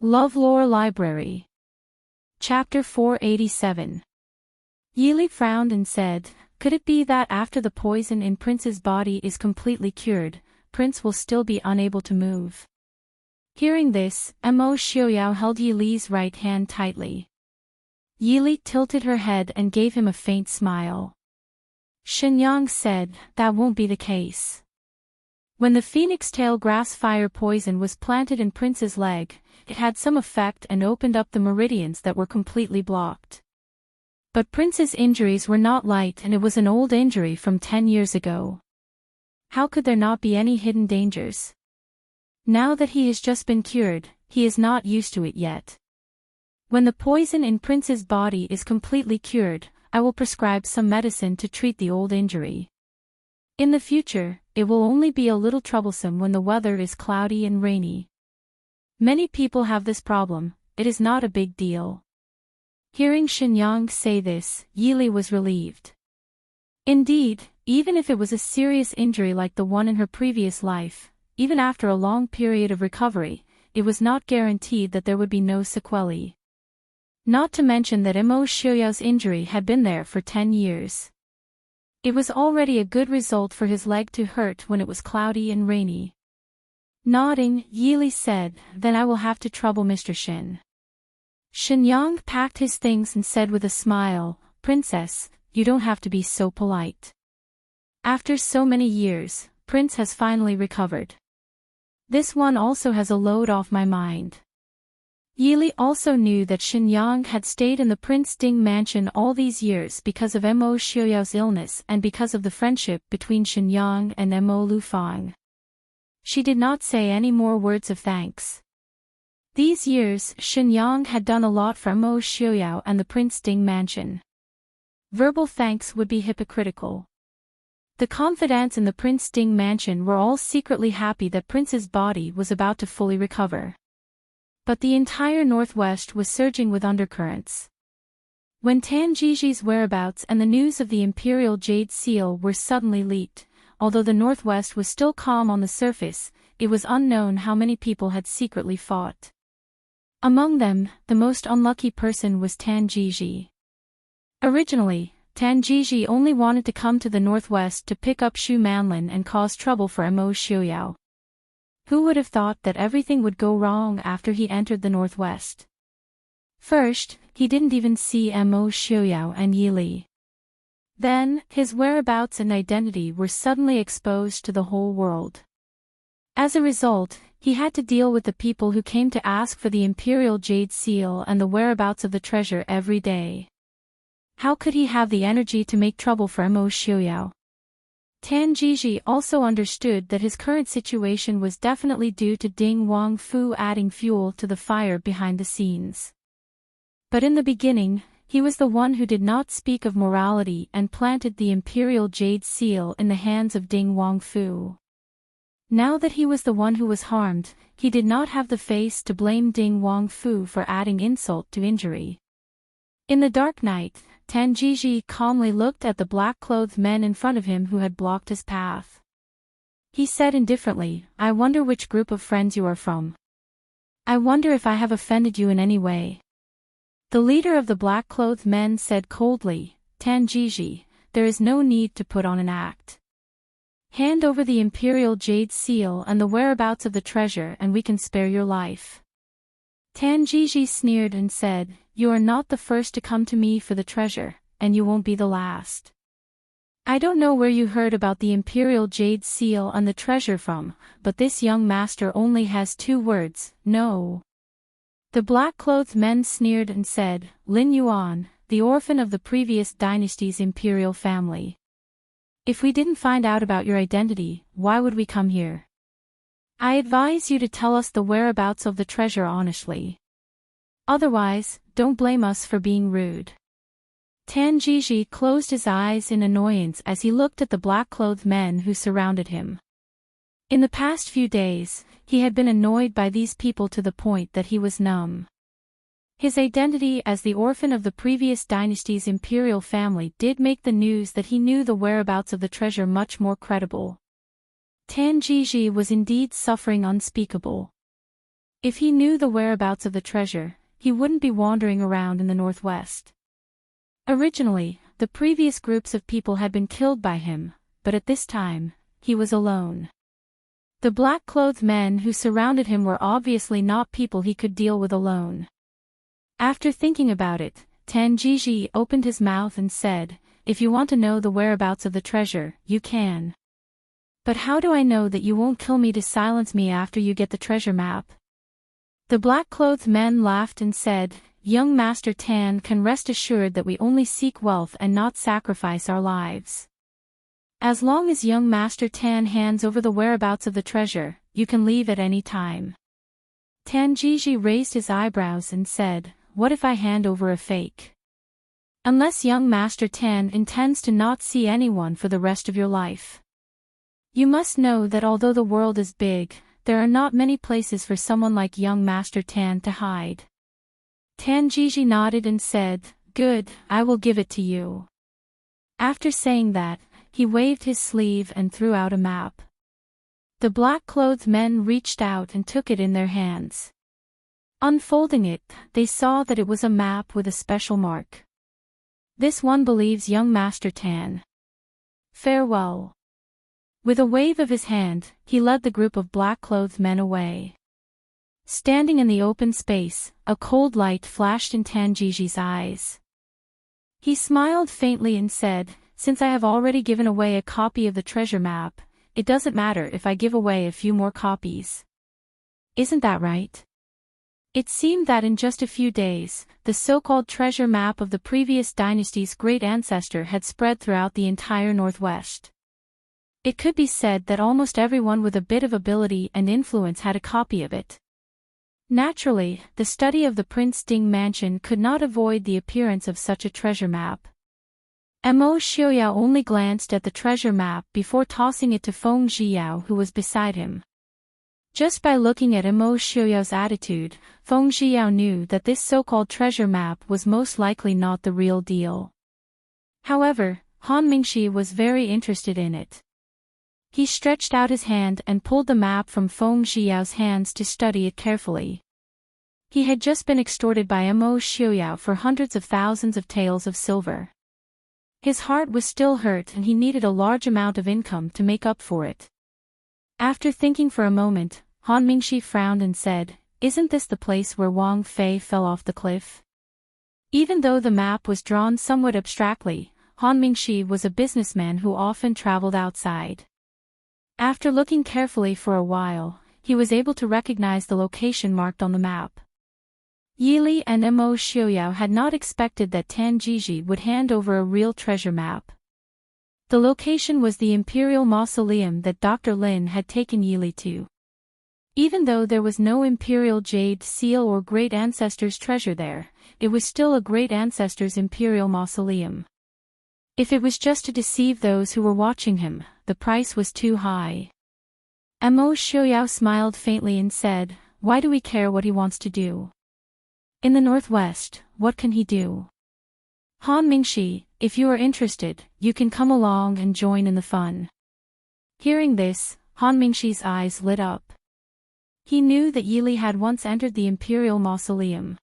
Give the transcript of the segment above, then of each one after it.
LoveLore Library. Chapter 487. Yili frowned and said, "Could it be that after the poison in Prince's body is completely cured, Prince will still be unable to move?" Hearing this, Mo Xiaoyao held Yili's right hand tightly. Yili tilted her head and gave him a faint smile. Shenyang said, "That won't be the case." When the phoenix tail grass fire poison was planted in Prince's leg, it had some effect and opened up the meridians that were completely blocked. But Prince's injuries were not light, and it was an old injury from 10 years ago. How could there not be any hidden dangers? Now that he has just been cured, he is not used to it yet. When the poison in Prince's body is completely cured, I will prescribe some medicine to treat the old injury. In the future, it will only be a little troublesome when the weather is cloudy and rainy. Many people have this problem, it is not a big deal. Hearing Shenyang say this, Yili was relieved. Indeed, even if it was a serious injury like the one in her previous life, even after a long period of recovery, it was not guaranteed that there would be no sequelae. Not to mention that Mo Xiaoyao's injury had been there for 10 years. It was already a good result for his leg to hurt when it was cloudy and rainy. Nodding, Yili said, "Then I will have to trouble Mr. Shin." Shenyang packed his things and said with a smile, "Princess, you don't have to be so polite. After so many years, Prince has finally recovered. This one also has a load off my mind." Yili also knew that Shenyang had stayed in the Prince Ding mansion all these years because of Mo Xiaoyao's illness and because of the friendship between Shenyang and Mo Lufang. She did not say any more words of thanks. These years, Shenyang had done a lot for Mo Xiaoyao and the Prince Ding mansion. Verbal thanks would be hypocritical. The confidants in the Prince Ding mansion were all secretly happy that Prince's body was about to fully recover. But the entire Northwest was surging with undercurrents. When Tan Jiji's whereabouts and the news of the Imperial Jade Seal were suddenly leaked, although the Northwest was still calm on the surface, it was unknown how many people had secretly fought. Among them, the most unlucky person was Tan Jiji. Originally, Tan Jiji only wanted to come to the Northwest to pick up Shu Manlin and cause trouble for Mo Xiaoyao. Who would have thought that everything would go wrong after he entered the Northwest? First, he didn't even see Mo Xiaoyao and Yili. Then, his whereabouts and identity were suddenly exposed to the whole world. As a result, he had to deal with the people who came to ask for the Imperial Jade Seal and the whereabouts of the treasure every day. How could he have the energy to make trouble for Mo Xiaoyao? Tan Jiji also understood that his current situation was definitely due to Ding Wangfu adding fuel to the fire behind the scenes. But in the beginning, he was the one who did not speak of morality and planted the Imperial Jade Seal in the hands of Ding Wangfu. Now that he was the one who was harmed, he did not have the face to blame Ding Wangfu for adding insult to injury. In the dark night, Tan Jiji calmly looked at the black-clothed men in front of him who had blocked his path. He said indifferently, "I wonder which group of friends you are from. I wonder if I have offended you in any way." The leader of the black-clothed men said coldly, "Tan Jiji, there is no need to put on an act. Hand over the Imperial Jade Seal and the whereabouts of the treasure and we can spare your life." Tan Jiji sneered and said, "You are not the first to come to me for the treasure, and you won't be the last. I don't know where you heard about the Imperial Jade Seal and the treasure from, but this young master only has 2 words, no." The black-clothed men sneered and said, "Lin Yuan, the orphan of the previous dynasty's imperial family. If we didn't find out about your identity, why would we come here? I advise you to tell us the whereabouts of the treasure honestly. Otherwise, don't blame us for being rude." Tan Jiji closed his eyes in annoyance as he looked at the black-clothed men who surrounded him. In the past few days, he had been annoyed by these people to the point that he was numb. His identity as the orphan of the previous dynasty's imperial family did make the news that he knew the whereabouts of the treasure much more credible. Tan Jiji was indeed suffering unspeakable. If he knew the whereabouts of the treasure, he wouldn't be wandering around in the northwest. Originally, the previous groups of people had been killed by him, but at this time, he was alone. The black-clothed men who surrounded him were obviously not people he could deal with alone. After thinking about it, Tanjiji opened his mouth and said, "If you want to know the whereabouts of the treasure, you can. But how do I know that you won't kill me to silence me after you get the treasure map?" The black-clothed men laughed and said, "Young Master Tan can rest assured that we only seek wealth and not sacrifice our lives. As long as young Master Tan hands over the whereabouts of the treasure, you can leave at any time." Tanjiji raised his eyebrows and said, "What if I hand over a fake? Unless young Master Tan intends to not see anyone for the rest of your life. You must know that although the world is big, there are not many places for someone like young Master Tan to hide." Tanjiji nodded and said, "Good, I will give it to you." After saying that, he waved his sleeve and threw out a map. The black-clothed men reached out and took it in their hands. Unfolding it, they saw that it was a map with a special mark. "This one believes young Master Tan. Farewell." With a wave of his hand, he led the group of black-clothed men away. Standing in the open space, a cold light flashed in Tanjiji's eyes. He smiled faintly and said, "Since I have already given away a copy of the treasure map, it doesn't matter if I give away a few more copies. Isn't that right?" It seemed that in just a few days, the so-called treasure map of the previous dynasty's great ancestor had spread throughout the entire Northwest. It could be said that almost everyone with a bit of ability and influence had a copy of it. Naturally, the study of the Prince Ding mansion could not avoid the appearance of such a treasure map. Mo Xiaoyao only glanced at the treasure map before tossing it to Feng Zhiyao, who was beside him. Just by looking at Mo Xiaoyao's attitude, Feng Zhiyao knew that this so-called treasure map was most likely not the real deal. However, Han Mingxi was very interested in it. He stretched out his hand and pulled the map from Feng Zhiyao's hands to study it carefully. He had just been extorted by Mo Xiaoyao for hundreds of thousands of taels of silver. His heart was still hurt and he needed a large amount of income to make up for it. After thinking for a moment, Han Mingxi frowned and said, "Isn't this the place where Wang Fei fell off the cliff?" Even though the map was drawn somewhat abstractly, Han Mingxi was a businessman who often traveled outside. After looking carefully for a while, he was able to recognize the location marked on the map. Yili and Mo Xiaoyao had not expected that Tanjiji would hand over a real treasure map. The location was the Imperial Mausoleum that Dr. Lin had taken Yili to. Even though there was no Imperial Jade Seal or Great Ancestors treasure there, it was still a Great Ancestors Imperial Mausoleum. If it was just to deceive those who were watching him, the price was too high. Mo Xiaoyao smiled faintly and said, "Why do we care what he wants to do? In the Northwest, what can he do? Han Mingxi, if you are interested, you can come along and join in the fun." Hearing this, Han Mingxi's eyes lit up. He knew that Yili had once entered the Imperial Mausoleum.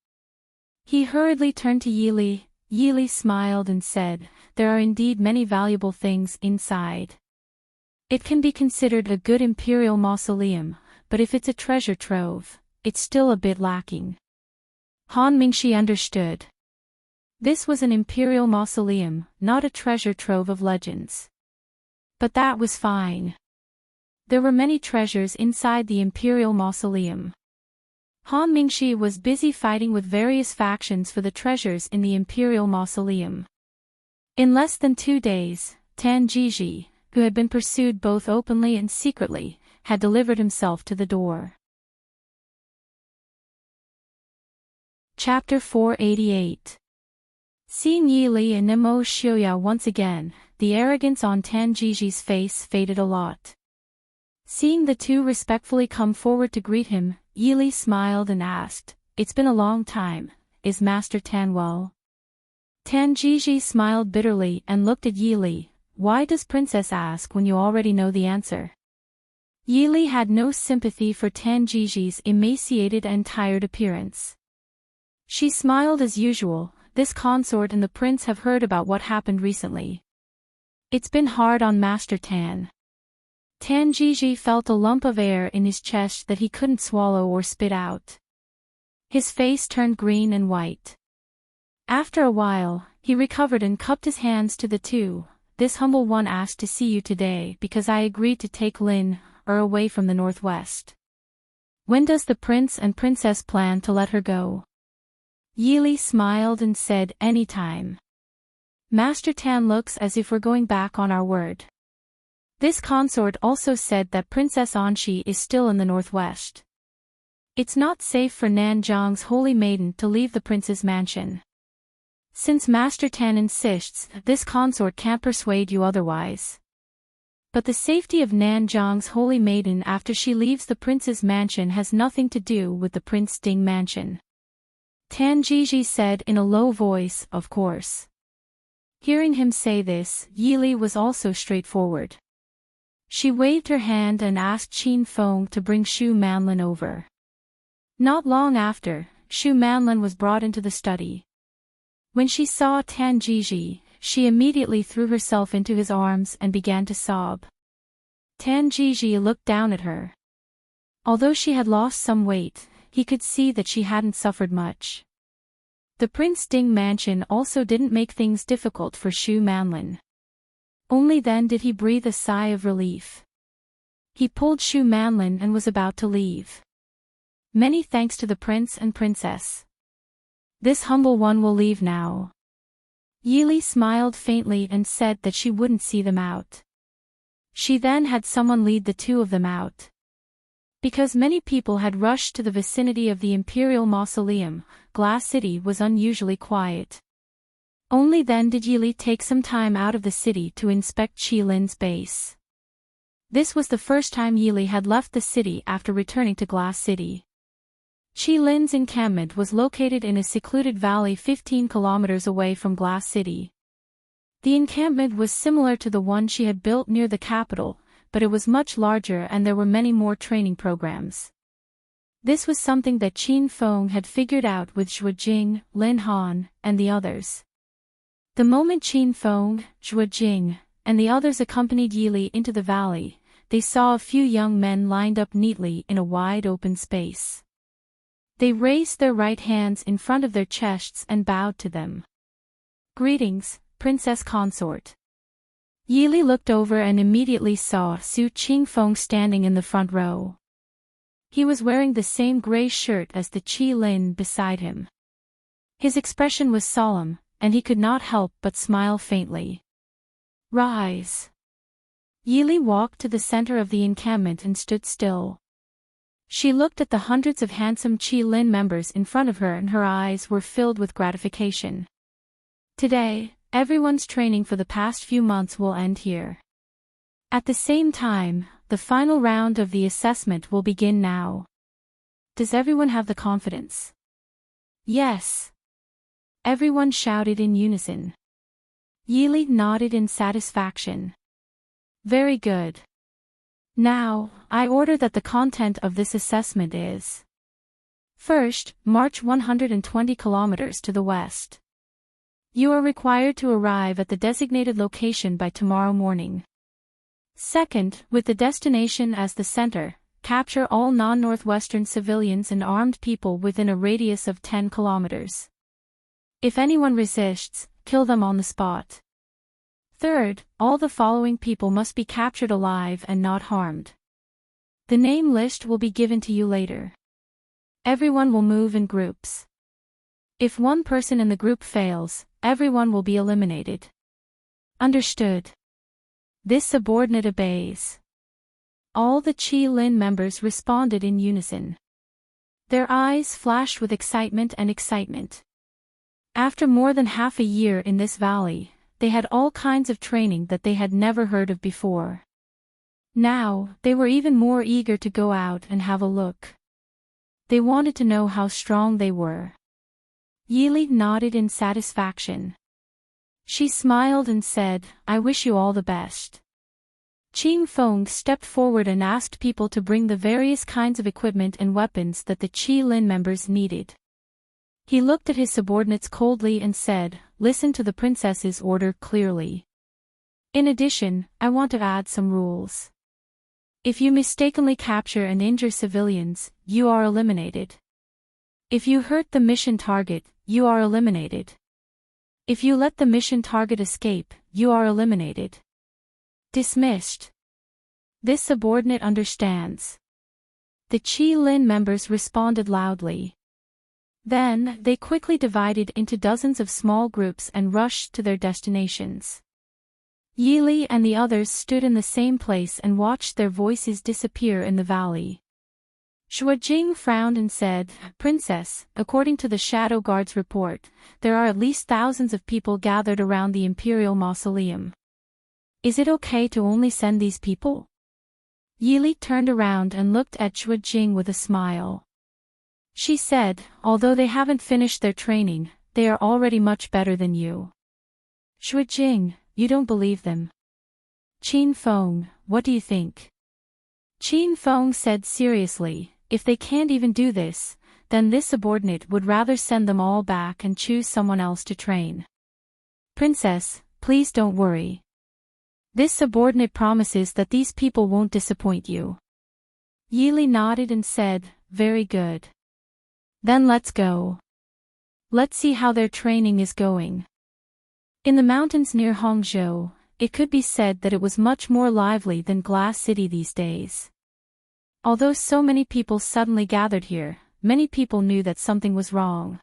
He hurriedly turned to Yili. Yili smiled and said, "There are indeed many valuable things inside. It can be considered a good Imperial Mausoleum, but if it's a treasure trove, it's still a bit lacking." Han Mingxi understood. This was an Imperial Mausoleum, not a treasure trove of legends. But that was fine. There were many treasures inside the Imperial Mausoleum. Han Mingxi was busy fighting with various factions for the treasures in the Imperial Mausoleum. In less than 2 days, Tanjiji, who had been pursued both openly and secretly, had delivered himself to the door. Chapter 488. Seeing Yili and Mo Xiaoyao once again, the arrogance on Tanjiji's face faded a lot. Seeing the two respectfully come forward to greet him, Yili smiled and asked, "It's been a long time, is Master Tan well?" Tanjiji smiled bitterly and looked at Yili. "Why does Princess ask when you already know the answer?" Yili had no sympathy for Tanjiji's emaciated and tired appearance. She smiled as usual. This consort and the prince have heard about what happened recently. It's been hard on Master Tan. Tanjiji felt a lump of air in his chest that he couldn't swallow or spit out. His face turned green and white. After a while, he recovered and cupped his hands to the two. This humble one asked to see you today because I agreed to take Lin away from the northwest. When does the prince and princess plan to let her go? Yili smiled and said, anytime. Master Tan looks as if we're going back on our word. This consort also said that Princess Anxi is still in the northwest. It's not safe for Nanzhang's holy maiden to leave the prince's mansion. Since Master Tan insists, this consort can't persuade you otherwise. But the safety of Nanzhang's holy maiden after she leaves the prince's mansion has nothing to do with the Prince Ding mansion. Tanjiji said in a low voice, of course. Hearing him say this, Yili was also straightforward. She waved her hand and asked Qin Feng to bring Shu Manlin over. Not long after, Shu Manlin was brought into the study. When she saw Tanjiji, she immediately threw herself into his arms and began to sob. Tanjiji looked down at her. Although she had lost some weight, he could see that she hadn't suffered much. The Prince Ding mansion also didn't make things difficult for Shu Manlin. Only then did he breathe a sigh of relief. He pulled Shu Manlin and was about to leave. Many thanks to the prince and princess. This humble one will leave now. Yili smiled faintly and said that she wouldn't see them out. She then had someone lead the two of them out. Because many people had rushed to the vicinity of the Imperial Mausoleum, Glass City was unusually quiet. Only then did Yili take some time out of the city to inspect Qi Lin's base. This was the first time Yili had left the city after returning to Glass City. Qi Lin's encampment was located in a secluded valley 15 kilometers away from Glass City. The encampment was similar to the one she had built near the capital, but it was much larger and there were many more training programs. This was something that Qin Feng had figured out with Zhuo Jing, Lin Han, and the others. The moment Qin Feng, Zhuo Jing, and the others accompanied Yili into the valley, they saw a few young men lined up neatly in a wide open space. They raised their right hands in front of their chests and bowed to them. Greetings, Princess Consort. Yili looked over and immediately saw Su Qingfeng standing in the front row. He was wearing the same gray shirt as the Qi Lin beside him. His expression was solemn, and he could not help but smile faintly. Rise. Yili walked to the center of the encampment and stood still. She looked at the hundreds of handsome Qi Lin members in front of her and her eyes were filled with gratification. Today, everyone's training for the past few months will end here. At the same time, the final round of the assessment will begin now. Does everyone have the confidence? Yes. Everyone shouted in unison. Yili nodded in satisfaction. Very good. Now, I order that the content of this assessment is: first, march 120 kilometers to the west. You are required to arrive at the designated location by tomorrow morning. Second, with the destination as the center, capture all non-northwestern civilians and armed people within a radius of 10 kilometers. If anyone resists, kill them on the spot. Third, all the following people must be captured alive and not harmed. The name list will be given to you later. Everyone will move in groups. If one person in the group fails, everyone will be eliminated. Understood. This subordinate obeys. All the Qi Lin members responded in unison. Their eyes flashed with excitement and excitement. After more than half a year in this valley, they had all kinds of training that they had never heard of before. Now, they were even more eager to go out and have a look. They wanted to know how strong they were. Yili nodded in satisfaction. She smiled and said, I wish you all the best. Qing Feng stepped forward and asked people to bring the various kinds of equipment and weapons that the Qi Lin members needed. He looked at his subordinates coldly and said, "Listen to the princess's order clearly. In addition, I want to add some rules. If you mistakenly capture and injure civilians, you are eliminated. If you hurt the mission target, you are eliminated. If you let the mission target escape, you are eliminated." Dismissed. This subordinate understands. The Qi Lin members responded loudly. Then, they quickly divided into dozens of small groups and rushed to their destinations. Yili and the others stood in the same place and watched their voices disappear in the valley. Shuajing frowned and said, "Princess, according to the Shadow Guard's report, there are at least thousands of people gathered around the Imperial Mausoleum. Is it okay to only send these people?" Yili turned around and looked at Shuajing with a smile. She said, "Although they haven't finished their training, they are already much better than you." Shuajing, you don't believe them. Qin Feng, what do you think? Qin Feng said seriously, if they can't even do this, then this subordinate would rather send them all back and choose someone else to train. Princess, please don't worry. This subordinate promises that these people won't disappoint you. Yili nodded and said, very good. Then let's go. Let's see how their training is going. In the mountains near Hangzhou, it could be said that it was much more lively than Glass City these days. Although so many people suddenly gathered here, many people knew that something was wrong.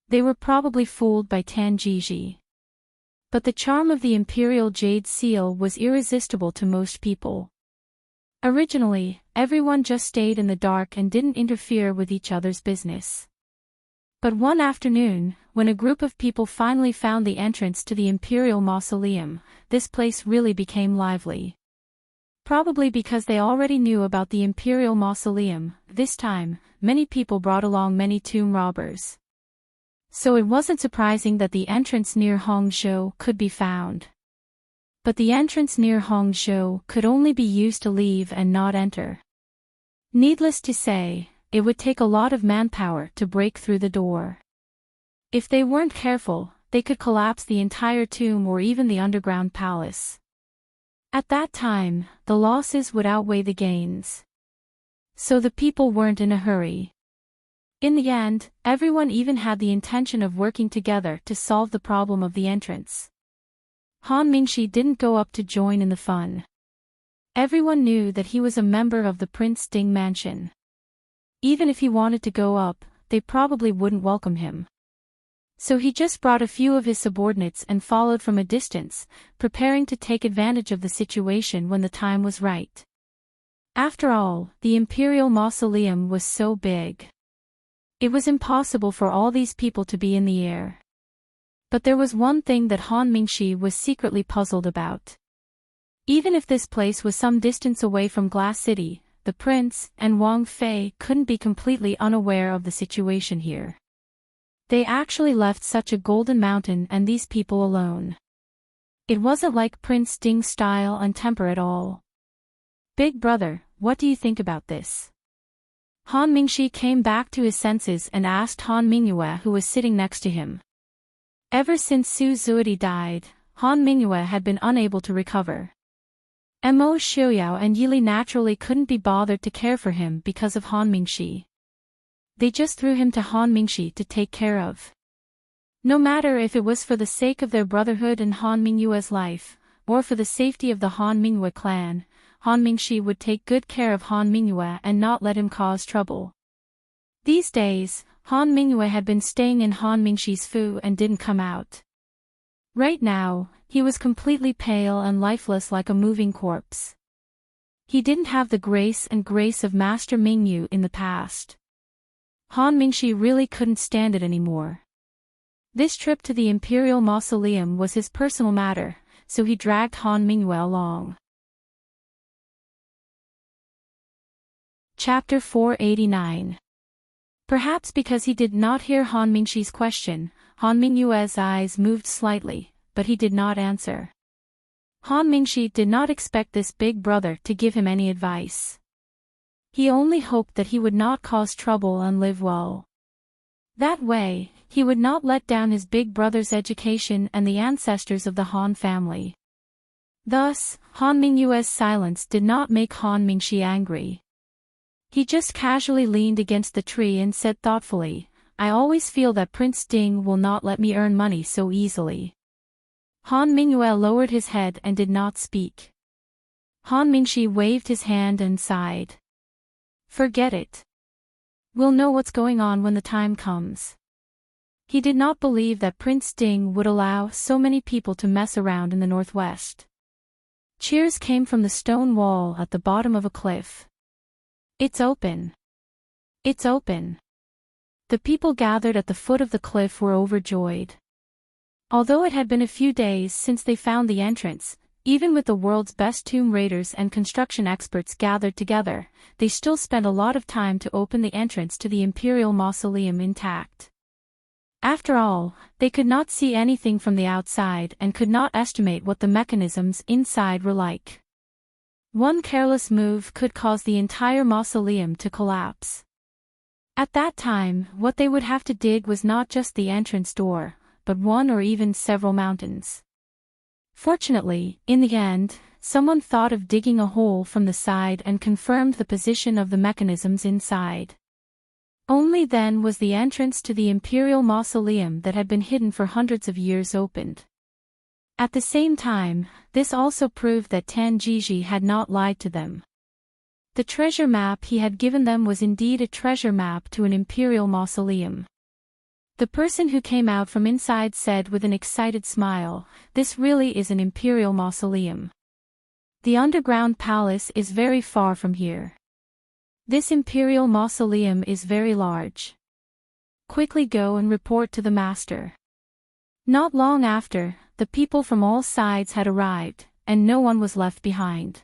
They were probably fooled by Tan Jiji. But the charm of the Imperial Jade Seal was irresistible to most people. Originally, everyone just stayed in the dark and didn't interfere with each other's business. But one afternoon, when a group of people finally found the entrance to the Imperial Mausoleum, this place really became lively. Probably because they already knew about the Imperial Mausoleum, this time, many people brought along many tomb robbers. So it wasn't surprising that the entrance near Hangzhou could be found. But the entrance near Hangzhou could only be used to leave and not enter. Needless to say, it would take a lot of manpower to break through the door. If they weren't careful, they could collapse the entire tomb or even the underground palace. At that time, the losses would outweigh the gains. So the people weren't in a hurry. In the end, everyone even had the intention of working together to solve the problem of the entrance. Han Mingxi didn't go up to join in the fun. Everyone knew that he was a member of the Prince Ding mansion. Even if he wanted to go up, they probably wouldn't welcome him. So he just brought a few of his subordinates and followed from a distance, preparing to take advantage of the situation when the time was right. After all, the Imperial Mausoleum was so big. It was impossible for all these people to be in the air. But there was one thing that Han Mingxi was secretly puzzled about. Even if this place was some distance away from Glass City, the prince and Wang Fei couldn't be completely unaware of the situation here. They actually left such a golden mountain and these people alone. It wasn't like Prince Ding's style and temper at all. Big brother, what do you think about this? Han Mingxi came back to his senses and asked Han Mingyue, who was sitting next to him. Ever since Su Zuodi died, Han Mingyue had been unable to recover. Mo Xiuyao and Yili naturally couldn't be bothered to care for him because of Han Mingxi. They just threw him to Han Mingxi to take care of. No matter if it was for the sake of their brotherhood and Han Mingyue's life, or for the safety of the Han Mingyue clan, Han Mingxi would take good care of Han Mingyue and not let him cause trouble. These days, Han Mingyue had been staying in Han Mingxi's fu and didn't come out. Right now, he was completely pale and lifeless like a moving corpse. He didn't have the grace of Master Mingyu in the past. Han Mingxi really couldn't stand it anymore. This trip to the Imperial Mausoleum was his personal matter, so he dragged Han Mingyue along. Chapter 489. Perhaps because he did not hear Han Mingxi's question, Han Mingyue's eyes moved slightly, but he did not answer. Han Mingxi did not expect this big brother to give him any advice. He only hoped that he would not cause trouble and live well. That way, he would not let down his big brother's education and the ancestors of the Han family. Thus, Han Mingyue's silence did not make Han Mingxi angry. He just casually leaned against the tree and said thoughtfully, I always feel that Prince Ding will not let me earn money so easily. Han Mingyue lowered his head and did not speak. Han Mingxi waved his hand and sighed. Forget it. We'll know what's going on when the time comes. He did not believe that Prince Ding would allow so many people to mess around in the northwest. Cheers came from the stone wall at the bottom of a cliff. It's open. It's open. The people gathered at the foot of the cliff were overjoyed. Although it had been a few days since they found the entrance, even with the world's best tomb raiders and construction experts gathered together, they still spent a lot of time to open the entrance to the Imperial Mausoleum intact. After all, they could not see anything from the outside and could not estimate what the mechanisms inside were like. One careless move could cause the entire mausoleum to collapse. At that time, what they would have to dig was not just the entrance door, but one or even several mountains. Fortunately, in the end, someone thought of digging a hole from the side and confirmed the position of the mechanisms inside. Only then was the entrance to the Imperial Mausoleum that had been hidden for hundreds of years opened. At the same time, this also proved that Tan Jiji had not lied to them. The treasure map he had given them was indeed a treasure map to an Imperial Mausoleum. The person who came out from inside said with an excited smile, "This really is an Imperial Mausoleum. The underground palace is very far from here. This Imperial Mausoleum is very large. Quickly go and report to the master." Not long after, the people from all sides had arrived, and no one was left behind.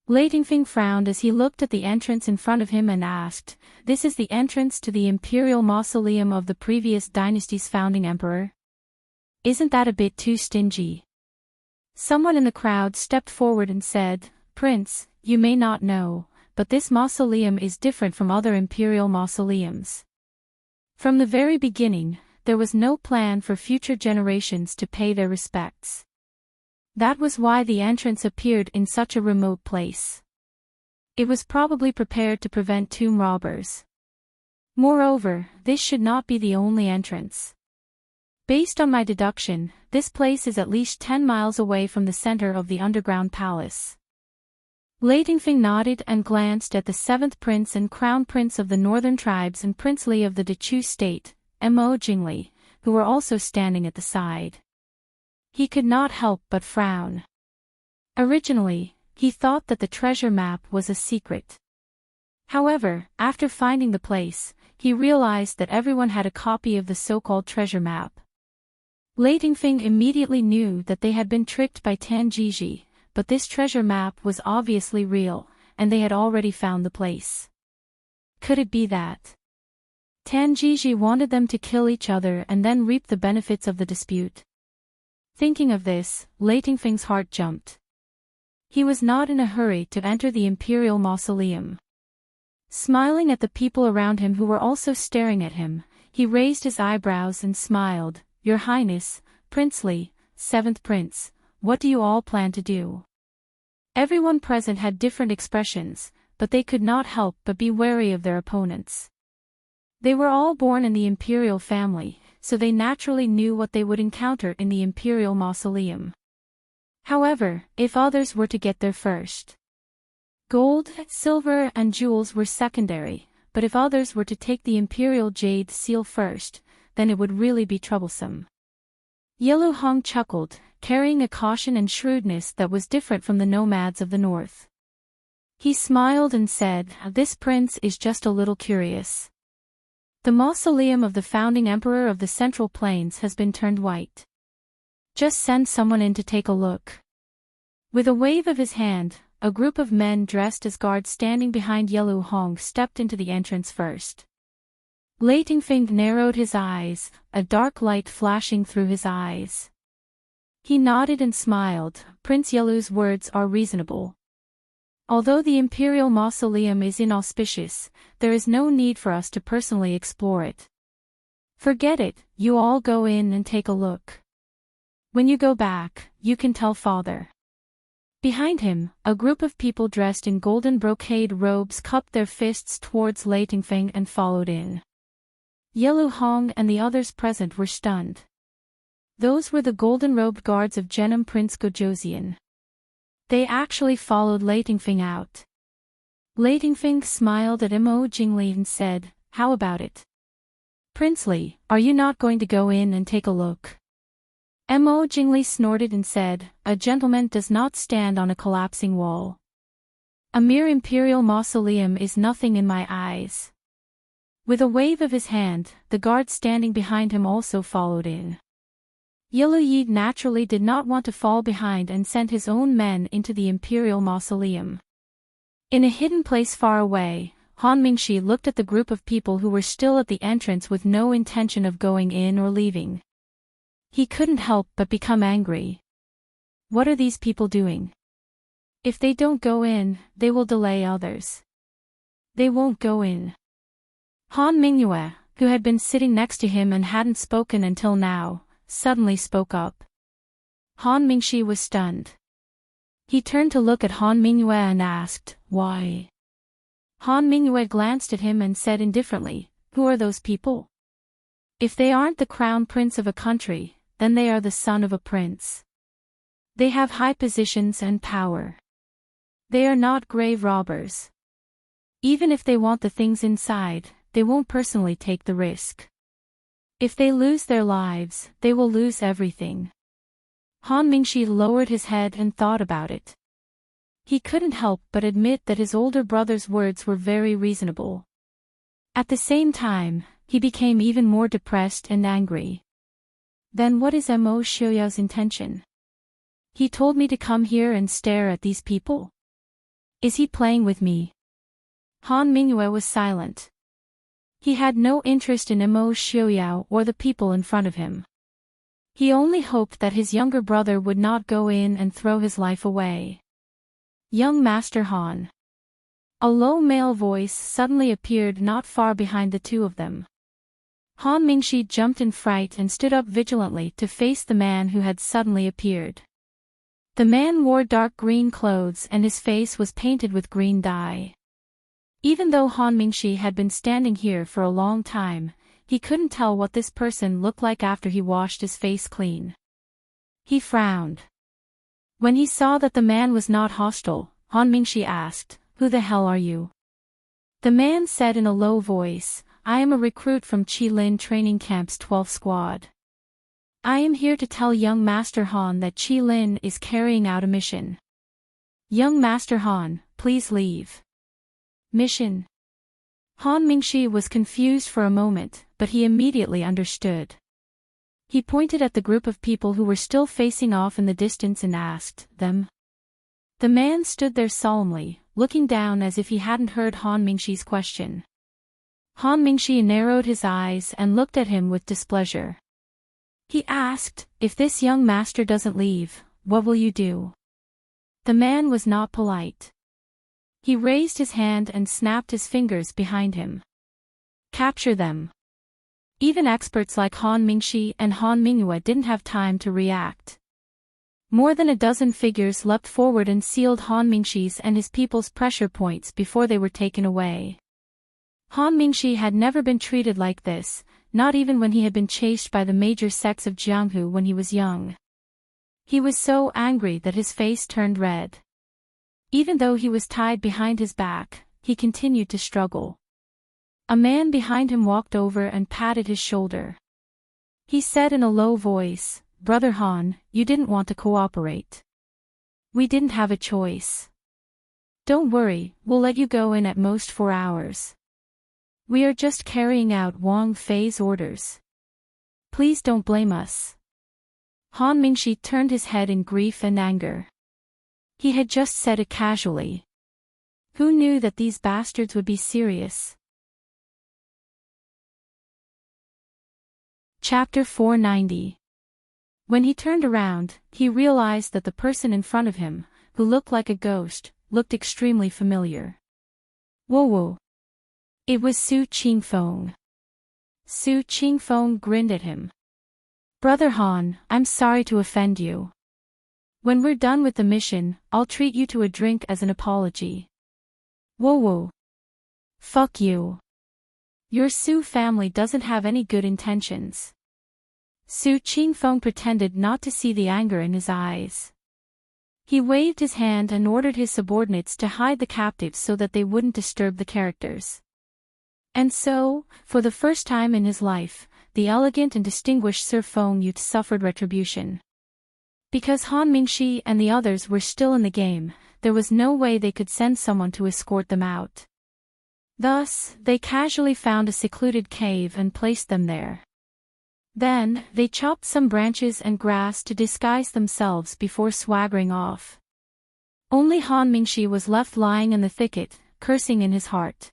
Lei Tingfeng frowned as he looked at the entrance in front of him and asked, "This is the entrance to the Imperial Mausoleum of the previous dynasty's founding emperor? Isn't that a bit too stingy?" Someone in the crowd stepped forward and said, "Prince, you may not know, but this mausoleum is different from other Imperial mausoleums. From the very beginning, there was no plan for future generations to pay their respects. That was why the entrance appeared in such a remote place. It was probably prepared to prevent tomb robbers. Moreover, this should not be the only entrance. Based on my deduction, this place is at least 10 miles away from the center of the underground palace." Lei Tingfeng nodded and glanced at the 7th prince and crown prince of the northern tribes and Prince Li of the Dechu state, Mo Jingli, who were also standing at the side. He could not help but frown. Originally, he thought that the treasure map was a secret. However, after finding the place, he realized that everyone had a copy of the so-called treasure map. Lei Tingfeng immediately knew that they had been tricked by Tan Jiji, but this treasure map was obviously real, and they had already found the place. Could it be that Tan Jiji wanted them to kill each other and then reap the benefits of the dispute? Thinking of this, Lei Tingfeng's heart jumped. He was not in a hurry to enter the Imperial Mausoleum. Smiling at the people around him who were also staring at him, he raised his eyebrows and smiled, "Your Highness, Prince Li, 7th Prince, what do you all plan to do?" Everyone present had different expressions, but they could not help but be wary of their opponents. They were all born in the imperial family, so they naturally knew what they would encounter in the Imperial Mausoleum. However, if others were to get there first, gold, silver, and jewels were secondary, but if others were to take the Imperial Jade Seal first, then it would really be troublesome. Yellow Hong chuckled, carrying a caution and shrewdness that was different from the nomads of the north. He smiled and said, "This prince is just a little curious. The mausoleum of the founding emperor of the Central Plains has been turned white. Just send someone in to take a look." With a wave of his hand, a group of men dressed as guards standing behind Yellow Hong stepped into the entrance first. Lei Tingfeng narrowed his eyes, a dark light flashing through his eyes. He nodded and smiled, Prince Yelu's words are reasonable. Although the imperial mausoleum is inauspicious, there is no need for us to personally explore it. Forget it, you all go in and take a look. When you go back, you can tell father. Behind him, a group of people dressed in golden brocade robes cupped their fists towards Lei Tingfeng and followed in. Yelu Hong and the others present were stunned. Those were the golden-robed guards of Genom Prince Gojoseon. They actually followed Lei Tingfeng out. Lei Tingfeng smiled at Mo Jingli and said, "How about it? Prince Li, are you not going to go in and take a look?" Mo Jingli snorted and said, "A gentleman does not stand on a collapsing wall. A mere imperial mausoleum is nothing in my eyes." With a wave of his hand, the guards standing behind him also followed in. Yelu Yi naturally did not want to fall behind and sent his own men into the imperial mausoleum. In a hidden place far away, Han Mingxi looked at the group of people who were still at the entrance with no intention of going in or leaving. He couldn't help but become angry. What are these people doing? If they don't go in, they will delay others. They won't go in. Han Mingyue, who had been sitting next to him and hadn't spoken until now, suddenly spoke up. Han Mingxi was stunned. He turned to look at Han Mingyue and asked, "Why?" Han Mingyue glanced at him and said indifferently, "Who are those people? If they aren't the crown prince of a country, then they are the son of a prince. They have high positions and power. They are not grave robbers. Even if they want the things inside, they won't personally take the risk. If they lose their lives, they will lose everything." Han Mingxi lowered his head and thought about it. He couldn't help but admit that his older brother's words were very reasonable. At the same time, he became even more depressed and angry. Then what is Mo Xiuyao's intention? He told me to come here and stare at these people? Is he playing with me? Han Mingyue was silent. He had no interest in Mo Xiuyao or the people in front of him. He only hoped that his younger brother would not go in and throw his life away. "Young Master Han." A low male voice suddenly appeared not far behind the two of them. Han Mingxi jumped in fright and stood up vigilantly to face the man who had suddenly appeared. The man wore dark green clothes and his face was painted with green dye. Even though Han Mingxi had been standing here for a long time, he couldn't tell what this person looked like after he washed his face clean. He frowned. When he saw that the man was not hostile, Han Mingxi asked, "Who the hell are you?" The man said in a low voice, "I am a recruit from Qilin Training Camp's 12th Squad. I am here to tell young Master Han that Qilin is carrying out a mission. Young Master Han, please leave." Mission? Han Mingxi was confused for a moment, but he immediately understood. He pointed at the group of people who were still facing off in the distance and asked them. The man stood there solemnly, looking down as if he hadn't heard Han Mingxi's question. Han Mingxi narrowed his eyes and looked at him with displeasure. He asked, "If this young master doesn't leave, what will you do?" The man was not polite. He raised his hand and snapped his fingers behind him. "Capture them." Even experts like Han Mingxi and Han Mingyue didn't have time to react. More than a dozen figures leapt forward and sealed Han Mingxi's and his people's pressure points before they were taken away. Han Mingxi had never been treated like this, not even when he had been chased by the major sects of Jianghu when he was young. He was so angry that his face turned red. Even though he was tied behind his back, he continued to struggle. A man behind him walked over and patted his shoulder. He said in a low voice, "Brother Han, you didn't want to cooperate. We didn't have a choice. Don't worry, we'll let you go in at most 4 hours. We are just carrying out Wang Fei's orders. Please don't blame us." Han Mingxi turned his head in grief and anger. He had just said it casually. Who knew that these bastards would be serious? Chapter 490. When he turned around, he realized that the person in front of him, who looked like a ghost, looked extremely familiar. Whoa whoa. It was Su Qingfeng. Su Qingfeng grinned at him. Brother Han, I'm sorry to offend you. When we're done with the mission, I'll treat you to a drink as an apology. Whoa whoa. Fuck you. Your Su family doesn't have any good intentions. Su Qingfeng pretended not to see the anger in his eyes. He waved his hand and ordered his subordinates to hide the captives so that they wouldn't disturb the characters. And so, for the first time in his life, the elegant and distinguished Sir Feng youth suffered retribution. Because Han Mingxi and the others were still in the game, there was no way they could send someone to escort them out. Thus, they casually found a secluded cave and placed them there. Then, they chopped some branches and grass to disguise themselves before swaggering off. Only Han Mingxi was left lying in the thicket, cursing in his heart.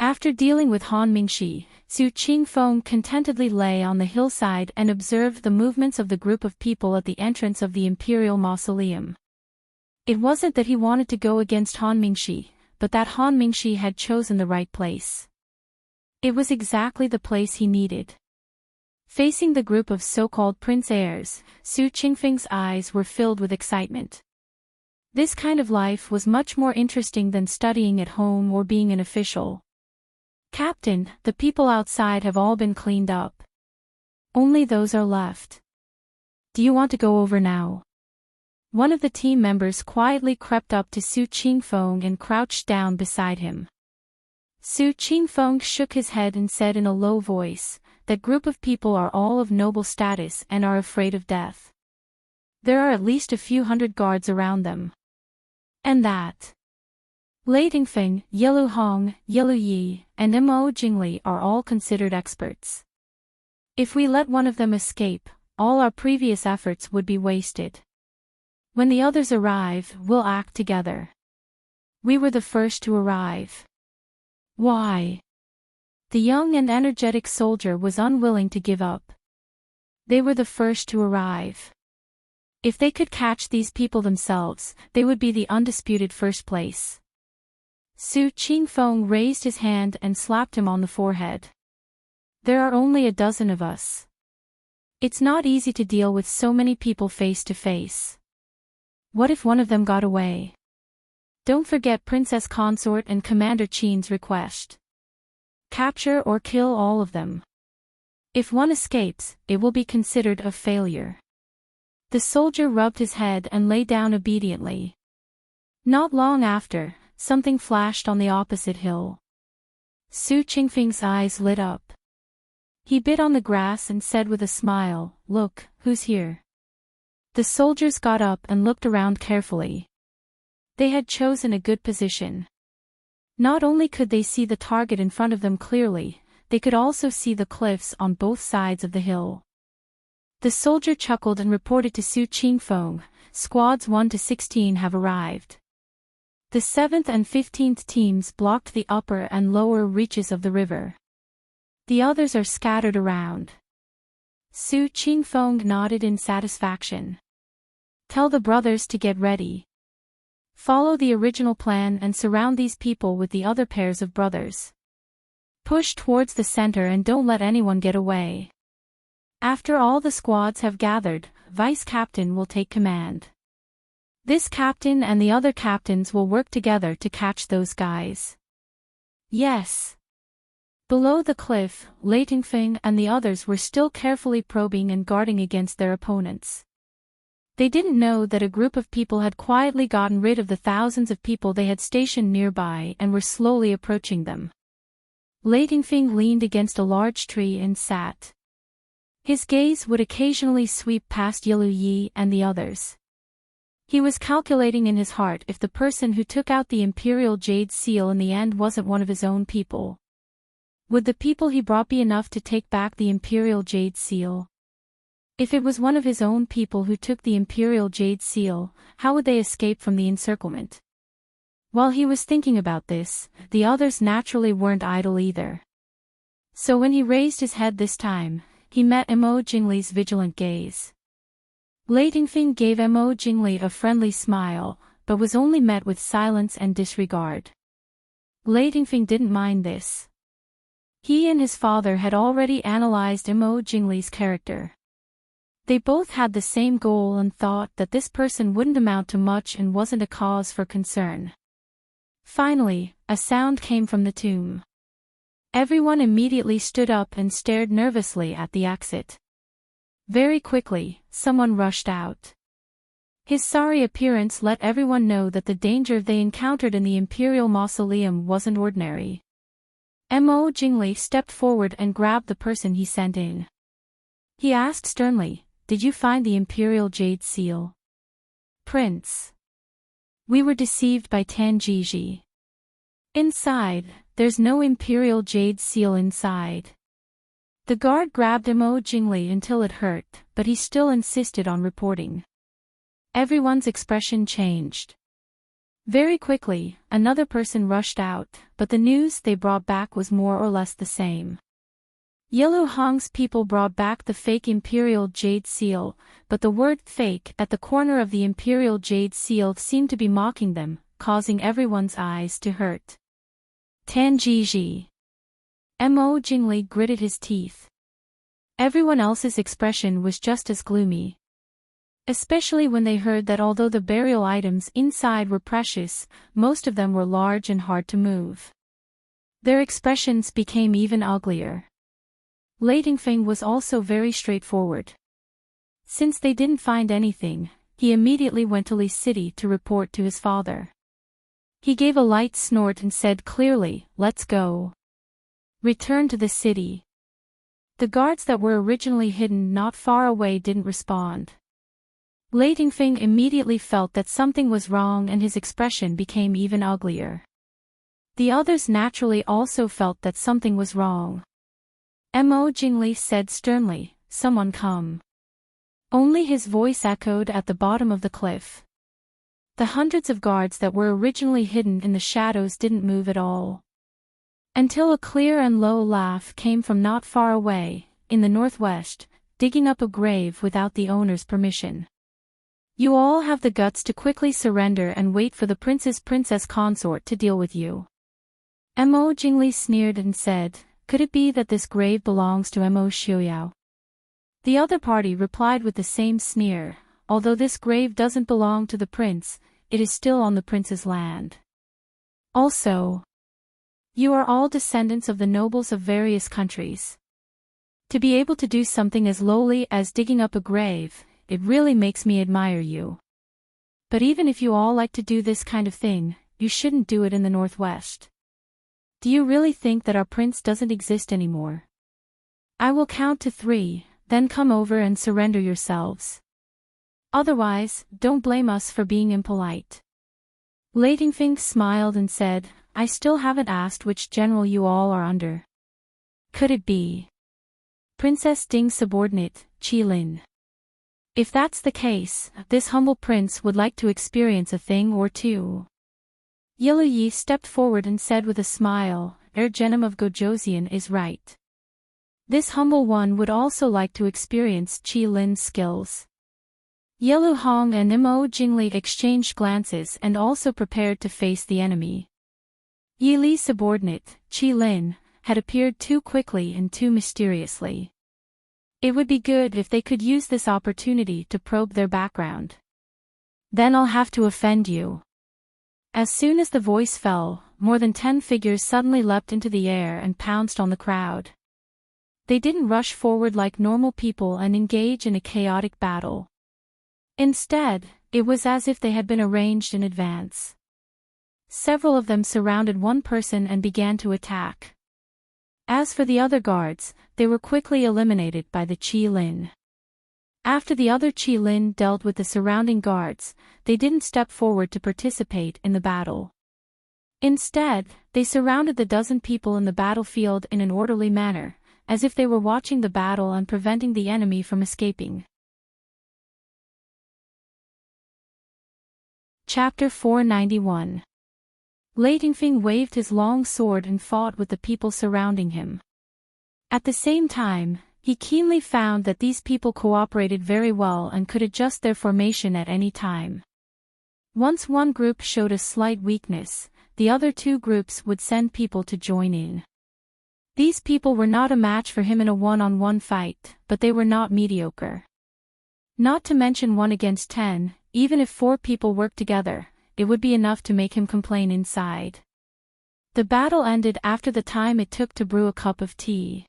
After dealing with Han Mingxi, Su Qingfeng contentedly lay on the hillside and observed the movements of the group of people at the entrance of the Imperial Mausoleum. It wasn't that he wanted to go against Han Mingxi, but that Han Mingxi had chosen the right place. It was exactly the place he needed. Facing the group of so-called prince heirs, Su Qingfeng's eyes were filled with excitement. This kind of life was much more interesting than studying at home or being an official. Captain, the people outside have all been cleaned up. Only those are left. Do you want to go over now? One of the team members quietly crept up to Su Qingfeng and crouched down beside him. Su Qingfeng shook his head and said in a low voice, "That group of people are all of noble status and are afraid of death. There are at least a few hundred guards around them. And that Lei Tingfeng, Yelu Hong, Yelu Yi, and Mo Jingli are all considered experts. If we let one of them escape, all our previous efforts would be wasted. When the others arrive, we'll act together. We were the first to arrive." Why? The young and energetic soldier was unwilling to give up. They were the first to arrive. If they could catch these people themselves, they would be the undisputed first place. Su Qingfeng raised his hand and slapped him on the forehead. There are only a dozen of us. It's not easy to deal with so many people face to face. What if one of them got away? Don't forget Princess Consort and Commander Qin's request. Capture or kill all of them. If one escapes, it will be considered a failure. The soldier rubbed his head and lay down obediently. Not long after, something flashed on the opposite hill. Su Qingfeng's eyes lit up. He bit on the grass and said with a smile, "Look, who's here?" The soldiers got up and looked around carefully. They had chosen a good position. Not only could they see the target in front of them clearly, they could also see the cliffs on both sides of the hill. The soldier chuckled and reported to Su Qingfeng, "Squads 1 to 16 have arrived." The 7th and 15th teams blocked the upper and lower reaches of the river. The others are scattered around. Su Qingfeng nodded in satisfaction. "Tell the brothers to get ready. Follow the original plan and surround these people with the other pairs of brothers. Push towards the center and don't let anyone get away. After all the squads have gathered, Vice Captain will take command. This captain and the other captains will work together to catch those guys." "Yes." Below the cliff, Lei Tingfeng and the others were still carefully probing and guarding against their opponents. They didn't know that a group of people had quietly gotten rid of the thousands of people they had stationed nearby and were slowly approaching them. Lei Tingfeng leaned against a large tree and sat. His gaze would occasionally sweep past Yelu Yi and the others. He was calculating in his heart if the person who took out the Imperial Jade Seal in the end wasn't one of his own people. Would the people he brought be enough to take back the Imperial Jade Seal? If it was one of his own people who took the Imperial Jade Seal, how would they escape from the encirclement? While he was thinking about this, the others naturally weren't idle either. So when he raised his head this time, he met Mo Jingli's vigilant gaze. Lei Tingfeng gave Mo Jingli a friendly smile, but was only met with silence and disregard. Lei Tingfeng didn't mind this. He and his father had already analyzed Mo Jingli's character. They both had the same goal and thought that this person wouldn't amount to much and wasn't a cause for concern. Finally, a sound came from the tomb. Everyone immediately stood up and stared nervously at the exit. Very quickly, someone rushed out. His sorry appearance let everyone know that the danger they encountered in the Imperial Mausoleum wasn't ordinary. Mo Jingli stepped forward and grabbed the person he sent in. He asked sternly, "Did you find the Imperial Jade Seal?" "Prince. We were deceived by Tanjiji. Inside, there's no Imperial Jade Seal inside." The guard grabbed Mo Jingli until it hurt, but he still insisted on reporting. Everyone's expression changed. Very quickly, another person rushed out, but the news they brought back was more or less the same. Yellow Hong's people brought back the fake Imperial Jade Seal, but the word "fake" at the corner of the Imperial Jade Seal seemed to be mocking them, causing everyone's eyes to hurt. Tanjiji. Mo Jingli gritted his teeth. Everyone else's expression was just as gloomy. Especially when they heard that although the burial items inside were precious, most of them were large and hard to move. Their expressions became even uglier. Lei Tingfeng was also very straightforward. Since they didn't find anything, he immediately went to Li City to report to his father. He gave a light snort and said clearly, "Let's go. Return to the city." The guards that were originally hidden not far away didn't respond. Lei Tingfeng immediately felt that something was wrong and his expression became even uglier. The others naturally also felt that something was wrong. Mo Jingli said sternly, "Someone come." Only his voice echoed at the bottom of the cliff. The hundreds of guards that were originally hidden in the shadows didn't move at all. Until a clear and low laugh came from not far away, in the northwest, digging up a grave without the owner's permission. "You all have the guts to quickly surrender and wait for the princess consort to deal with you." Mo Jingli sneered and said, "Could it be that this grave belongs to Mo Xiuyao?" The other party replied with the same sneer, "Although this grave doesn't belong to the prince, it is still on the prince's land. Also, you are all descendants of the nobles of various countries. To be able to do something as lowly as digging up a grave, it really makes me admire you. But even if you all like to do this kind of thing, you shouldn't do it in the northwest. Do you really think that our prince doesn't exist anymore? I will count to 3, then come over and surrender yourselves. Otherwise, don't blame us for being impolite." Lei Tingfeng smiled and said, "I still haven't asked which general you all are under. Could it be Princess Ding's subordinate, Qi Lin? If that's the case, this humble prince would like to experience a thing or two." Yellow Yi stepped forward and said with a smile, Genom of Gojoseon is right. This humble one would also like to experience Qi Lin's skills. Yellow Hong and Mo Jingli exchanged glances and also prepared to face the enemy. Yi Li's subordinate, Qi Lin, had appeared too quickly and too mysteriously. It would be good if they could use this opportunity to probe their background. "Then I'll have to offend you." As soon as the voice fell, more than 10 figures suddenly leapt into the air and pounced on the crowd. They didn't rush forward like normal people and engage in a chaotic battle. Instead, it was as if they had been arranged in advance. Several of them surrounded one person and began to attack. As for the other guards, they were quickly eliminated by the Qi Lin. After the other Qi Lin dealt with the surrounding guards, they didn't step forward to participate in the battle. Instead, they surrounded the dozen people in the battlefield in an orderly manner, as if they were watching the battle and preventing the enemy from escaping. Chapter 491. Lei Tingfeng waved his long sword and fought with the people surrounding him. At the same time, He keenly found that these people cooperated very well and could adjust their formation at any time. Once one group showed a slight weakness, the other two groups would send people to join in. These people were not a match for him in a one-on-one fight, but they were not mediocre. Not to mention 1 against 10, even if 4 people worked together, it would be enough to make him complain inside. The battle ended after the time it took to brew a cup of tea.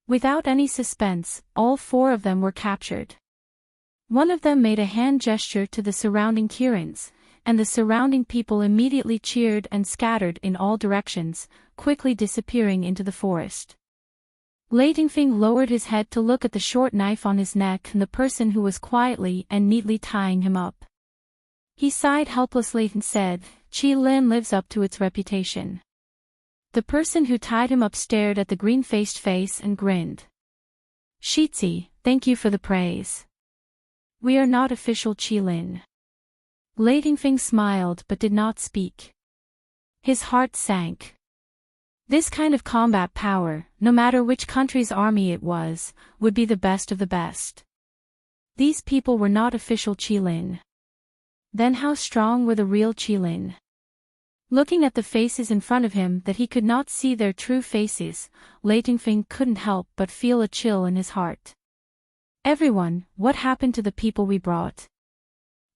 Without any suspense, all 4 of them were captured. One of them made a hand gesture to the surrounding Kirans, and the surrounding people immediately cheered and scattered in all directions, quickly disappearing into the forest. Leitingfing lowered his head to look at the short knife on his neck and the person who was quietly and neatly tying him up. He sighed helplessly and said, "Qi Lin lives up to its reputation." The person who tied him up stared at the green-faced face and grinned. "Shitzi, thank you for the praise. We are not official Qi Lin." Leitingfing smiled but did not speak. His heart sank. This kind of combat power, no matter which country's army it was, would be the best of the best. These people were not official Qi Lin. Then how strong were the real Qi Lin? Looking at the faces in front of him that he could not see their true faces, Leitingfing couldn't help but feel a chill in his heart. "Everyone, what happened to the people we brought?"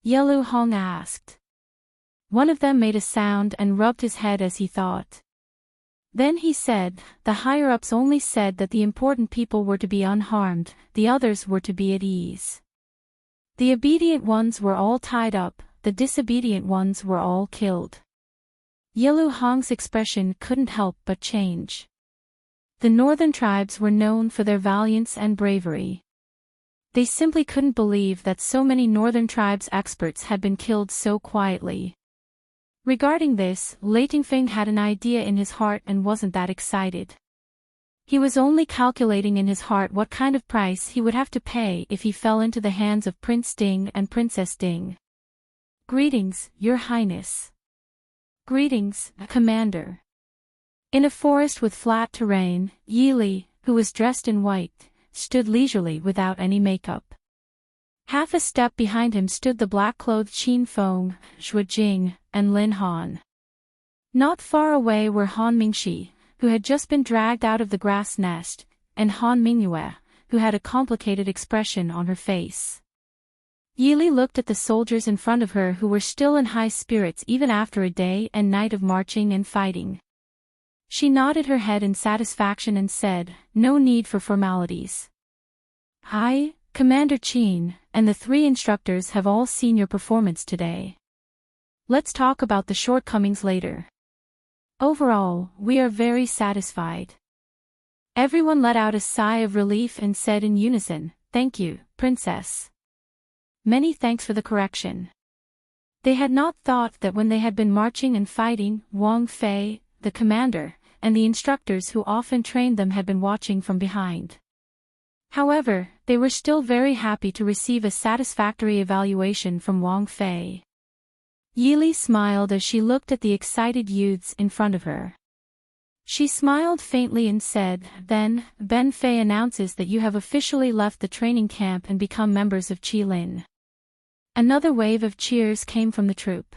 Yelu Hong asked. One of them made a sound and rubbed his head as he thought. Then he said, "The higher-ups only said that the important people were to be unharmed, the others were to be at ease. The obedient ones were all tied up, the disobedient ones were all killed." Yelu Hong's expression couldn't help but change. The northern tribes were known for their valiance and bravery. They simply couldn't believe that so many northern tribes experts had been killed so quietly. Regarding this, Leitingfing had an idea in his heart and wasn't that excited. He was only calculating in his heart what kind of price he would have to pay if he fell into the hands of Prince Ding and Princess Ding. "Greetings, Your Highness." "Greetings, Commander." In a forest with flat terrain, Yi Li, who was dressed in white, stood leisurely without any makeup. Half a step behind him stood the black-clothed Qin Feng, Zhuo Jing, and Lin Han. Not far away were Han Mingxi, who had just been dragged out of the grass nest, and Han Mingyue, who had a complicated expression on her face. Yi Li looked at the soldiers in front of her who were still in high spirits even after a day and night of marching and fighting. She nodded her head in satisfaction and said, "No need for formalities. I, Commander Qin, and the 3 instructors have all seen your performance today. Let's talk about the shortcomings later. Overall, we are very satisfied." Everyone let out a sigh of relief and said in unison, "Thank you, Princess. Many thanks for the correction." They had not thought that when they had been marching and fighting, Wang Fei, the commander, and the instructors who often trained them had been watching from behind. However, they were still very happy to receive a satisfactory evaluation from Wang Fei. Yi Li smiled as she looked at the excited youths in front of her. She smiled faintly and said, "Then, Ben Fei announces that you have officially left the training camp and become members of Qi Lin." Another wave of cheers came from the troop.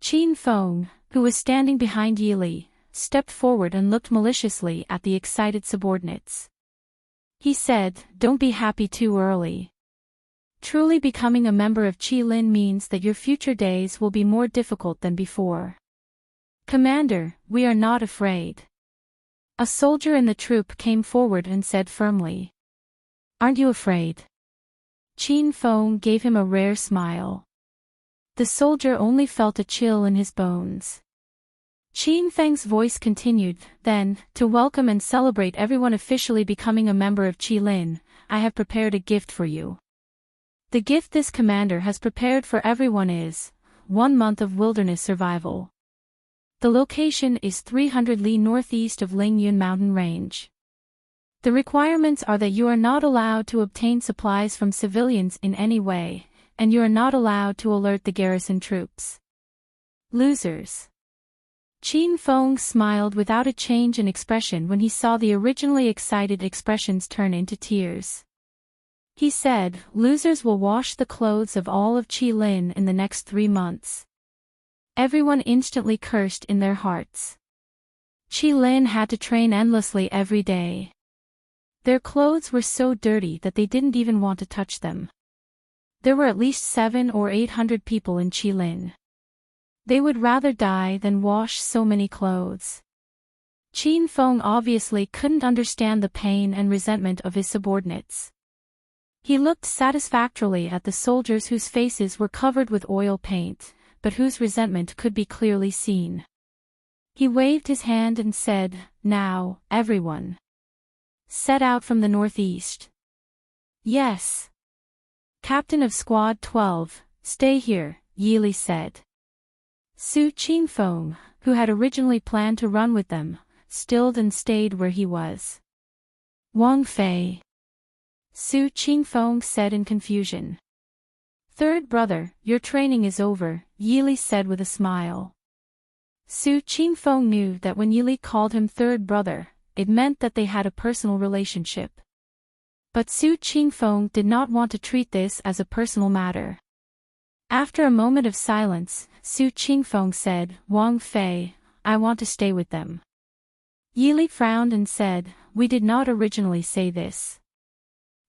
Qin Feng, who was standing behind Yi Li, stepped forward and looked maliciously at the excited subordinates. He said, "Don't be happy too early. Truly becoming a member of Qi Lin means that your future days will be more difficult than before. Commander, we are not afraid." A soldier in the troop came forward and said firmly, "Aren't you afraid?" Qin Feng gave him a rare smile. The soldier only felt a chill in his bones. Qin Feng's voice continued, "Then, to welcome and celebrate everyone officially becoming a member of Qi Lin, I have prepared a gift for you. The gift this commander has prepared for everyone is 1 month of wilderness survival. The location is 300 li northeast of Lingyun mountain range. The requirements are that you are not allowed to obtain supplies from civilians in any way, and you are not allowed to alert the garrison troops. Losers. Qin Feng smiled without a change in expression when he saw the originally excited expressions turn into tears. He said, "Losers will wash the clothes of all of Qi Lin in the next 3 months." Everyone instantly cursed in their hearts. Qi Lin had to train endlessly every day. Their clothes were so dirty that they didn't even want to touch them. There were at least 700 or 800 people in Qi Lin. They would rather die than wash so many clothes. Qin Feng obviously couldn't understand the pain and resentment of his subordinates. He looked satisfactorily at the soldiers whose faces were covered with oil paint, but whose resentment could be clearly seen. He waved his hand and said, "Now, everyone. Set out from the northeast." "Yes. Captain of Squad 12, stay here," Yili said. Su Qingfeng, who had originally planned to run with them, stilled and stayed where he was. "Wang Fei," Su Qingfeng said in confusion. "Third brother, your training is over," Yili said with a smile. Su Qingfeng knew that when Yili called him third brother, it meant that they had a personal relationship. But Su Qingfeng did not want to treat this as a personal matter. After a moment of silence, Su Qingfeng said, "Wang Fei, I want to stay with them." Yili frowned and said, "We did not originally say this."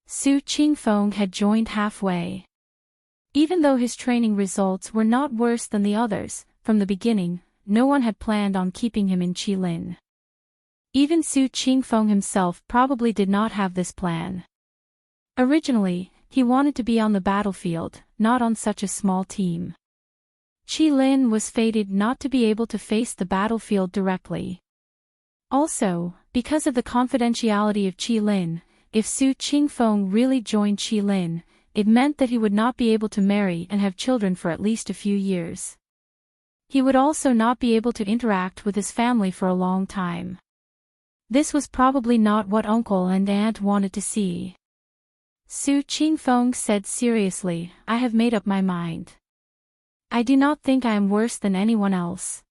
Su Qingfeng had joined halfway. Even though his training results were not worse than the others, from the beginning, no one had planned on keeping him in Qi Lin. Even Su Qingfeng himself probably did not have this plan. Originally, he wanted to be on the battlefield, not on such a small team. Qi Lin was fated not to be able to face the battlefield directly. Also, because of the confidentiality of Qi Lin, if Su Qingfeng really joined Qi Lin, it meant that he would not be able to marry and have children for at least a few years. He would also not be able to interact with his family for a long time. This was probably not what uncle and aunt wanted to see. Su Qingfeng said seriously, "I have made up my mind. I do not think I am worse than anyone else.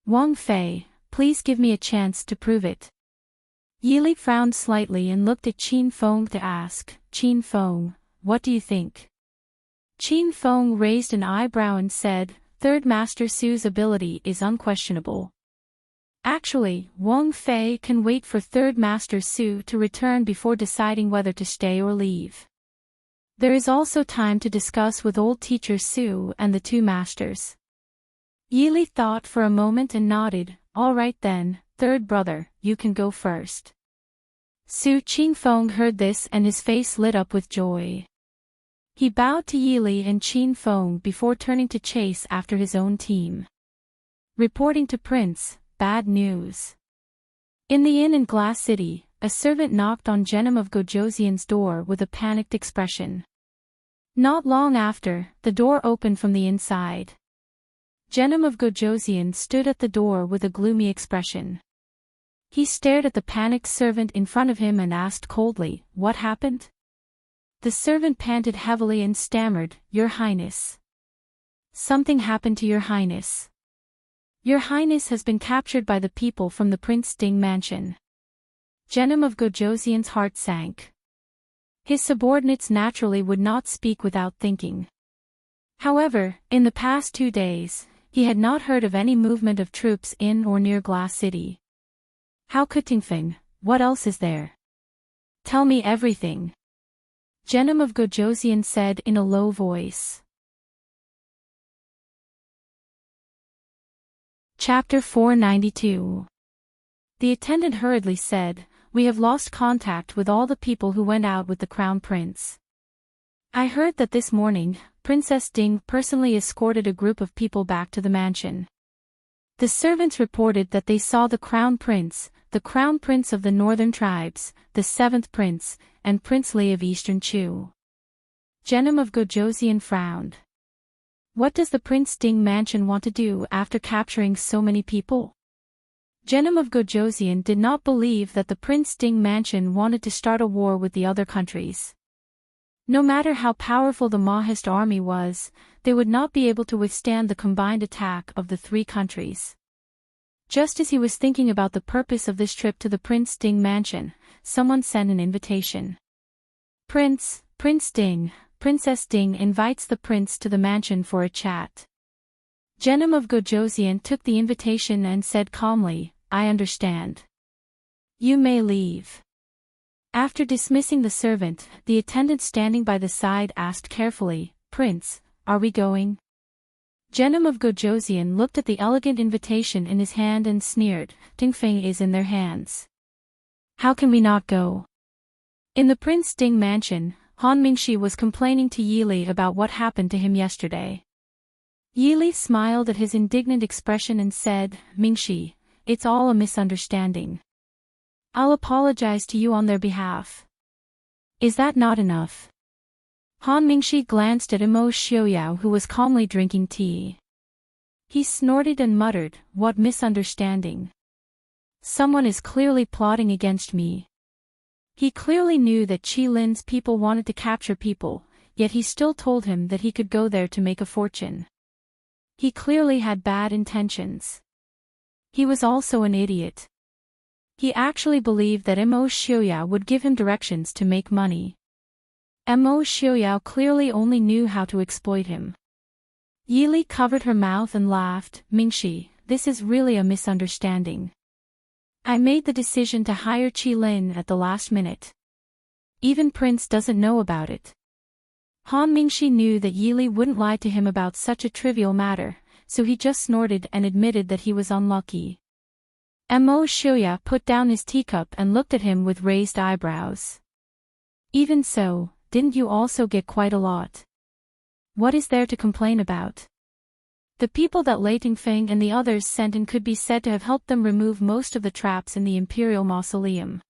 Wang Fei, please give me a chance to prove it." Yili frowned slightly and looked at Qin Feng to ask, "Qin Feng, what do you think?" Qin Feng raised an eyebrow and said, "Third Master Su's ability is unquestionable. Actually, Wang Fei can wait for Third Master Su to return before deciding whether to stay or leave. There is also time to discuss with old teacher Su and the 2 masters." Yili thought for a moment and nodded, "All right then, third brother, you can go first." Su Qingfeng heard this and his face lit up with joy. He bowed to Yili and Qin Feng before turning to chase after his own team. Reporting to Prince, bad news. In the inn in Glass City, a servant knocked on Genom of Gojoseon's door with a panicked expression. Not long after, the door opened from the inside. Genom of Gojoseon stood at the door with a gloomy expression. He stared at the panicked servant in front of him and asked coldly, "What happened?" The servant panted heavily and stammered, "Your Highness. Something happened to Your Highness. Your Highness has been captured by the people from the Prince Ding mansion." Genom of Gojoseon's heart sank. His subordinates naturally would not speak without thinking. However, in the past 2 days, he had not heard of any movement of troops in or near Glass City. "How could Tingfeng, what else is there? Tell me everything," Genom of Gojoseon said in a low voice. Chapter 492. The attendant hurriedly said, "We have lost contact with all the people who went out with the Crown Prince. I heard that this morning, Princess Ding personally escorted a group of people back to the mansion. The servants reported that they saw the Crown Prince of the Northern Tribes, the 7th Prince, and Prince Li of Eastern Chu." Genom of Gojoseon frowned. What does the Prince Ding mansion want to do after capturing so many people? Genom of Gojoseon did not believe that the Prince Ding mansion wanted to start a war with the other countries. No matter how powerful the Mahist army was, they would not be able to withstand the combined attack of the 3 countries. Just as he was thinking about the purpose of this trip to the Prince Ding mansion, someone sent an invitation. Prince Ding, Princess Ding invites the prince to the mansion for a chat. Jenim of Gojosian took the invitation and said calmly, I understand. You may leave. After dismissing the servant, the attendant standing by the side asked carefully, Prince, are we going? Jenim of Gojosian looked at the elegant invitation in his hand and sneered, Dingfeng is in their hands. How can we not go? In the Prince Ding mansion, Han Mingxi was complaining to Yili about what happened to him yesterday. Yili smiled at his indignant expression and said, Mingxi, it's all a misunderstanding. I'll apologize to you on their behalf. Is that not enough? Han Mingxi glanced at Imo Xiaoyao who was calmly drinking tea. He snorted and muttered, what misunderstanding? Someone is clearly plotting against me. He clearly knew that Qi Lin's people wanted to capture people, yet he still told him that he could go there to make a fortune. He clearly had bad intentions. He was also an idiot. He actually believed that Imo Xiaoyao would give him directions to make money. Imo Xiaoyao clearly only knew how to exploit him. Yili covered her mouth and laughed, Mingxi, this is really a misunderstanding. I made the decision to hire Qi Lin at the last minute. Even Prince doesn't know about it. Han Mingxi knew that Yili wouldn't lie to him about such a trivial matter, so he just snorted and admitted that he was unlucky. Imo Xiaoyao put down his teacup and looked at him with raised eyebrows. Even so, didn't you also get quite a lot? What is there to complain about? The people that Lei Dingfeng and the others sent in could be said to have helped them remove most of the traps in the imperial mausoleum.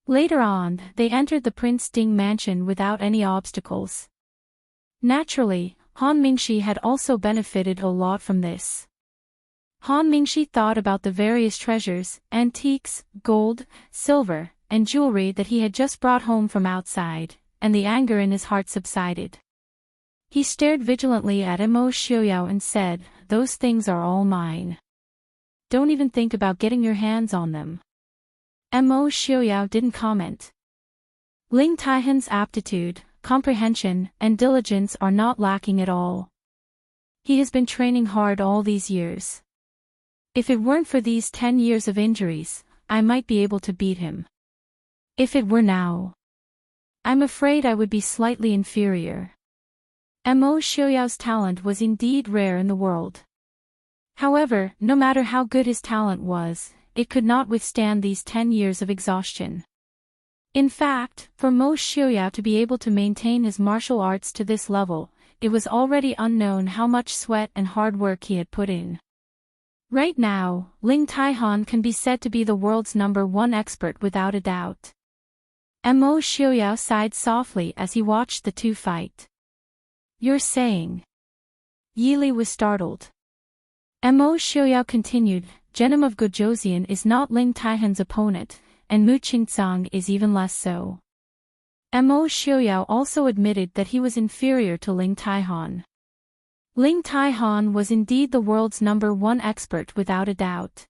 Later on, they entered the Prince Ding mansion without any obstacles. Naturally, Han Mingxi had also benefited a lot from this. Han Mingxi thought about the various treasures, antiques, gold, silver, and jewelry that he had just brought home from outside, and the anger in his heart subsided. He stared vigilantly at Imo Xiaoyao and said, those things are all mine. Don't even think about getting your hands on them. Imo Xiaoyao didn't comment. Ling Taihan's aptitude, comprehension, and diligence are not lacking at all. He has been training hard all these years. If it weren't for these 10 years of injuries, I might be able to beat him. If it were now, I'm afraid I would be slightly inferior. Imo Xiaoyao's talent was indeed rare in the world. However, no matter how good his talent was, it could not withstand these 10 years of exhaustion. In fact, for Mo Xiaoyao to be able to maintain his martial arts to this level, it was already unknown how much sweat and hard work he had put in. Right now, Ling Taihan can be said to be the world's #1 expert without a doubt. Imo Xiaoyao sighed softly as he watched the two fight. You're saying? Yili was startled. Imo Xiaoyao continued, Jenim of Gojosian is not Ling Taihan's opponent, and Mu Qingzang is even less so. Imo Xiaoyao also admitted that he was inferior to Ling Taihan. Ling Taihan was indeed the world's #1 expert without a doubt.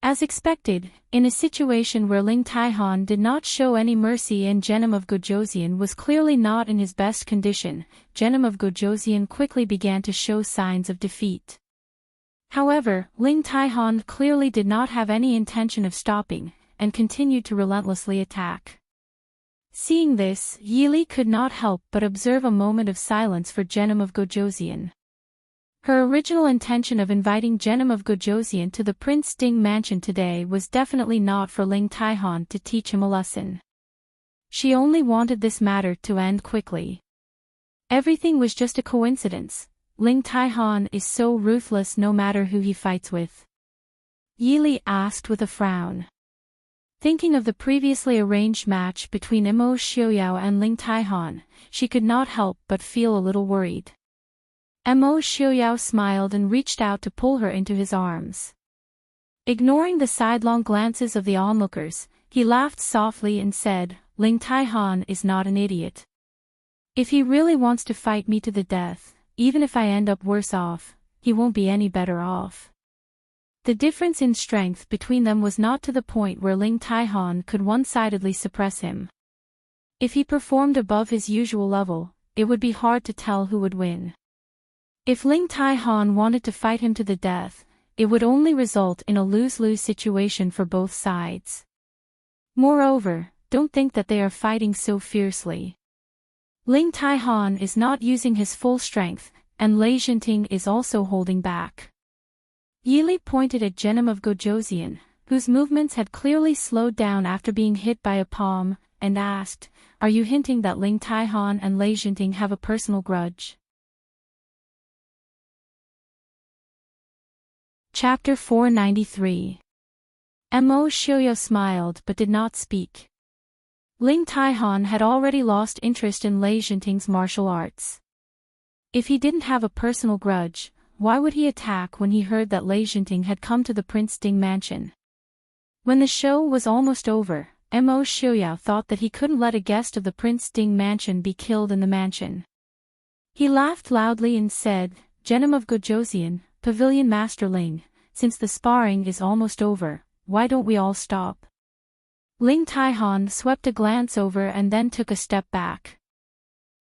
As expected, in a situation where Ling Taihan did not show any mercy and Jenim of Gojosian was clearly not in his best condition, Jenim of Gojosian quickly began to show signs of defeat. However, Ling Taihan clearly did not have any intention of stopping, and continued to relentlessly attack. Seeing this, Yili could not help but observe a moment of silence for Jenim of Gojosian. Her original intention of inviting Jenim of Gojosian to the Prince Ding mansion today was definitely not for Ling Taihan to teach him a lesson. She only wanted this matter to end quickly. Everything was just a coincidence. Ling Taihan is so ruthless no matter who he fights with. Yili asked with a frown. Thinking of the previously arranged match between Imo Xiaoyao and Ling Taihan, she could not help but feel a little worried. Imo Xiaoyao smiled and reached out to pull her into his arms. Ignoring the sidelong glances of the onlookers, he laughed softly and said, Ling Taihan is not an idiot. If he really wants to fight me to the death, even if I end up worse off, he won't be any better off. The difference in strength between them was not to the point where Ling Taihan could one-sidedly suppress him. If he performed above his usual level, it would be hard to tell who would win. If Ling Taihan wanted to fight him to the death, it would only result in a lose-lose situation for both sides. Moreover, don't think that they are fighting so fiercely. Ling Taihan is not using his full strength, and Lei Jinting is also holding back. Yili pointed at Genom of Gojoseon, whose movements had clearly slowed down after being hit by a palm, and asked, "Are you hinting that Ling Taihan and Lei Jinting have a personal grudge?" Chapter 493. Mo Xiuyou smiled but did not speak. Ling Taihan had already lost interest in Lei Jinting's martial arts. If he didn't have a personal grudge, why would he attack when he heard that Lei Jinting had come to the Prince Ding mansion? When the show was almost over, Mo Xiuyou thought that he couldn't let a guest of the Prince Ding mansion be killed in the mansion. He laughed loudly and said, "Genom of Gojoseon, Pavilion Master Ling, since the sparring is almost over, why don't we all stop?" Ling Taihan swept a glance over and then took a step back.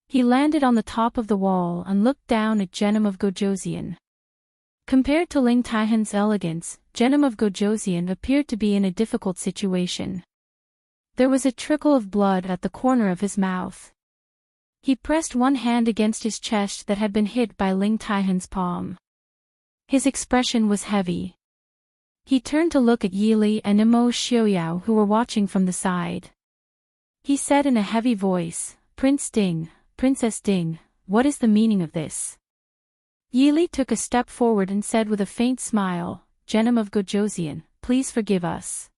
He landed on the top of the wall and looked down at Genom of Gojoseon. Compared to Ling Taihan's elegance, Genom of Gojoseon appeared to be in a difficult situation. There was a trickle of blood at the corner of his mouth. He pressed one hand against his chest that had been hit by Ling Taihan's palm. His expression was heavy. He turned to look at Yili and Mo Xiuyou who were watching from the side. He said in a heavy voice, "Prince Ding, Princess Ding, what is the meaning of this?" Yili took a step forward and said with a faint smile, "Genom of Gojoseon, please forgive us.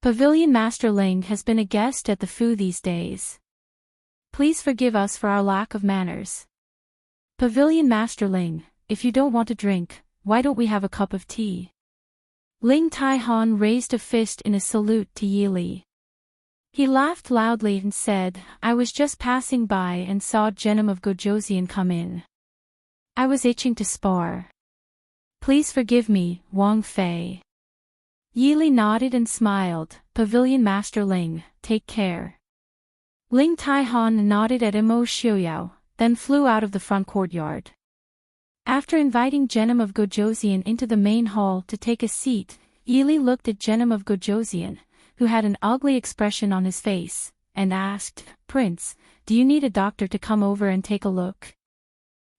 Pavilion Master Ling has been a guest at the Fu these days. Please forgive us for our lack of manners. Pavilion Master Ling, if you don't want to drink, why don't we have a cup of tea?" Ling Taihan raised a fist in a salute to Yili. He laughed loudly and said, "I was just passing by and saw Genom of Gojoseon come in. I was itching to spar. Please forgive me, Wang Fei." Yili nodded and smiled, "Pavilion Master Ling, take care." Ling Taihan nodded at Mo Xiuyou, then flew out of the front courtyard. After inviting Genom of Gojoseon into the main hall to take a seat, Yili looked at Genom of Gojoseon, who had an ugly expression on his face, and asked, "Prince, do you need a doctor to come over and take a look?"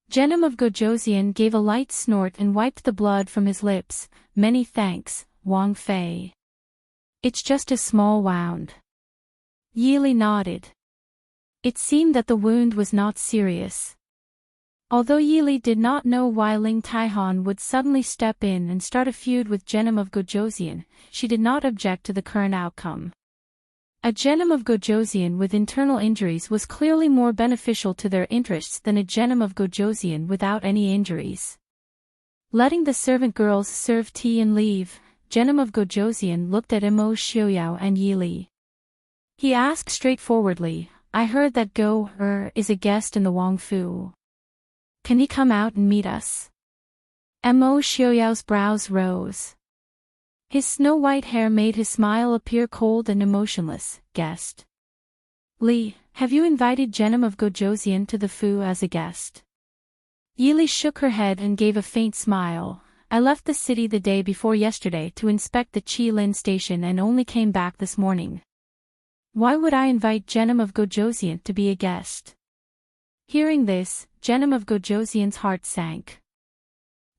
Genom of Gojoseon gave a light snort and wiped the blood from his lips. "Many thanks, Wang Fei. It's just a small wound." Yili nodded. It seemed that the wound was not serious. Although Yili did not know why Ling Taihan would suddenly step in and start a feud with Genom of Gojoseon, she did not object to the current outcome. A Genom of Gojoseon with internal injuries was clearly more beneficial to their interests than a Genom of Gojoseon without any injuries. Letting the servant girls serve tea and leave, Genom of Gojoseon looked at Mo Xiuyou and Yili. He asked straightforwardly, "I heard that Go is a guest in the Wang Fu. Can he come out and meet us?" Mo Xiuyou's brows rose. His snow-white hair made his smile appear cold and emotionless. "Guest? Li, have you invited Genom of Gojoseon to the Fu as a guest?" Yili shook her head and gave a faint smile. "I left the city the day before yesterday to inspect the Qilin station and only came back this morning. Why would I invite Genom of Gojoseon to be a guest?" Hearing this, Genom of Gojoseon's heart sank.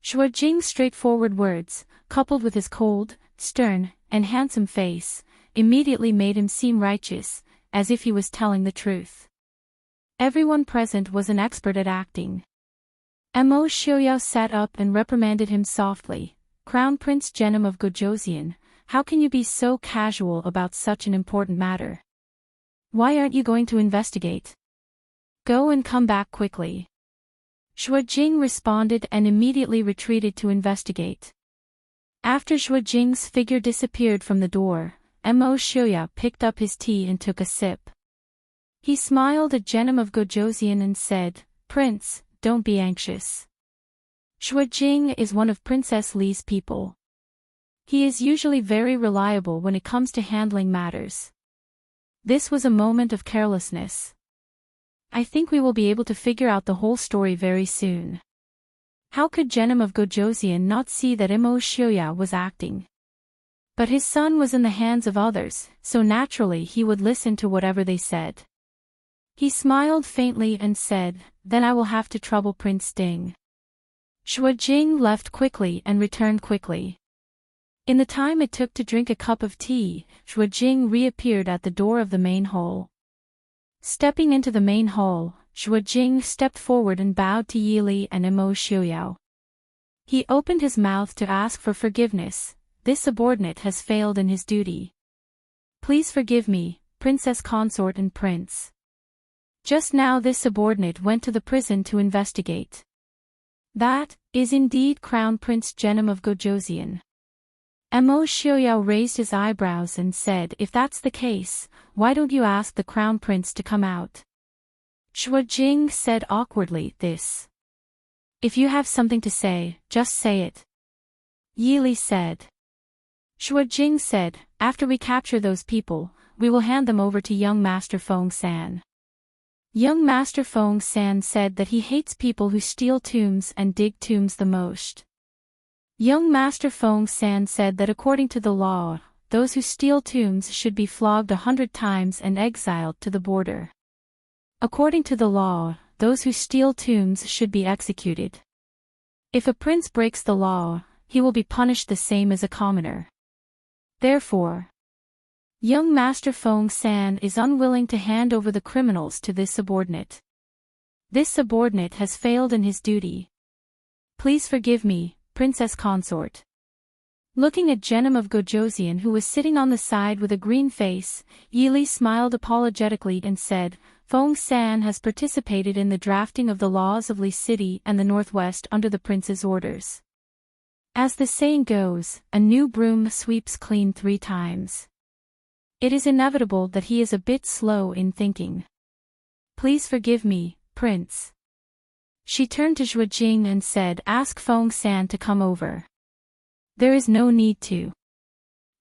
Shuojing's straightforward words, coupled with his cold, stern, and handsome face, immediately made him seem righteous, as if he was telling the truth. Everyone present was an expert at acting. Mo Xiuyou sat up and reprimanded him softly. "Crown Prince Genom of Gojoseon, how can you be so casual about such an important matter? Why aren't you going to investigate? Go and come back quickly." Shuojing responded and immediately retreated to investigate. After Shuojing's figure disappeared from the door, Mo Xiuyou picked up his tea and took a sip. He smiled at Genom of Gojoseon and said, "Prince, don't be anxious. Shuojing is one of Princess Li's people. He is usually very reliable when it comes to handling matters. This was a moment of carelessness. I think we will be able to figure out the whole story very soon. How could Genom of Gojosian not see that Imo Shioya was acting? But his son was in the hands of others, so naturally he would listen to whatever they said. He smiled faintly and said, "Then I will have to trouble Prince Ding." Shuajing left quickly and returned quickly. In the time it took to drink a cup of tea, Shuajing reappeared at the door of the main hall. Stepping into the main hall, Shuajing stepped forward and bowed to Yili and Imo Xiuyao. He opened his mouth to ask for forgiveness. This subordinate has failed in his duty. Please forgive me, Princess Consort and Prince. Just now this subordinate went to the prison to investigate. That is indeed Crown Prince Genom of Gojosian. Imo Xiuyao raised his eyebrows and said, "If that's the case, why don't you ask the Crown Prince to come out?" Shuajing said awkwardly, "This. If you have something to say, just say it." Yili said. Shuajing said, "After we capture those people, we will hand them over to young Master Feng San." Young Master Feng San said that he hates people who steal tombs and dig tombs the most. Young Master Feng San said that according to the law, those who steal tombs should be flogged 100 times and exiled to the border. According to the law, those who steal tombs should be executed. If a prince breaks the law, he will be punished the same as a commoner. Therefore, young Master Feng San is unwilling to hand over the criminals to this subordinate. This subordinate has failed in his duty. Please forgive me, Princess Consort. Looking at Genom of Gojosian, who was sitting on the side with a green face, Yili smiled apologetically and said, "Feng San has participated in the drafting of the laws of Li City and the Northwest under the prince's orders. As the saying goes, a new broom sweeps clean 3 times. It is inevitable that he is a bit slow in thinking. Please forgive me, Prince." She turned to Shuajing and said, "Ask Feng San to come over." "There is no need to.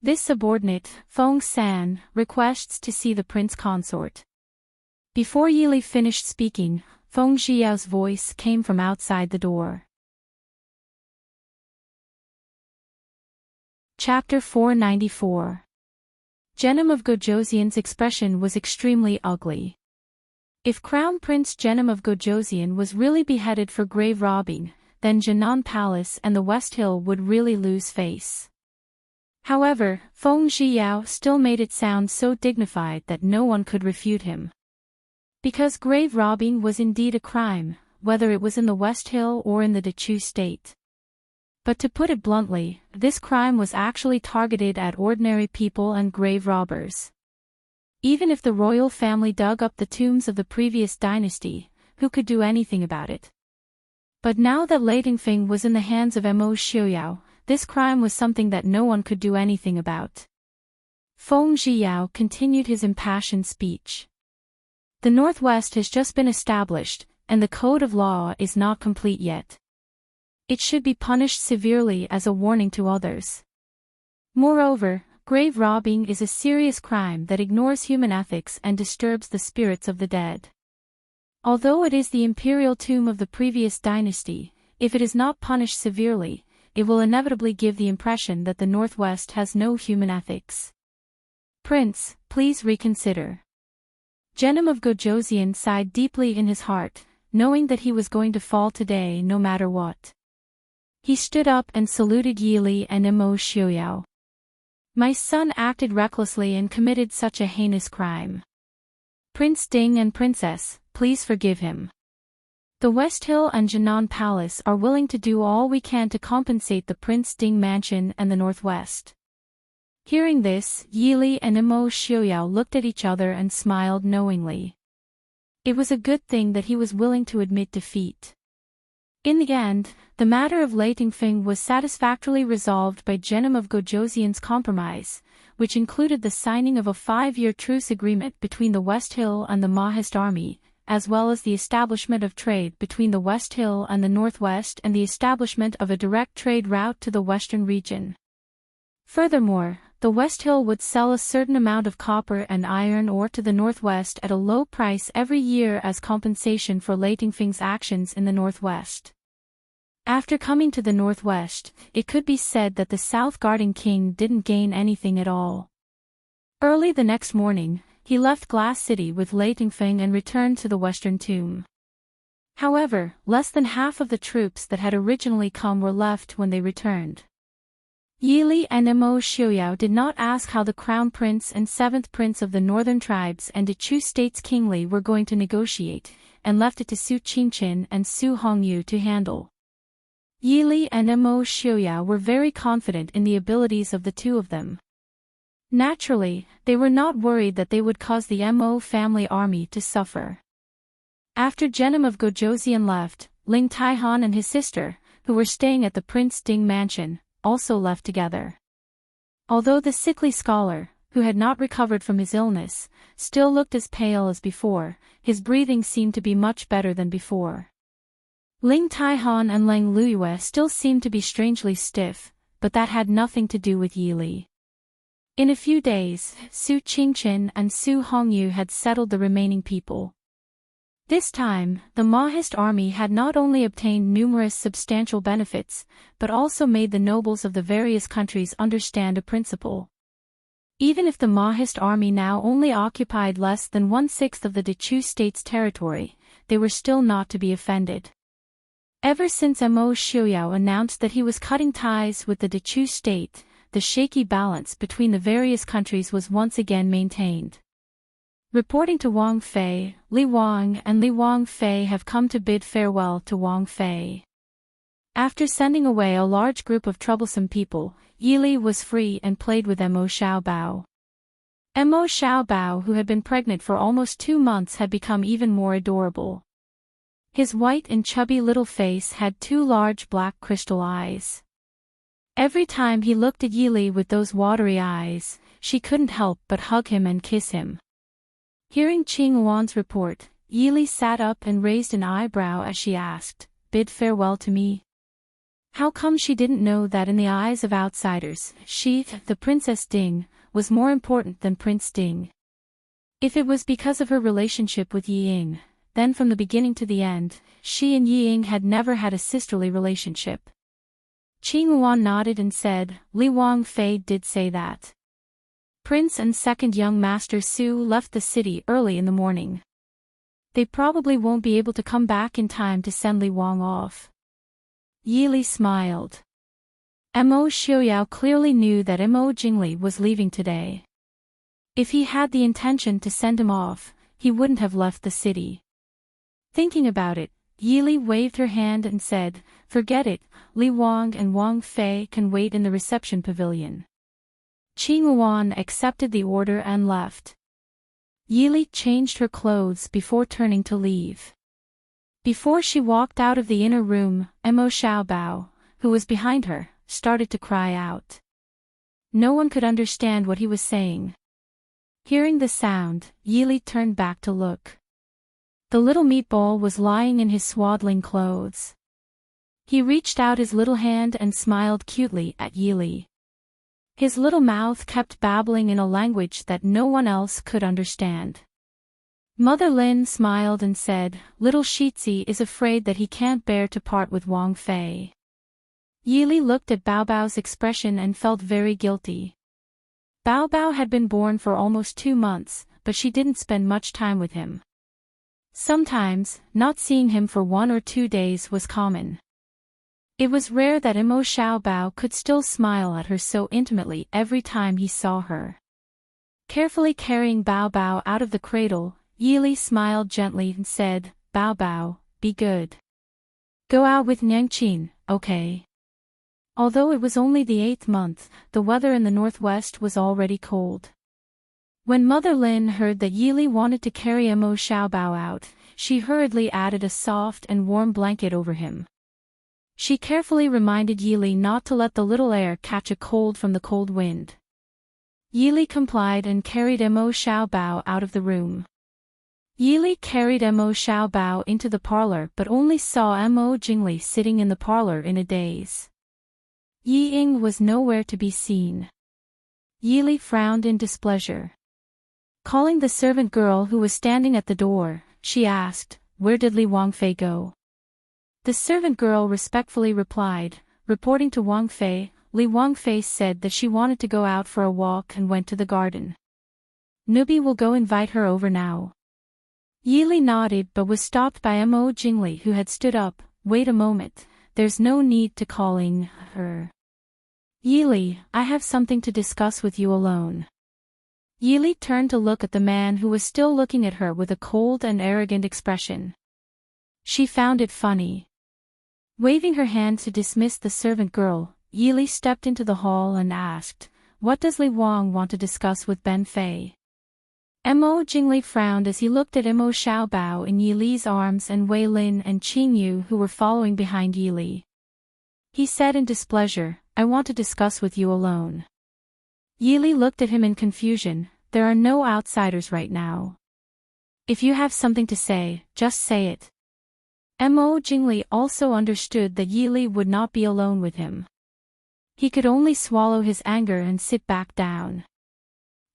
This subordinate, Feng San, requests to see the prince consort." Before Yili finished speaking, Feng Xiao's voice came from outside the door. Chapter 494. Genom of Gojosian's expression was extremely ugly. If Crown Prince Genom of Gojosian was really beheaded for grave robbing, then Jinan Palace and the West Hill would really lose face. However, Feng Xiao still made it sound so dignified that no one could refute him. Because grave robbing was indeed a crime, whether it was in the West Hill or in the Dechu state. But to put it bluntly, this crime was actually targeted at ordinary people and grave robbers. Even if the royal family dug up the tombs of the previous dynasty, who could do anything about it? But now that Lei Tingfeng was in the hands of Imo Xiuyao, this crime was something that no one could do anything about. Feng Xiao continued his impassioned speech. The Northwest has just been established, and the code of law is not complete yet. It should be punished severely as a warning to others. Moreover, grave robbing is a serious crime that ignores human ethics and disturbs the spirits of the dead. Although it is the imperial tomb of the previous dynasty, if it is not punished severely, it will inevitably give the impression that the Northwest has no human ethics. Prince, please reconsider. Genom of Gojosian sighed deeply in his heart, knowing that he was going to fall today no matter what. He stood up and saluted Yili and Imo Xiuyao. "My son acted recklessly and committed such a heinous crime. Prince Ding and Princess, please forgive him. The West Hill and Jinan Palace are willing to do all we can to compensate the Prince Ding mansion and the Northwest." Hearing this, Yili and Imo Xiuyao looked at each other and smiled knowingly. It was a good thing that he was willing to admit defeat. In the end, the matter of Lei Tingfeng was satisfactorily resolved by Genom of Gojosian's compromise, which included the signing of a 5-year truce agreement between the West Hill and the Mahist army, as well as the establishment of trade between the West Hill and the Northwest and the establishment of a direct trade route to the western region. Furthermore, the West Hill would sell a certain amount of copper and iron ore to the Northwest at a low price every year as compensation for Leitingfing's actions in the Northwest. After coming to the Northwest, it could be said that the South Garden King didn't gain anything at all. Early the next morning, he left Glass City with Leitingfing and returned to the Western Tomb. However, less than half of the troops that had originally come were left when they returned. Yili and Mo Xiuyao did not ask how the Crown Prince and 7th Prince of the Northern Tribes and Dechu States kingly were going to negotiate, and left it to Su Qingqin and Su Hongyu to handle. Yili and Mo Xiuyao were very confident in the abilities of the two of them. Naturally, they were not worried that they would cause the Mo family army to suffer. After Genom of Gojoseon left, Ling Taihan and his sister, who were staying at the Prince Ding mansion, also left together. Although the sickly scholar, who had not recovered from his illness, still looked as pale as before, his breathing seemed to be much better than before. Ling Taihan and Lang Luyue still seemed to be strangely stiff, but that had nothing to do with Yili. In a few days, Su Qingqin and Su Hongyu had settled the remaining people. This time, the Mahist army had not only obtained numerous substantial benefits, but also made the nobles of the various countries understand a principle. Even if the Mahist army now only occupied less than 1/6 of the Dechu state's territory, they were still not to be offended. Ever since Mo Xiuyao announced that he was cutting ties with the Dechu state, the shaky balance between the various countries was once again maintained. Reporting to Wang Fei, Li Wang and Li Wang Fei have come to bid farewell to Wang Fei. After sending away a large group of troublesome people, Yili was free and played with Mo Xiaobao. Mo Xiaobao, who had been pregnant for almost 2 months, had become even more adorable. His white and chubby little face had 2 large black crystal eyes. Every time he looked at Yili with those watery eyes, she couldn't help but hug him and kiss him. Hearing Qing Wan's report, Yili sat up and raised an eyebrow as she asked, "Bid farewell to me?" How come she didn't know that in the eyes of outsiders, she, the Princess Ding, was more important than Prince Ding? If it was because of her relationship with Yi Ying, then from the beginning to the end, she and Yi Ying had never had a sisterly relationship. Qing Wan nodded and said, "Li Wang Fei did say that." Prince and second young master Su left the city early in the morning. They probably won't be able to come back in time to send Li Wang off. Yili smiled. Mo Xiuyao clearly knew that Mo Jingli was leaving today. If he had the intention to send him off, he wouldn't have left the city. Thinking about it, Yili waved her hand and said, "Forget it, Li Wang and Wang Fei can wait in the reception pavilion." Qing Wan accepted the order and left. Yili changed her clothes before turning to leave. Before she walked out of the inner room, Mo Xiaobao, who was behind her, started to cry out. No one could understand what he was saying. Hearing the sound, Yili turned back to look. The little meatball was lying in his swaddling clothes. He reached out his little hand and smiled cutely at Yili. His little mouth kept babbling in a language that no one else could understand. Mother Lin smiled and said, "Little Shitzi is afraid that he can't bear to part with Wang Fei." Yili looked at Bao Bao's expression and felt very guilty. Bao Bao had been born for almost 2 months, but she didn't spend much time with him. Sometimes, not seeing him for 1 or 2 days was common. It was rare that Mo Xiaobao could still smile at her so intimately every time he saw her. Carefully carrying Bao Bao out of the cradle, Yili smiled gently and said, "Bao Bao, be good. Go out with Nyangqin, okay?" Although it was only the 8th month, the weather in the northwest was already cold. When Mother Lin heard that Yili wanted to carry Mo Xiaobao out, she hurriedly added a soft and warm blanket over him. She carefully reminded Yili not to let the little heir catch a cold from the cold wind. Yili complied and carried Mo Xiaobao out of the room. Yili carried Mo Xiaobao into the parlor but only saw Mo Jingli sitting in the parlor in a daze. Yi Ying was nowhere to be seen. Yi frowned in displeasure. Calling the servant girl who was standing at the door, she asked, "Where did Li Wangfei go?" The servant girl respectfully replied, reporting to Wang Fei, Li Wangfei said that she wanted to go out for a walk and went to the garden. Nubi will go invite her over now. Yi nodded but was stopped by Mo Jingli who had stood up. Wait a moment, there's no need to calling her. Yi, I have something to discuss with you alone. Yi turned to look at the man who was still looking at her with a cold and arrogant expression. She found it funny. Waving her hand to dismiss the servant girl, Yi stepped into the hall and asked, "What does Li Wang want to discuss with Ben Fei?" Mo Jingli frowned as he looked at Mo Xiaobao in Yi arms and Wei Lin and Qing Yu who were following behind Yi. He said in displeasure, "I want to discuss with you alone." Yi looked at him in confusion. There are no outsiders right now. If you have something to say, just say it. Mo Jingli also understood that Yi would not be alone with him. He could only swallow his anger and sit back down.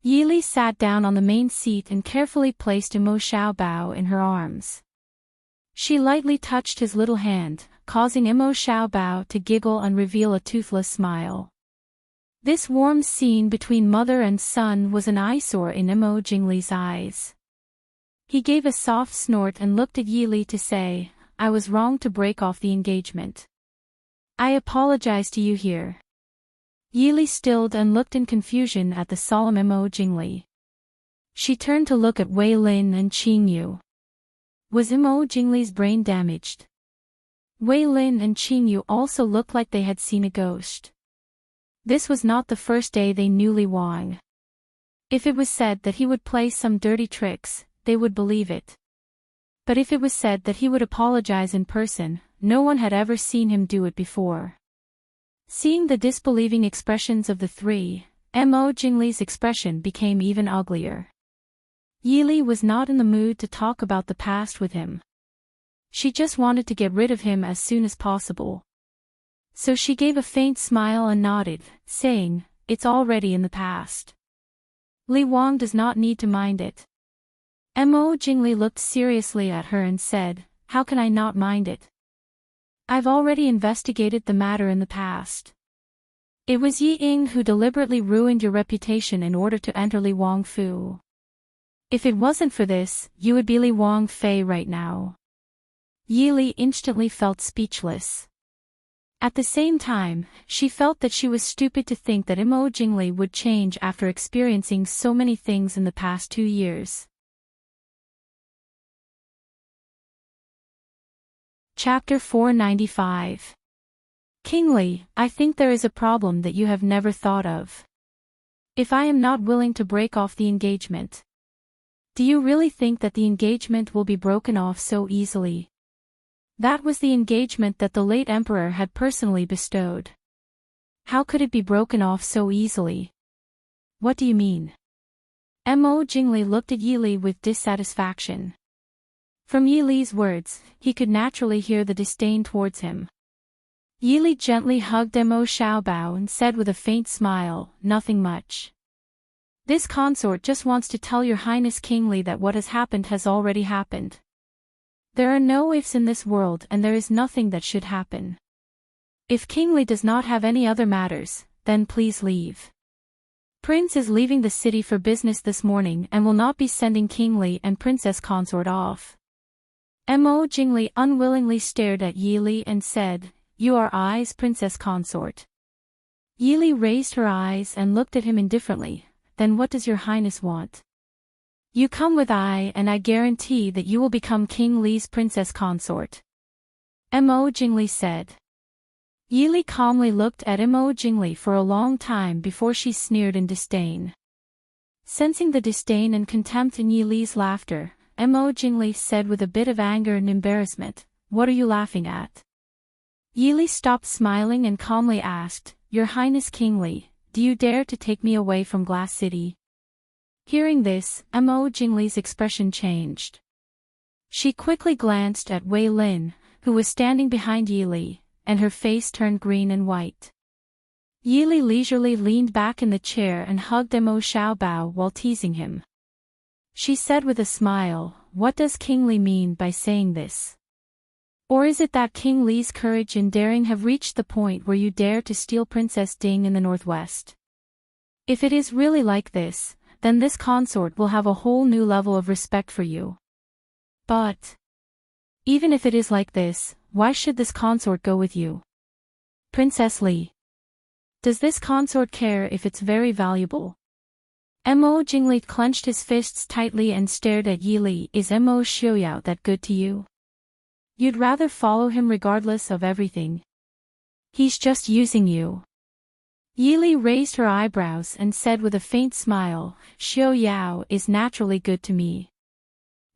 Yi sat down on the main seat and carefully placed Mo Xiaobao in her arms. She lightly touched his little hand, causing Mo Xiaobao to giggle and reveal a toothless smile. This warm scene between mother and son was an eyesore in Mo Jingli's eyes. He gave a soft snort and looked at Yi to say, "I was wrong to break off the engagement. I apologize to you here." Yi stilled and looked in confusion at the solemn Mo Jingli. She turned to look at Wei Lin and Qing Yu. Was Mo Jingli's brain damaged? Wei Lin and Qing Yu also looked like they had seen a ghost. This was not the first day they knew Li Wang. If it was said that he would play some dirty tricks, they would believe it. But if it was said that he would apologize in person, no one had ever seen him do it before. Seeing the disbelieving expressions of the three, Mo Jingli's expression became even uglier. Yi was not in the mood to talk about the past with him. She just wanted to get rid of him as soon as possible. So she gave a faint smile and nodded, saying, "It's already in the past. Li Wang does not need to mind it." Mo Jingli looked seriously at her and said, "How can I not mind it? I've already investigated the matter in the past. It was Yi Ying who deliberately ruined your reputation in order to enter Li Wang Fu. If it wasn't for this, you would be Li Wang Fei right now." Yi instantly felt speechless. At the same time, she felt that she was stupid to think that Mo Jingli would change after experiencing so many things in the past 2 years. Chapter 495. King Li, I think there is a problem that you have never thought of. If I am not willing to break off the engagement, do you really think that the engagement will be broken off so easily? That was the engagement that the late emperor had personally bestowed. How could it be broken off so easily? What do you mean? Mo Jingli looked at Yi with dissatisfaction. From Yi's words, he could naturally hear the disdain towards him. Yi gently hugged Mo Xiaobao and said with a faint smile, "Nothing much. This consort just wants to tell your Highness King Li that what has happened has already happened. There are no ifs in this world and there is nothing that should happen. If King Li does not have any other matters, then please leave. Prince is leaving the city for business this morning and will not be sending King Li and Princess Consort off." Mo Jingli unwillingly stared at Yi and said, "You are I's Princess Consort." Yi raised her eyes and looked at him indifferently. "Then what does your Highness want? You come with I and I guarantee that you will become King Li's Princess Consort," Mo Jingli said. Yi calmly looked at Mo Jingli for a long time before she sneered in disdain. Sensing the disdain and contempt in Yi's laughter, Mo Jingli said with a bit of anger and embarrassment, "What are you laughing at?" Yi stopped smiling and calmly asked, "Your Highness King Li, do you dare to take me away from Glass City?" Hearing this, Mo Jingli's expression changed. She quickly glanced at Wei Lin, who was standing behind Yi, and her face turned green and white. Yili leisurely leaned back in the chair and hugged Mo Xiaobao while teasing him. She said with a smile, "What does King Li mean by saying this? Or is it that King Li's courage and daring have reached the point where you dare to steal Princess Ding in the northwest? If it is really like this, then this consort will have a whole new level of respect for you. But even if it is like this, why should this consort go with you? Princess Li. Does this consort care if it's very valuable?" Mo Jingli clenched his fists tightly and stared at Yili. "Is Mo Xiaoyao that good to you? You'd rather follow him regardless of everything? He's just using you." Yili raised her eyebrows and said with a faint smile, "Xiaoyao is naturally good to me.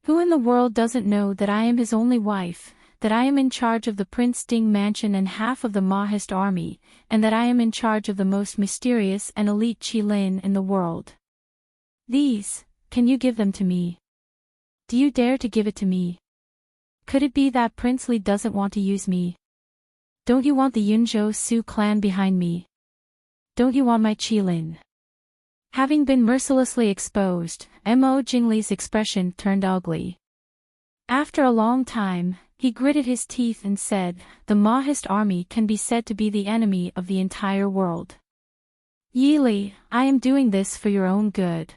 Who in the world doesn't know that I am his only wife, that I am in charge of the Prince Ding mansion and half of the Mahist army, and that I am in charge of the most mysterious and elite Qilin in the world? These, can you give them to me? Do you dare to give it to me? Could it be that Prince Li doesn't want to use me? Don't you want the Yunzhou Su clan behind me? Don't you want my Qilin?" Having been mercilessly exposed, Mo Jingli's expression turned ugly. After a long time, he gritted his teeth and said, "The Mahist army can be said to be the enemy of the entire world. Yili, I am doing this for your own good.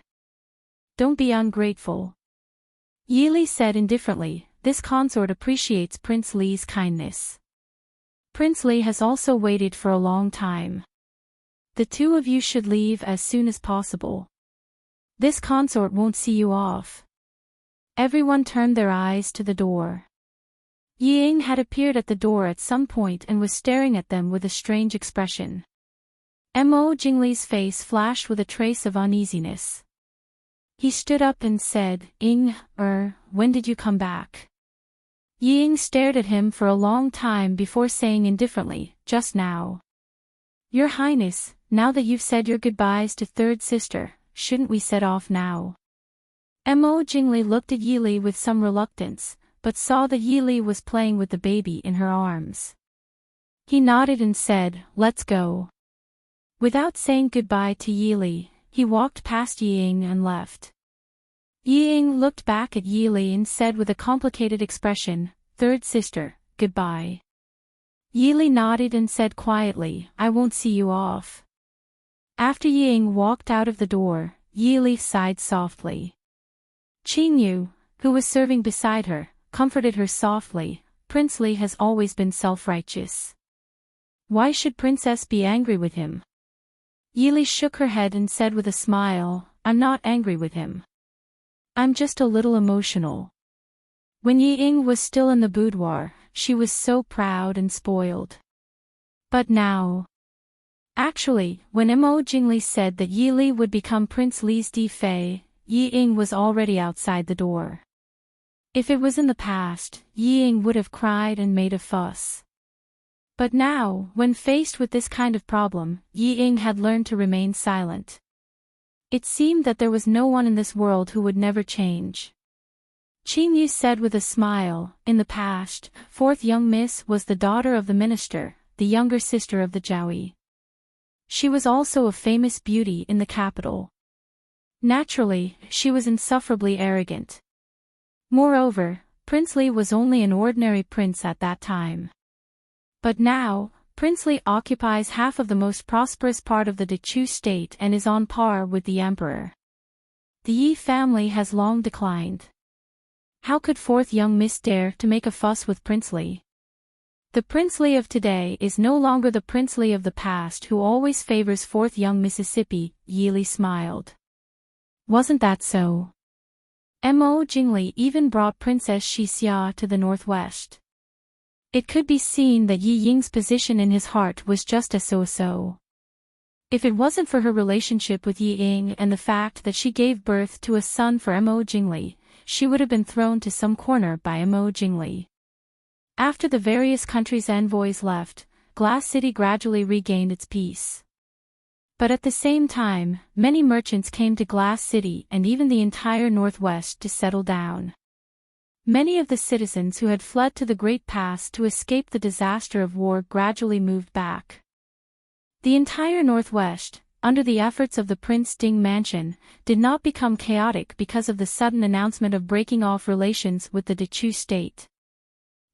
Don't be ungrateful." Yili said indifferently, "This consort appreciates Prince Li's kindness. Prince Li has also waited for a long time. The two of you should leave as soon as possible. This consort won't see you off." Everyone turned their eyes to the door. Ying had appeared at the door at some point and was staring at them with a strange expression. Mo Jingli's face flashed with a trace of uneasiness. He stood up and said, When did you come back?" Ying stared at him for a long time before saying indifferently, "Just now." "Your Highness, now that you've said your goodbyes to third sister, shouldn't we set off now?" Mo Jingli looked at Yili with some reluctance, but saw that Yili was playing with the baby in her arms. He nodded and said, "Let's go." Without saying goodbye to Yili, he walked past Ying and left. Ying looked back at Yili and said with a complicated expression, "Third sister, goodbye." Yili nodded and said quietly, "I won't see you off." After Ying walked out of the door, Yili sighed softly. Qingyu, who was serving beside her, comforted her softly, "Prince Li has always been self-righteous. Why should Princess be angry with him?" Yili shook her head and said with a smile, "I'm not angry with him. I'm just a little emotional." When Ying was still in the boudoir, she was so proud and spoiled. But now... Actually, when Mo Jingli said that Yili would become Prince Li's Di-Fei, Ying was already outside the door. If it was in the past, Ying would have cried and made a fuss. But now, when faced with this kind of problem, Ying had learned to remain silent. It seemed that there was no one in this world who would never change. Qingyu said with a smile, "In the past, fourth young miss was the daughter of the minister, the younger sister of the Jiaoyi. She was also a famous beauty in the capital. Naturally, she was insufferably arrogant. Moreover, Prince Li was only an ordinary prince at that time. But now, Prince Li occupies half of the most prosperous part of the Dechu state and is on par with the emperor. The Yi family has long declined. How could fourth young miss dare to make a fuss with Prince Li? The Prince Li of today is no longer the Prince Li of the past who always favors fourth young Mississippi," Yili smiled. "Wasn't that so? Mo Jingli even brought Princess Xixia to the northwest. It could be seen that Yi Ying's position in his heart was just as so-so. If it wasn't for her relationship with Yi Ying and the fact that she gave birth to a son for Mo Jingli, she would have been thrown to some corner by Mo Jingli." After the various countries' envoys left, Glass City gradually regained its peace. But at the same time, many merchants came to Glass City and even the entire Northwest to settle down. Many of the citizens who had fled to the Great Pass to escape the disaster of war gradually moved back. The entire Northwest, under the efforts of the Prince Ding mansion, did not become chaotic because of the sudden announcement of breaking off relations with the Dechu state.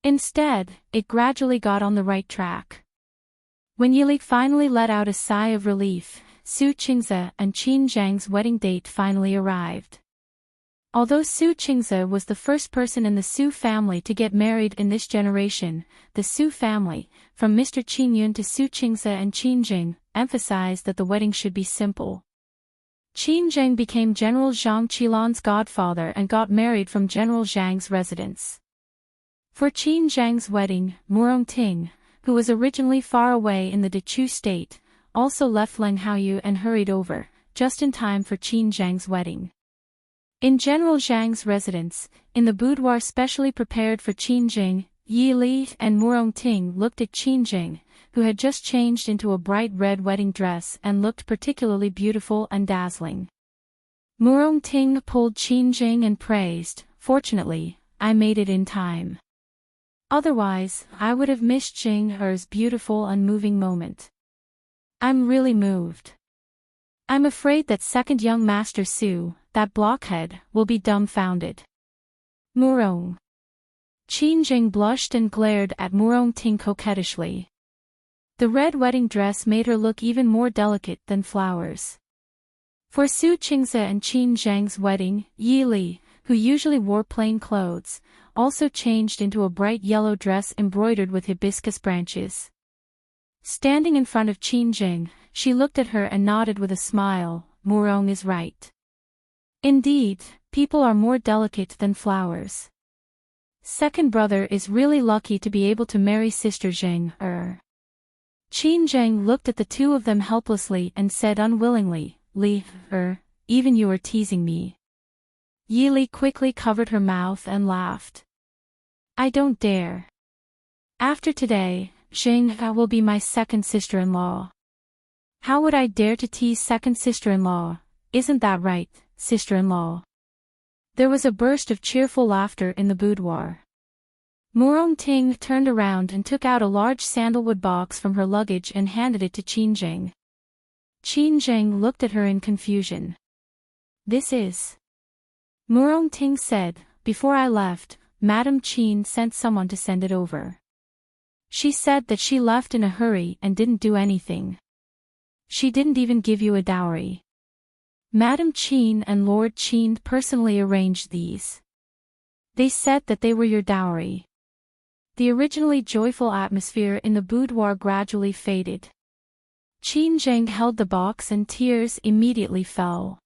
Instead, it gradually got on the right track. When Yili finally let out a sigh of relief, Su Qingze and Qin Zhang's wedding date finally arrived. Although Su Qingze was the first person in the Su family to get married in this generation, the Su family, from Mr. Qin Yun to Su Qingze and Qin Jing, emphasized that the wedding should be simple. Qin Zheng became General Zhang Qilan's godfather and got married from General Zhang's residence. For Qin Zhang's wedding, Murongting, who was originally far away in the Dechu state, also left Lenghaoyu and hurried over, just in time for Qin Zhang's wedding. In General Zhang's residence, in the boudoir specially prepared for Qin Jing, Yi Li and Murongting looked at Qin Jing, who had just changed into a bright red wedding dress and looked particularly beautiful and dazzling. Murongting pulled Qin Jing and praised, "Fortunately, I made it in time. Otherwise, I would have missed Jing Er's beautiful and moving moment. I'm really moved. I'm afraid that second young Master Su, that blockhead, will be dumbfounded." Murong. Qin Jing blushed and glared at Murongting coquettishly. The red wedding dress made her look even more delicate than flowers. For Su Qingze and Qin Zhang's wedding, Yi Li, who usually wore plain clothes, also changed into a bright yellow dress embroidered with hibiscus branches. Standing in front of Qin Jing, she looked at her and nodded with a smile. Murong is right. Indeed, people are more delicate than flowers. Second brother is really lucky to be able to marry sister Jing Er. Qin Zhang looked at the two of them helplessly and said unwillingly, "Li, even you are teasing me." Yi Li quickly covered her mouth and laughed. "I don't dare. After today, Jing will be my second sister-in-law. How would I dare to tease second sister-in-law? Isn't that right, sister-in-law?" There was a burst of cheerful laughter in the boudoir. Murongting turned around and took out a large sandalwood box from her luggage and handed it to Qin Jing. Qin Jing looked at her in confusion. "This is..." Murongting said, "Before I left, Madame Qin sent someone to send it over. She said that she left in a hurry and didn't do anything. She didn't even give you a dowry. Madame Qin and Lord Qin personally arranged these. They said that they were your dowry." The originally joyful atmosphere in the boudoir gradually faded. Qin Zheng held the box and tears immediately fell.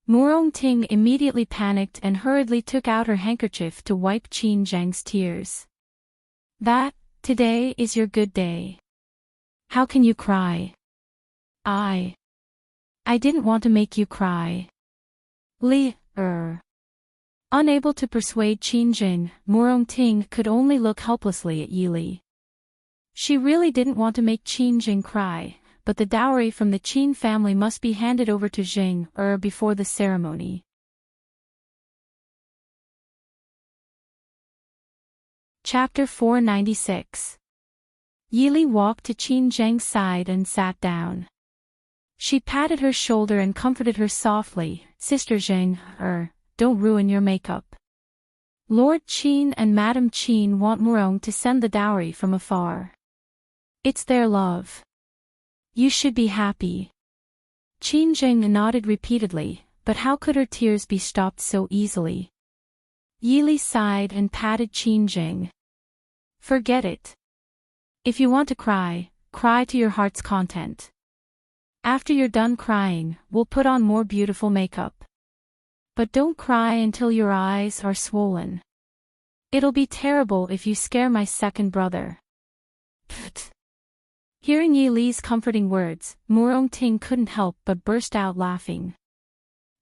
Murongting immediately panicked and hurriedly took out her handkerchief to wipe Qin Zheng's tears. "Today is your good day. How can you cry?" I didn't want to make you cry." Li, Unable to persuade Qin Jing, Murongting could only look helplessly at Yi Li. She really didn't want to make Qin Jing cry, but the dowry from the Qin family must be handed over to Jing before the ceremony. Chapter 496. Yi Li walked to Qin Zhang's side and sat down. She patted her shoulder and comforted her softly, "Sister Jing, don't ruin your makeup. Lord Qin and Madame Qin want Murong to send the dowry from afar. It's their love. You should be happy." Qin Jing nodded repeatedly, but how could her tears be stopped so easily? Yi Li sighed and patted Qin Jing. "Forget it. If you want to cry, cry to your heart's content. After you're done crying, we'll put on more beautiful makeup. But don't cry until your eyes are swollen. It'll be terrible if you scare my second brother." Pfft. Hearing Yi Li's comforting words, Murongting couldn't help but burst out laughing.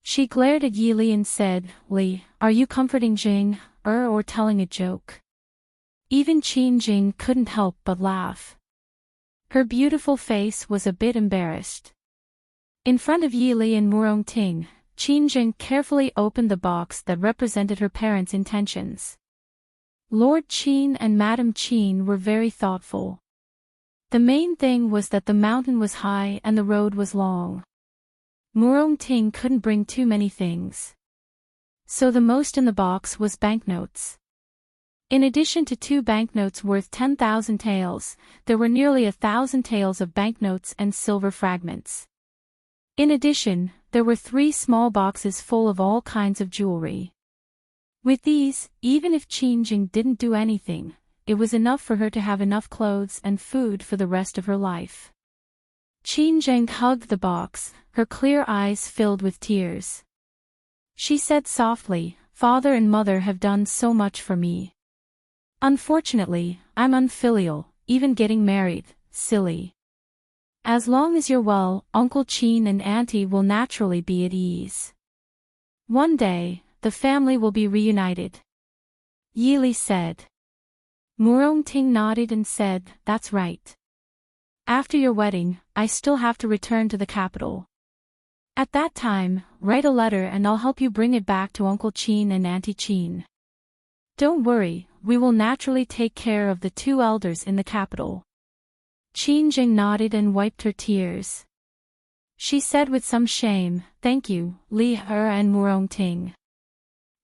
She glared at Yi Li and said, "Li, are you comforting Jing, or telling a joke?" Even Qin Jing couldn't help but laugh. Her beautiful face was a bit embarrassed. In front of Yi Li and Murongting, Qin Jing carefully opened the box that represented her parents' intentions. Lord Qin and Madame Qin were very thoughtful. The main thing was that the mountain was high and the road was long. Murong-ting couldn't bring too many things. So the most in the box was banknotes. In addition to 2 banknotes worth 10,000 taels, there were nearly 1,000 taels of banknotes and silver fragments. In addition, there were 3 small boxes full of all kinds of jewelry. With these, even if Qingjing didn't do anything, it was enough for her to have enough clothes and food for the rest of her life. Qingjing hugged the box, her clear eyes filled with tears. She said softly, "Father and Mother have done so much for me. Unfortunately, I'm unfilial, even getting married, silly. As long as you're well, Uncle Qin and Auntie will naturally be at ease. One day, the family will be reunited," Yili said. Murong-ting nodded and said, "That's right. After your wedding, I still have to return to the capital. At that time, write a letter and I'll help you bring it back to Uncle Qin and Auntie Qin. Don't worry, we will naturally take care of the 2 elders in the capital." Qingjing nodded and wiped her tears. She said with some shame, "Thank you, Li He and Murong-ting."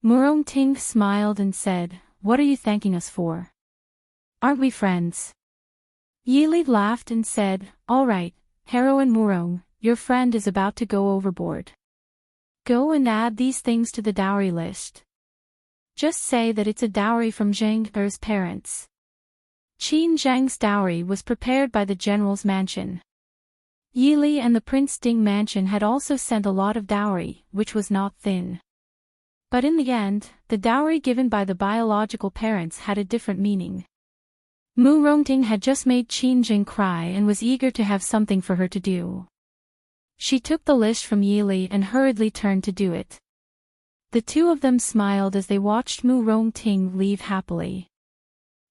Murong-ting smiled and said, "What are you thanking us for? Aren't we friends?" Yili laughed and said, "All right, Hero and Murong, your friend is about to go overboard. Go and add these things to the dowry list. Just say that it's a dowry from Zheng Er's parents." Qin Zheng's dowry was prepared by the general's mansion. Yili and the Prince Ding mansion had also sent a lot of dowry, which was not thin. But in the end, the dowry given by the biological parents had a different meaning. Murong-ting had just made Qingjing cry and was eager to have something for her to do. She took the list from Yili and hurriedly turned to do it. The 2 of them smiled as they watched Murong-ting leave happily.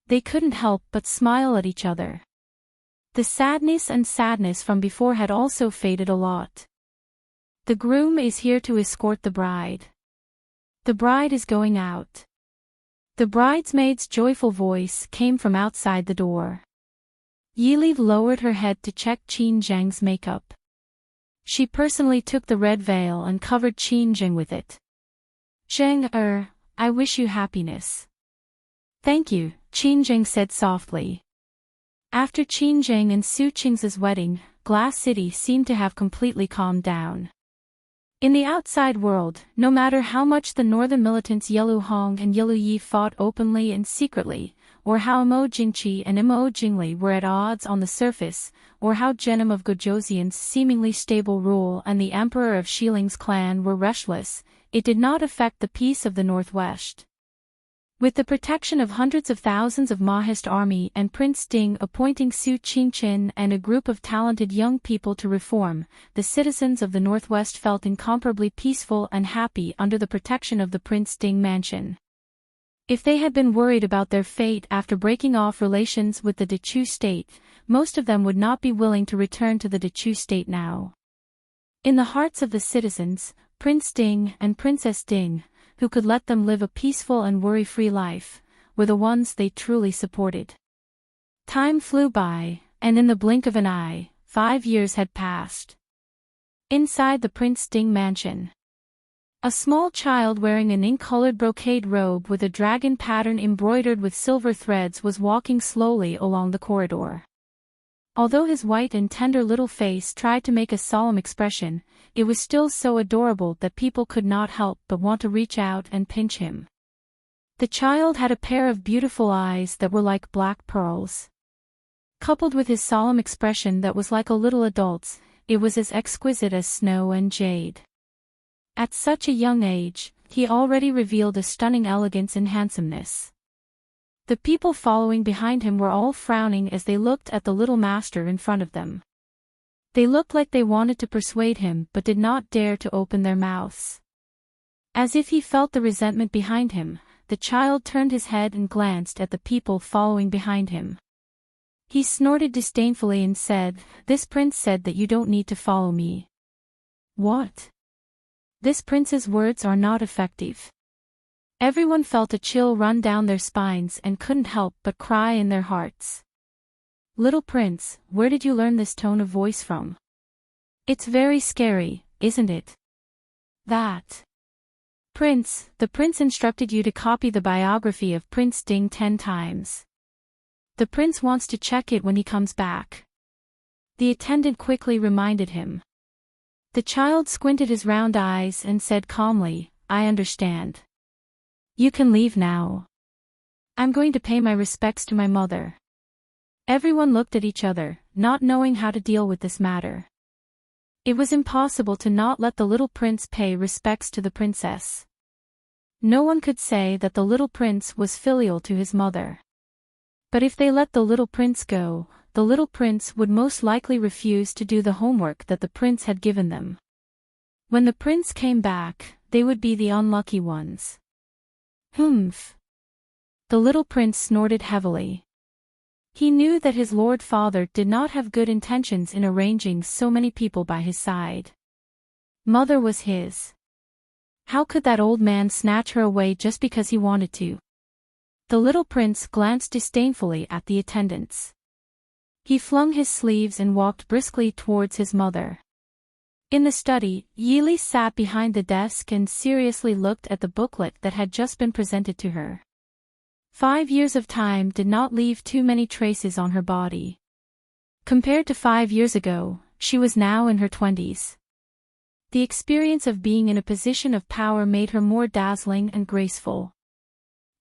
They couldn't help but smile at each other. The sadness from before had also faded a lot. "The groom is here to escort the bride. The bride is going out." The bridesmaid's joyful voice came from outside the door. Yili lowered her head to check Qingjing's makeup. She personally took the red veil and covered Qingjing with it. "Zheng Er, I wish you happiness." "Thank you," Qingjing said softly. After Qingjing and Su Qing's wedding, Glass City seemed to have completely calmed down. In the outside world, no matter how much the northern militants Yelu Hong and Yelu Yi fought openly and secretly, or how Imo Jingqi and Imo Jingli were at odds on the surface, or how Genom of Gojoseon's seemingly stable rule and the Emperor of Shiling's clan were restless, it did not affect the peace of the Northwest. With the protection of hundreds of thousands of Mahist army and Prince Ding appointing Su Qingqin and a group of talented young people to reform, the citizens of the Northwest felt incomparably peaceful and happy under the protection of the Prince Ding mansion. If they had been worried about their fate after breaking off relations with the Dechu state, most of them would not be willing to return to the Dechu state now. In the hearts of the citizens, Prince Ding and Princess Ding, who could let them live a peaceful and worry-free life, were the ones they truly supported. Time flew by, and in the blink of an eye, 5 years had passed. Inside the Prince Ding mansion, a small child wearing an ink-colored brocade robe with a dragon pattern embroidered with silver threads was walking slowly along the corridor. Although his white and tender little face tried to make a solemn expression, it was still so adorable that people could not help but want to reach out and pinch him. The child had a pair of beautiful eyes that were like black pearls. Coupled with his solemn expression that was like a little adult's, it was as exquisite as snow and jade. At such a young age, he already revealed a stunning elegance and handsomeness. The people following behind him were all frowning as they looked at the little master in front of them. They looked like they wanted to persuade him but did not dare to open their mouths. As if he felt the resentment behind him, the child turned his head and glanced at the people following behind him. He snorted disdainfully and said, "This prince said that you don't need to follow me." "What? This prince's words are not effective." Everyone felt a chill run down their spines and couldn't help but cry in their hearts. Little prince, where did you learn this tone of voice from? It's very scary, isn't it? That. Prince, the prince instructed you to copy the biography of Prince Ding 10 times. The prince wants to check it when he comes back. The attendant quickly reminded him. The child squinted his round eyes and said calmly, I understand. You can leave now. I'm going to pay my respects to my mother. Everyone looked at each other, not knowing how to deal with this matter. It was impossible to not let the little prince pay respects to the princess. No one could say that the little prince was filial to his mother. But if they let the little prince go, the little prince would most likely refuse to do the homework that the prince had given them. When the prince came back, they would be the unlucky ones. Humph. The little prince snorted heavily. He knew that his lord father did not have good intentions in arranging so many people by his side. Mother was his. How could that old man snatch her away just because he wanted to? The little prince glanced disdainfully at the attendants. He flung his sleeves and walked briskly towards his mother. In the study, Yili sat behind the desk and seriously looked at the booklet that had just been presented to her. 5 years of time did not leave too many traces on her body. Compared to 5 years ago, she was now in her 20s. The experience of being in a position of power made her more dazzling and graceful.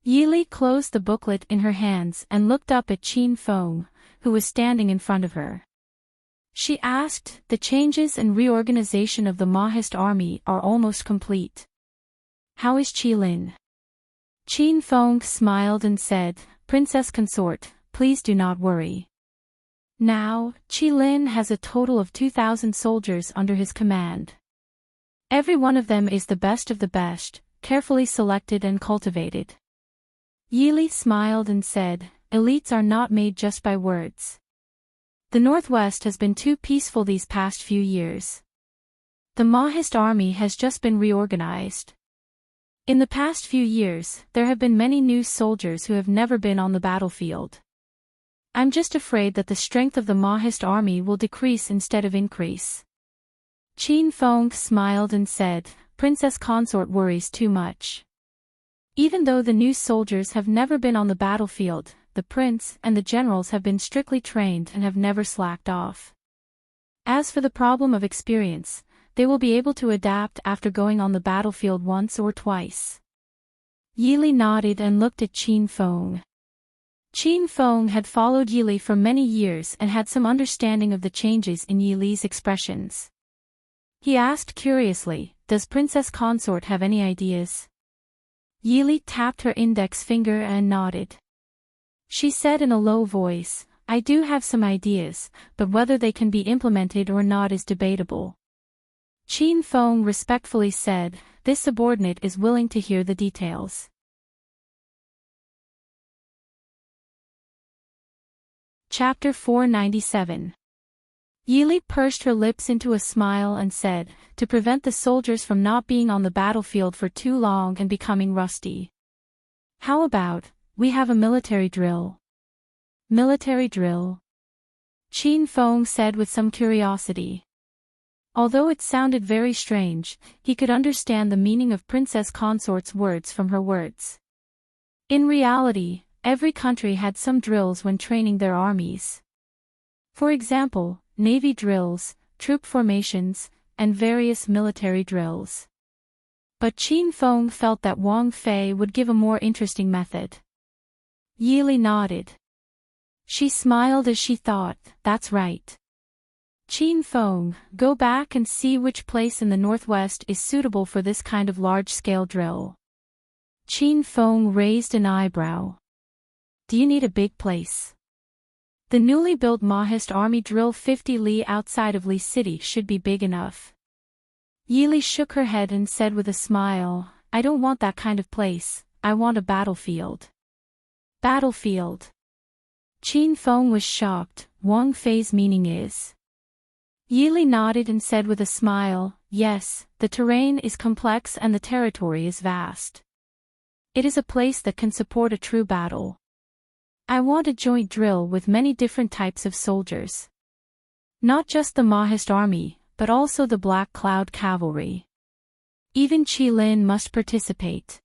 Yili closed the booklet in her hands and looked up at Qin Feng, who was standing in front of her. She asked, the changes and reorganization of the Mahist army are almost complete. How is Qilin? Qin Feng smiled and said, Princess consort, please do not worry. Now, Qilin has a total of 2,000 soldiers under his command. Every one of them is the best of the best, carefully selected and cultivated. Yili smiled and said, elites are not made just by words. The Northwest has been too peaceful these past few years. The Mahist army has just been reorganized. In the past few years, there have been many new soldiers who have never been on the battlefield. I'm just afraid that the strength of the Mahist army will decrease instead of increase. Qin Feng smiled and said, Princess consort worries too much. Even though the new soldiers have never been on the battlefield, the prince and the generals have been strictly trained and have never slacked off. As for the problem of experience, they will be able to adapt after going on the battlefield once or twice. Yili nodded and looked at Qin Feng. Qin Feng had followed Yili for many years and had some understanding of the changes in Yili's expressions. He asked curiously, does Princess Consort have any ideas? Yili tapped her index finger and nodded. She said in a low voice, I do have some ideas, but whether they can be implemented or not is debatable. Qin Feng respectfully said, this subordinate is willing to hear the details. Chapter 497. Yili pursed her lips into a smile and said, to prevent the soldiers from not being on the battlefield for too long and becoming rusty. How about, we have a military drill? Military drill? Qin Feng said with some curiosity. Although it sounded very strange, he could understand the meaning of Princess Consort's words from her words. In reality, every country had some drills when training their armies. For example, navy drills, troop formations, and various military drills. But Qin Feng felt that Wang Fei would give a more interesting method. Yili nodded. She smiled as she thought, that's right. Qin Feng, go back and see which place in the Northwest is suitable for this kind of large-scale drill. Qin Feng raised an eyebrow. Do you need a big place? The newly built Mahist army drill 50 li outside of Li City should be big enough. Yili shook her head and said with a smile, I don't want that kind of place, I want a battlefield. Battlefield. Qin Feng was shocked, Wang Fei's meaning is. Yili nodded and said with a smile, yes, the terrain is complex and the territory is vast. It is a place that can support a true battle. I want a joint drill with many different types of soldiers. Not just the Mahist army, but also the Black Cloud Cavalry. Even Qilin must participate.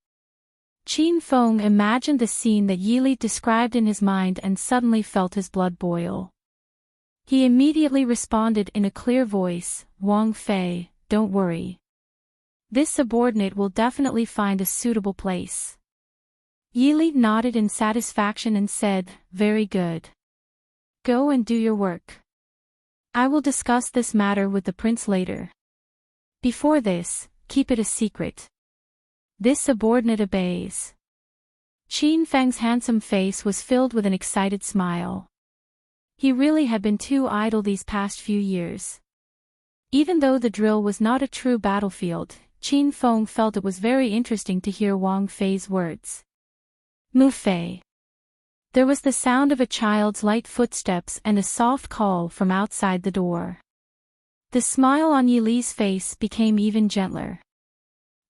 Qin Feng imagined the scene that Yili described in his mind and suddenly felt his blood boil. He immediately responded in a clear voice, Wang Fei, don't worry. This subordinate will definitely find a suitable place. Yili nodded in satisfaction and said, very good. Go and do your work. I will discuss this matter with the prince later. Before this, keep it a secret. This subordinate obeys. Qin Feng's handsome face was filled with an excited smile. He really had been too idle these past few years. Even though the drill was not a true battlefield, Qin Feng felt it was very interesting to hear Wang Fei's words. Mu Fei. There was the sound of a child's light footsteps and a soft call from outside the door. The smile on Yili's face became even gentler.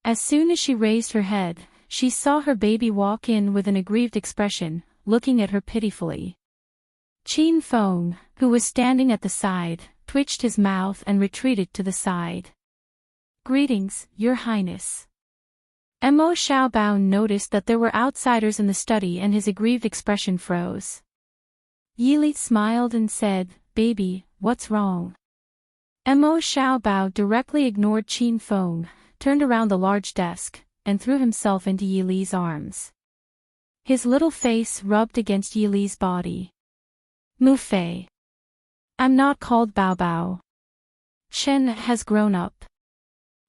As soon as she raised her head, she saw her baby walk in with an aggrieved expression, looking at her pitifully. Qin Feng, who was standing at the side, twitched his mouth and retreated to the side. Greetings, Your Highness. Mo Xiaobao noticed that there were outsiders in the study and his aggrieved expression froze. Yili smiled and said, baby, what's wrong? Mo Xiaobao directly ignored Qin Feng, turned around the large desk, and threw himself into Yili's arms. His little face rubbed against Yili's body. Mu Fei. I'm not called Bao Bao. Shen has grown up.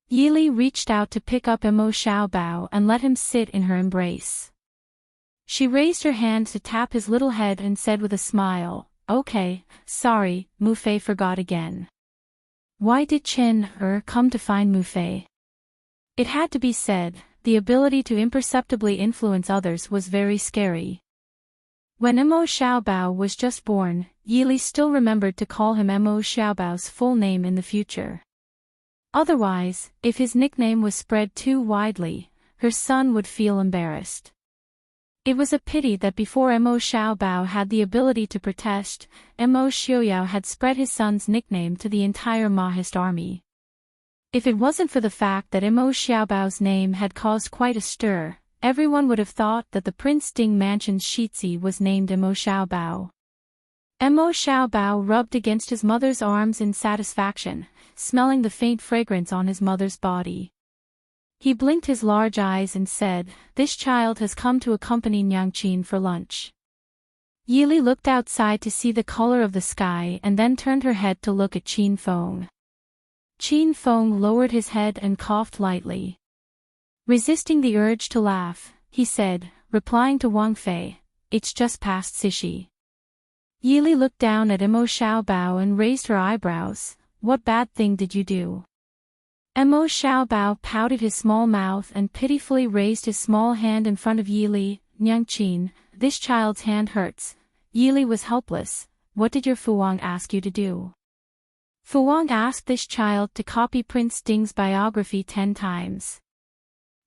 Yili reached out to pick up Mo Xiaobao and let him sit in her embrace. She raised her hand to tap his little head and said with a smile, okay, sorry, Mu Fei forgot again. Why did Chen come to find Mu Fei? It had to be said, the ability to imperceptibly influence others was very scary. When Mo Xiaobao was just born, Yili still remembered to call him Mo Xiaobao's full name in the future. Otherwise, if his nickname was spread too widely, her son would feel embarrassed. It was a pity that before Mo Xiaobao had the ability to protest, Mo Xiaoyao had spread his son's nickname to the entire Mahist army. If it wasn't for the fact that Mo Xiaobao's name had caused quite a stir, everyone would have thought that the Prince Ding Mansion's Shizi was named Mo Xiaobao. Mo Xiaobao rubbed against his mother's arms in satisfaction, smelling the faint fragrance on his mother's body. He blinked his large eyes and said, this child has come to accompany Nyangqin for lunch. Yili looked outside to see the color of the sky and then turned her head to look at Qin Feng. Qin Feng lowered his head and coughed lightly. Resisting the urge to laugh, he said, replying to Wang Fei, it's just past Sishi. Yili looked down at Mo Xiaobao and raised her eyebrows. What bad thing did you do? Mo Xiaobao pouted his small mouth and pitifully raised his small hand in front of Yili. Nyangqin, this child's hand hurts. Yili was helpless. What did your Fuwang ask you to do? Fuwang asked this child to copy Prince Ding's biography 10 times.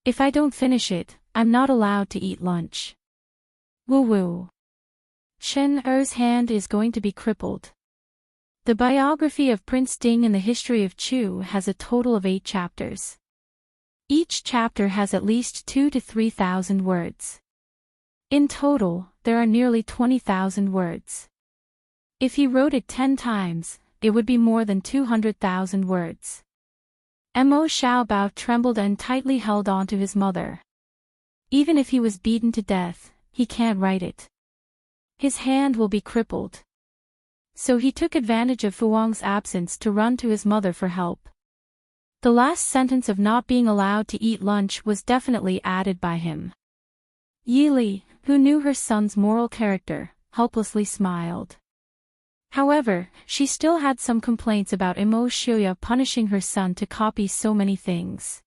If I don't finish it, I'm not allowed to eat lunch. Woo woo. Shen Er's hand is going to be crippled. The biography of Prince Ding in the history of Chu has a total of 8 chapters. Each chapter has at least 2,000 to 3,000 words. In total, there are nearly 20,000 words. If he wrote it 10 times, it would be more than 200,000 words. Mo Xiaobao trembled and tightly held on to his mother. Even if he was beaten to death, he can't write it. His hand will be crippled. So he took advantage of Fuwang's absence to run to his mother for help. The last sentence of not being allowed to eat lunch was definitely added by him. Yili, who knew her son's moral character, helplessly smiled. However, she still had some complaints about Mo Xiaoyao punishing her son to copy so many things.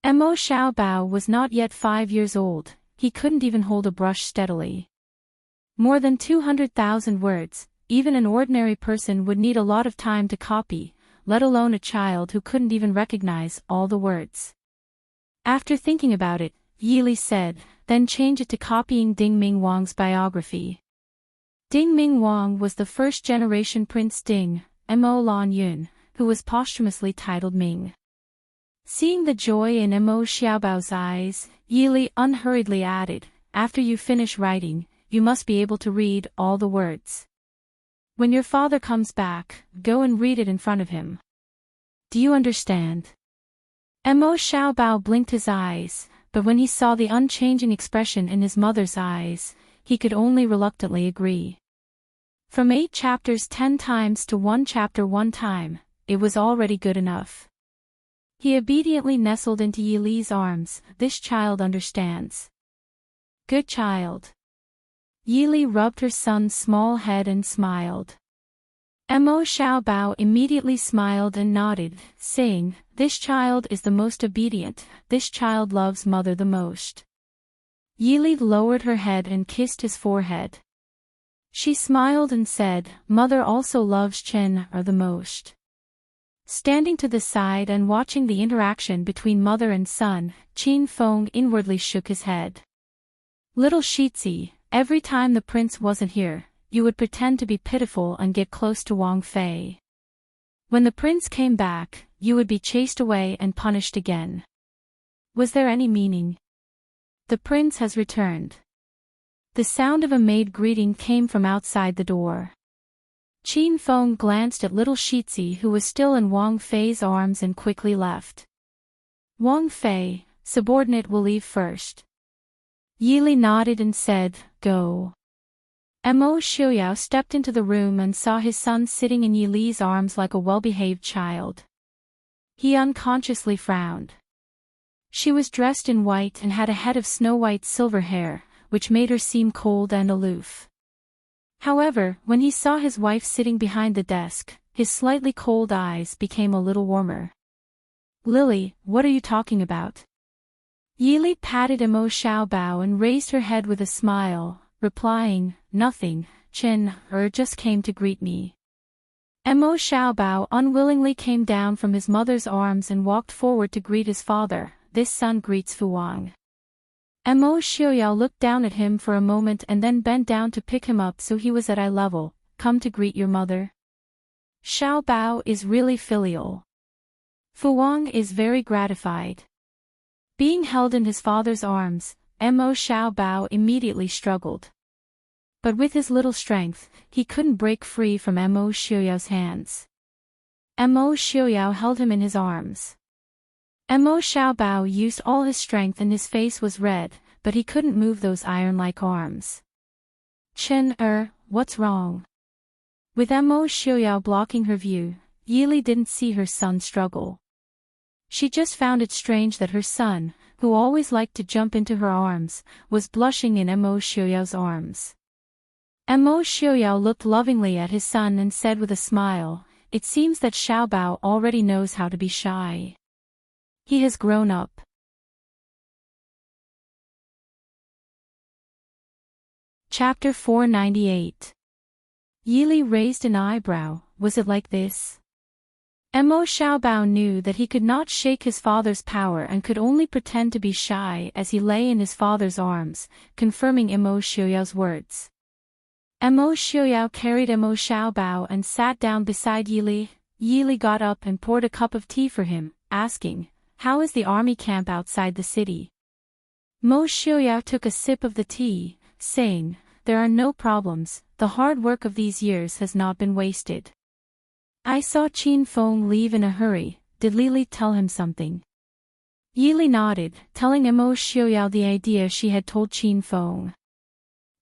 Mo Xiaobao was not yet 5 years old, he couldn't even hold a brush steadily. More than 200,000 words, even an ordinary person would need a lot of time to copy, let alone a child who couldn't even recognize all the words. After thinking about it, Yili said, then change it to copying Ding Ming Wang's biography. Ding Ming Wang was the first-generation Prince Ding, Mo Lan Yun, who was posthumously titled Ming. Seeing the joy in Mo Xiaobao's eyes, Yili unhurriedly added, "After you finish writing, you must be able to read all the words. When your father comes back, go and read it in front of him. Do you understand?" Mo Xiaobao blinked his eyes, but when he saw the unchanging expression in his mother's eyes, he could only reluctantly agree. From 8 chapters 10 times to 1 chapter 1 time, it was already good enough. He obediently nestled into Yili's arms. "This child understands." "Good child." Yili rubbed her son's small head and smiled. Mo Xiaobao immediately smiled and nodded, saying, "This child is the most obedient, this child loves mother the most." Yili lowered her head and kissed his forehead. She smiled and said, "Mother also loves Chen the most." Standing to the side and watching the interaction between mother and son, Qin Feng inwardly shook his head. "Little Shitzi, every time the prince wasn't here, you would pretend to be pitiful and get close to Wang Fei. When the prince came back, you would be chased away and punished again. Was there any meaning? The prince has returned." The sound of a maid greeting came from outside the door. Qin Feng glanced at little Shitzi, who was still in Wang Fei's arms, and quickly left. "Wang Fei, subordinate, will leave first." Yili nodded and said, "Go." Mo Xiuyao stepped into the room and saw his son sitting in Yili's arms like a well-behaved child. He unconsciously frowned. She was dressed in white and had a head of snow-white silver hair, which made her seem cold and aloof. However, when he saw his wife sitting behind the desk, his slightly cold eyes became a little warmer. "Lily, what are you talking about?" Yili patted Mo Xiaobao and raised her head with a smile, replying, "Nothing, Chen just came to greet me." Mo Xiaobao unwillingly came down from his mother's arms and walked forward to greet his father. "This son greets Fu Wang." Mo Xiuyao looked down at him for a moment and then bent down to pick him up so he was at eye level. "Come to greet your mother?" Xiaobao is really filial. Fu Wang is very gratified. Being held in his father's arms, Mo Xiaobao immediately struggled. But with his little strength, he couldn't break free from Mo Xiuyao's hands. Mo Xiuyao held him in his arms. Mo Xiaobao used all his strength and his face was red, but he couldn't move those iron-like arms. "Chen what's wrong?" With Mo Xiuyao blocking her view, Yili didn't see her son struggle. She just found it strange that her son, who always liked to jump into her arms, was blushing in Mo Xiuyao's arms. Mo Xiuyao looked lovingly at his son and said with a smile, "It seems that Xiaobao already knows how to be shy. He has grown up." Chapter 498. Yili raised an eyebrow. Was it like this? Mo Xiaobao knew that he could not shake his father's power and could only pretend to be shy as he lay in his father's arms, confirming Mo Xiuyao's words. Mo Xiuyao carried Mo Xiaobao and sat down beside Yili. Yili got up and poured a cup of tea for him, asking, "How is the army camp outside the city?" Mo Xiuyao took a sip of the tea, saying, "There are no problems, the hard work of these years has not been wasted. I saw Qin Feng leave in a hurry. Did Lili tell him something?" Yili nodded, telling Mo Xiuyao the idea she had told Qin Feng.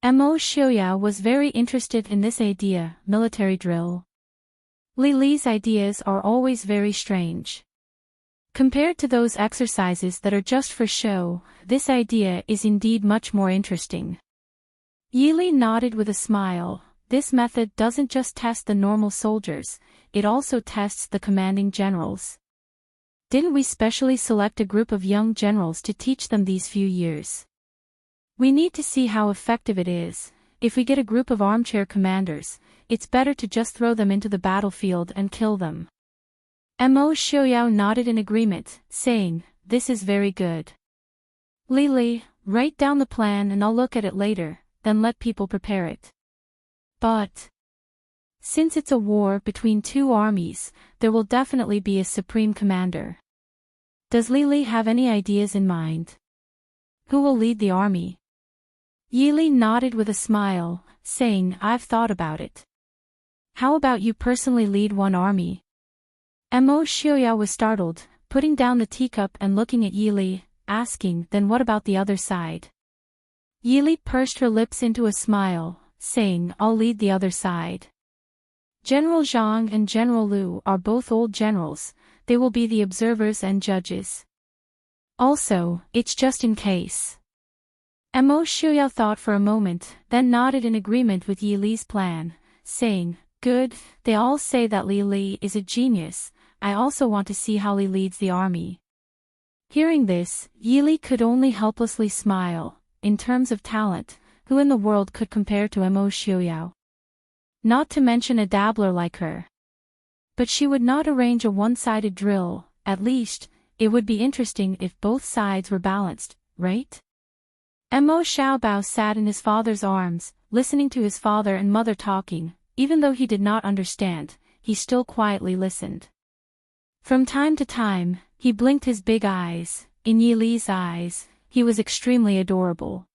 Mo Xiuyao was very interested in this idea, military drill. Lili's ideas are always very strange. Compared to those exercises that are just for show, this idea is indeed much more interesting. Yili nodded with a smile. This method doesn't just test the normal soldiers, it also tests the commanding generals. Didn't we specially select a group of young generals to teach them these few years? We need to see how effective it is. If we get a group of armchair commanders, it's better to just throw them into the battlefield and kill them. Mo Xiuyao nodded in agreement, saying, "This is very good. Lili, write down the plan and I'll look at it later, then let people prepare it. But since it's a war between two armies, there will definitely be a supreme commander. Does Lily have any ideas in mind? Who will lead the army? Yili nodded with a smile, saying, I've thought about it. How about you personally lead one army? Mo Xiaoyao was startled, putting down the teacup and looking at Yili, asking, then what about the other side? Yili pursed her lips into a smile, saying, I'll lead the other side. General Zhang and General Liu are both old generals, they will be the observers and judges. Also, it's just in case. Mo Xiaoyao thought for a moment, then nodded in agreement with Yi Li's plan, saying, Good, they all say that Li Li is a genius, I also want to see how Li leads the army. Hearing this, Yi Li could only helplessly smile. In terms of talent, who in the world could compare to Mo Xiaoyao? Not to mention a dabbler like her. But she would not arrange a one-sided drill, at least, it would be interesting if both sides were balanced, right? Mo Xiaobao sat in his father's arms, listening to his father and mother talking, even though he did not understand, he still quietly listened. From time to time, he blinked his big eyes. In Yi Li's eyes, he was extremely adorable.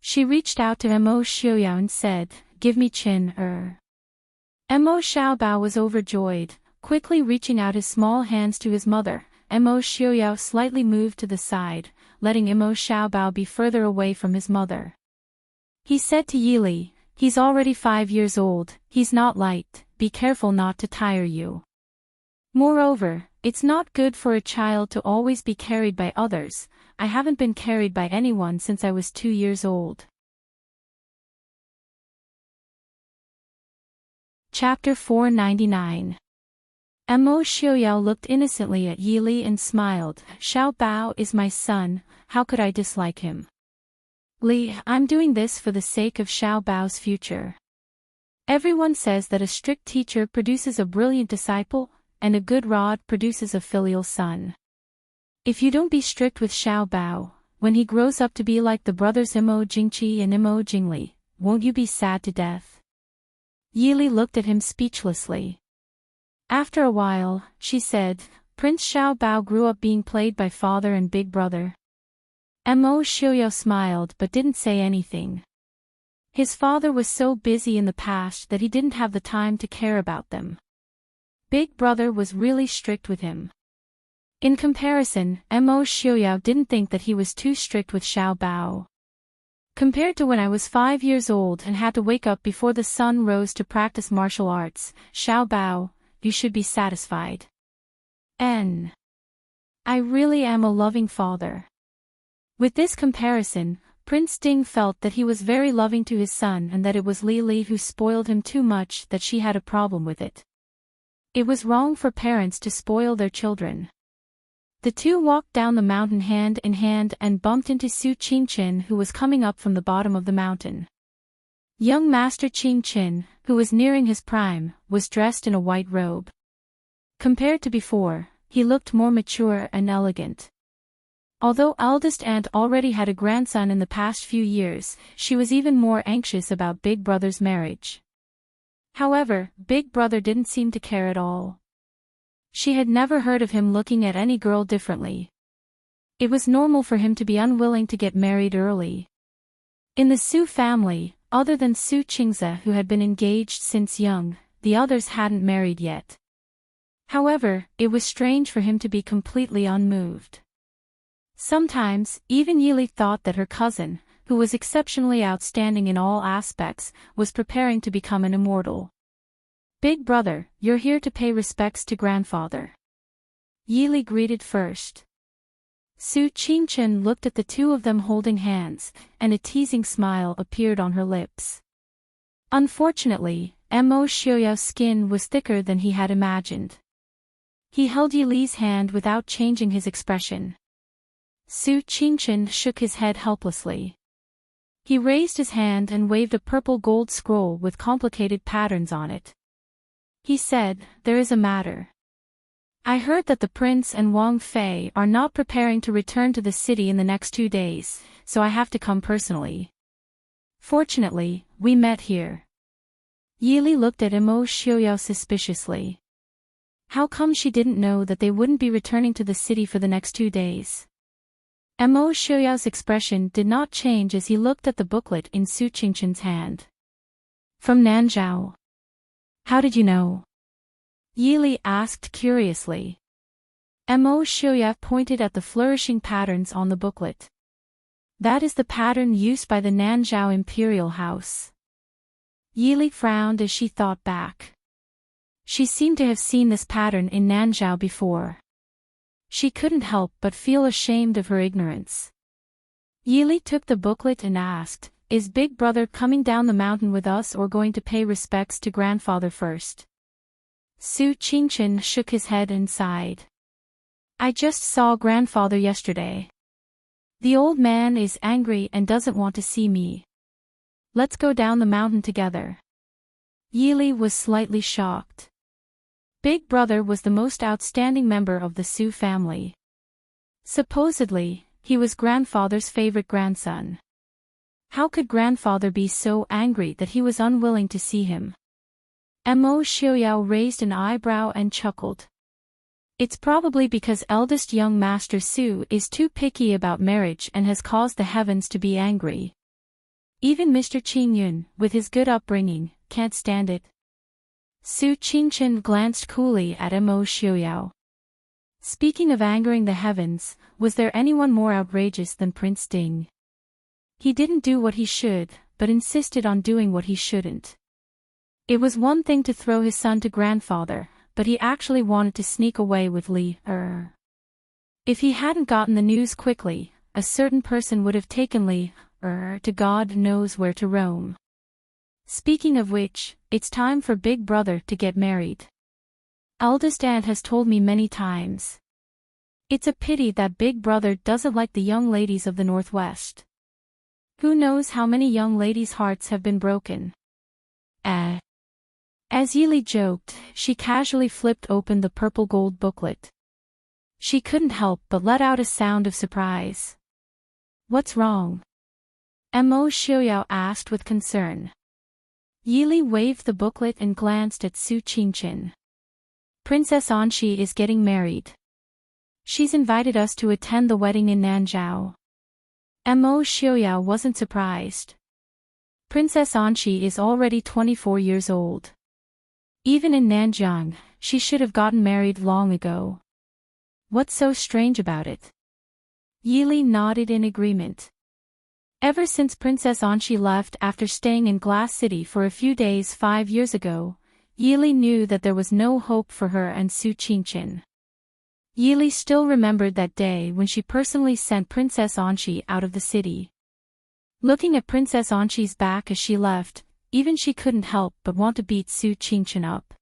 She reached out to Mo Xiaoyao and said, Give me chin, Mo Xiaobao was overjoyed, quickly reaching out his small hands to his mother. Mo Xiaoyao slightly moved to the side, letting Mo Xiaobao be further away from his mother. He said to Yi Li, He's already 5 years old, he's not light, be careful not to tire you. Moreover, it's not good for a child to always be carried by others. I haven't been carried by anyone since I was 2 years old. Chapter 499. Mo Xiaoyao looked innocently at Yi Li and smiled. Xiao Bao is my son, how could I dislike him? Li, I'm doing this for the sake of Xiao Bao's future. Everyone says that a strict teacher produces a brilliant disciple, and a good rod produces a filial son. If you don't be strict with Xiao Bao, when he grows up to be like the brothers Mo Jingqi and Mo Jingli, won't you be sad to death? Yi Li looked at him speechlessly. After a while, she said, Prince Xiao Bao grew up being played by father and big brother. Mo Xiaoyao smiled but didn't say anything. His father was so busy in the past that he didn't have the time to care about them. Big brother was really strict with him. In comparison, Mo Xiaoyao didn't think that he was too strict with Xiao Bao. Compared to when I was 5 years old and had to wake up before the sun rose to practice martial arts, Xiao Bao, you should be satisfied. I really am a loving father. With this comparison, Prince Ding felt that he was very loving to his son and that it was Li Li who spoiled him too much that she had a problem with it. It was wrong for parents to spoil their children. The two walked down the mountain hand in hand and bumped into Su Qingqin, who was coming up from the bottom of the mountain. Young Master Qingqin, who was nearing his prime, was dressed in a white robe. Compared to before, he looked more mature and elegant. Although eldest aunt already had a grandson in the past few years, she was even more anxious about Big Brother's marriage. However, Big Brother didn't seem to care at all. She had never heard of him looking at any girl differently. It was normal for him to be unwilling to get married early. In the Su family, other than Su Qingze who had been engaged since young, the others hadn't married yet. However, it was strange for him to be completely unmoved. Sometimes, even Yi Li thought that her cousin, who was exceptionally outstanding in all aspects, was preparing to become an immortal. Big brother, you're here to pay respects to grandfather. Yi Li greeted first. Su Qingqin looked at the two of them holding hands, and a teasing smile appeared on her lips. Unfortunately, Mo Xiaoyao's skin was thicker than he had imagined. He held Yi Li's hand without changing his expression. Su Qingqin shook his head helplessly. He raised his hand and waved a purple gold scroll with complicated patterns on it. He said, There is a matter. I heard that the prince and Wang Fei are not preparing to return to the city in the next 2 days, so I have to come personally. Fortunately, we met here. Yili looked at Emo Xiaoyao suspiciously. How come she didn't know that they wouldn't be returning to the city for the next 2 days? Emo Xiaoyao's expression did not change as he looked at the booklet in Su Qingchen's hand. From Nanzhao. How did you know? Yili asked curiously. Emo Xiaoyao pointed at the flourishing patterns on the booklet. That is the pattern used by the Nanzhao Imperial House. Yili frowned as she thought back. She seemed to have seen this pattern in Nanzhao before. She couldn't help but feel ashamed of her ignorance. Yili took the booklet and asked, "Is Big Brother coming down the mountain with us or going to pay respects to grandfather first?" Su Qingchen shook his head and sighed. "I just saw grandfather yesterday. The old man is angry and doesn't want to see me. Let's go down the mountain together." Yili was slightly shocked. Big Brother was the most outstanding member of the Su family. Supposedly, he was grandfather's favorite grandson. How could grandfather be so angry that he was unwilling to see him? Emo Xiaoyao raised an eyebrow and chuckled. It's probably because eldest young Master Su is too picky about marriage and has caused the heavens to be angry. Even Mr. Qingyun, with his good upbringing, can't stand it. Su Qingchen glanced coolly at Emo Xiaoyao. Speaking of angering the heavens, was there anyone more outrageous than Prince Ding? He didn't do what he should, but insisted on doing what he shouldn't. It was one thing to throw his son to grandfather, but he actually wanted to sneak away with Li Er. If he hadn't gotten the news quickly, a certain person would have taken Li Er to God knows where to roam. Speaking of which, it's time for Big Brother to get married. Eldest aunt has told me many times. It's a pity that Big Brother doesn't like the young ladies of the Northwest. Who knows how many young ladies' hearts have been broken. As Yili joked, she casually flipped open the purple gold booklet. She couldn't help but let out a sound of surprise. What's wrong? Emo Xiaoyao asked with concern. Yili waved the booklet and glanced at Su Qingchen. Princess Anxi is getting married. She's invited us to attend the wedding in Nanzhao. Emo Xiaoyao wasn't surprised. Princess Anxi is already 24 years old. Even in Nanjiang, she should have gotten married long ago. What's so strange about it? Yili nodded in agreement. Ever since Princess Anxi left after staying in Glass City for a few days 5 years ago, Yili knew that there was no hope for her and Su Qingchen. Yili still remembered that day when she personally sent Princess Anxi out of the city. Looking at Princess Anxi's back as she left, even she couldn't help but want to beat Su Qingchen up.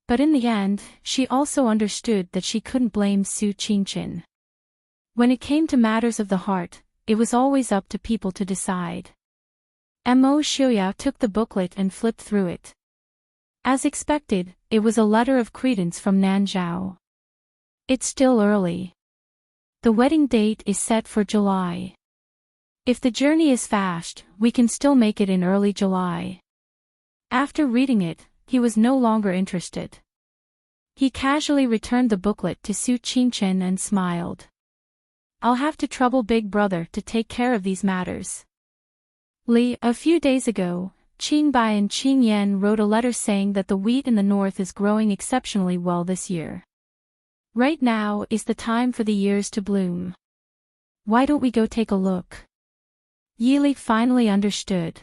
But in the end, she also understood that she couldn't blame Su Qingchen. When it came to matters of the heart, it was always up to people to decide. Emo Xiaoyao took the booklet and flipped through it. As expected, it was a letter of credence from Nanzhao. It's still early. The wedding date is set for July. If the journey is fast, we can still make it in early July. After reading it, he was no longer interested. He casually returned the booklet to Su Qingchen and smiled. I'll have to trouble Big Brother to take care of these matters. A few days ago, Qingbai and Qingyan wrote a letter saying that the wheat in the north is growing exceptionally well this year. Right now is the time for the ears to bloom. Why don't we go take a look? Yili finally understood.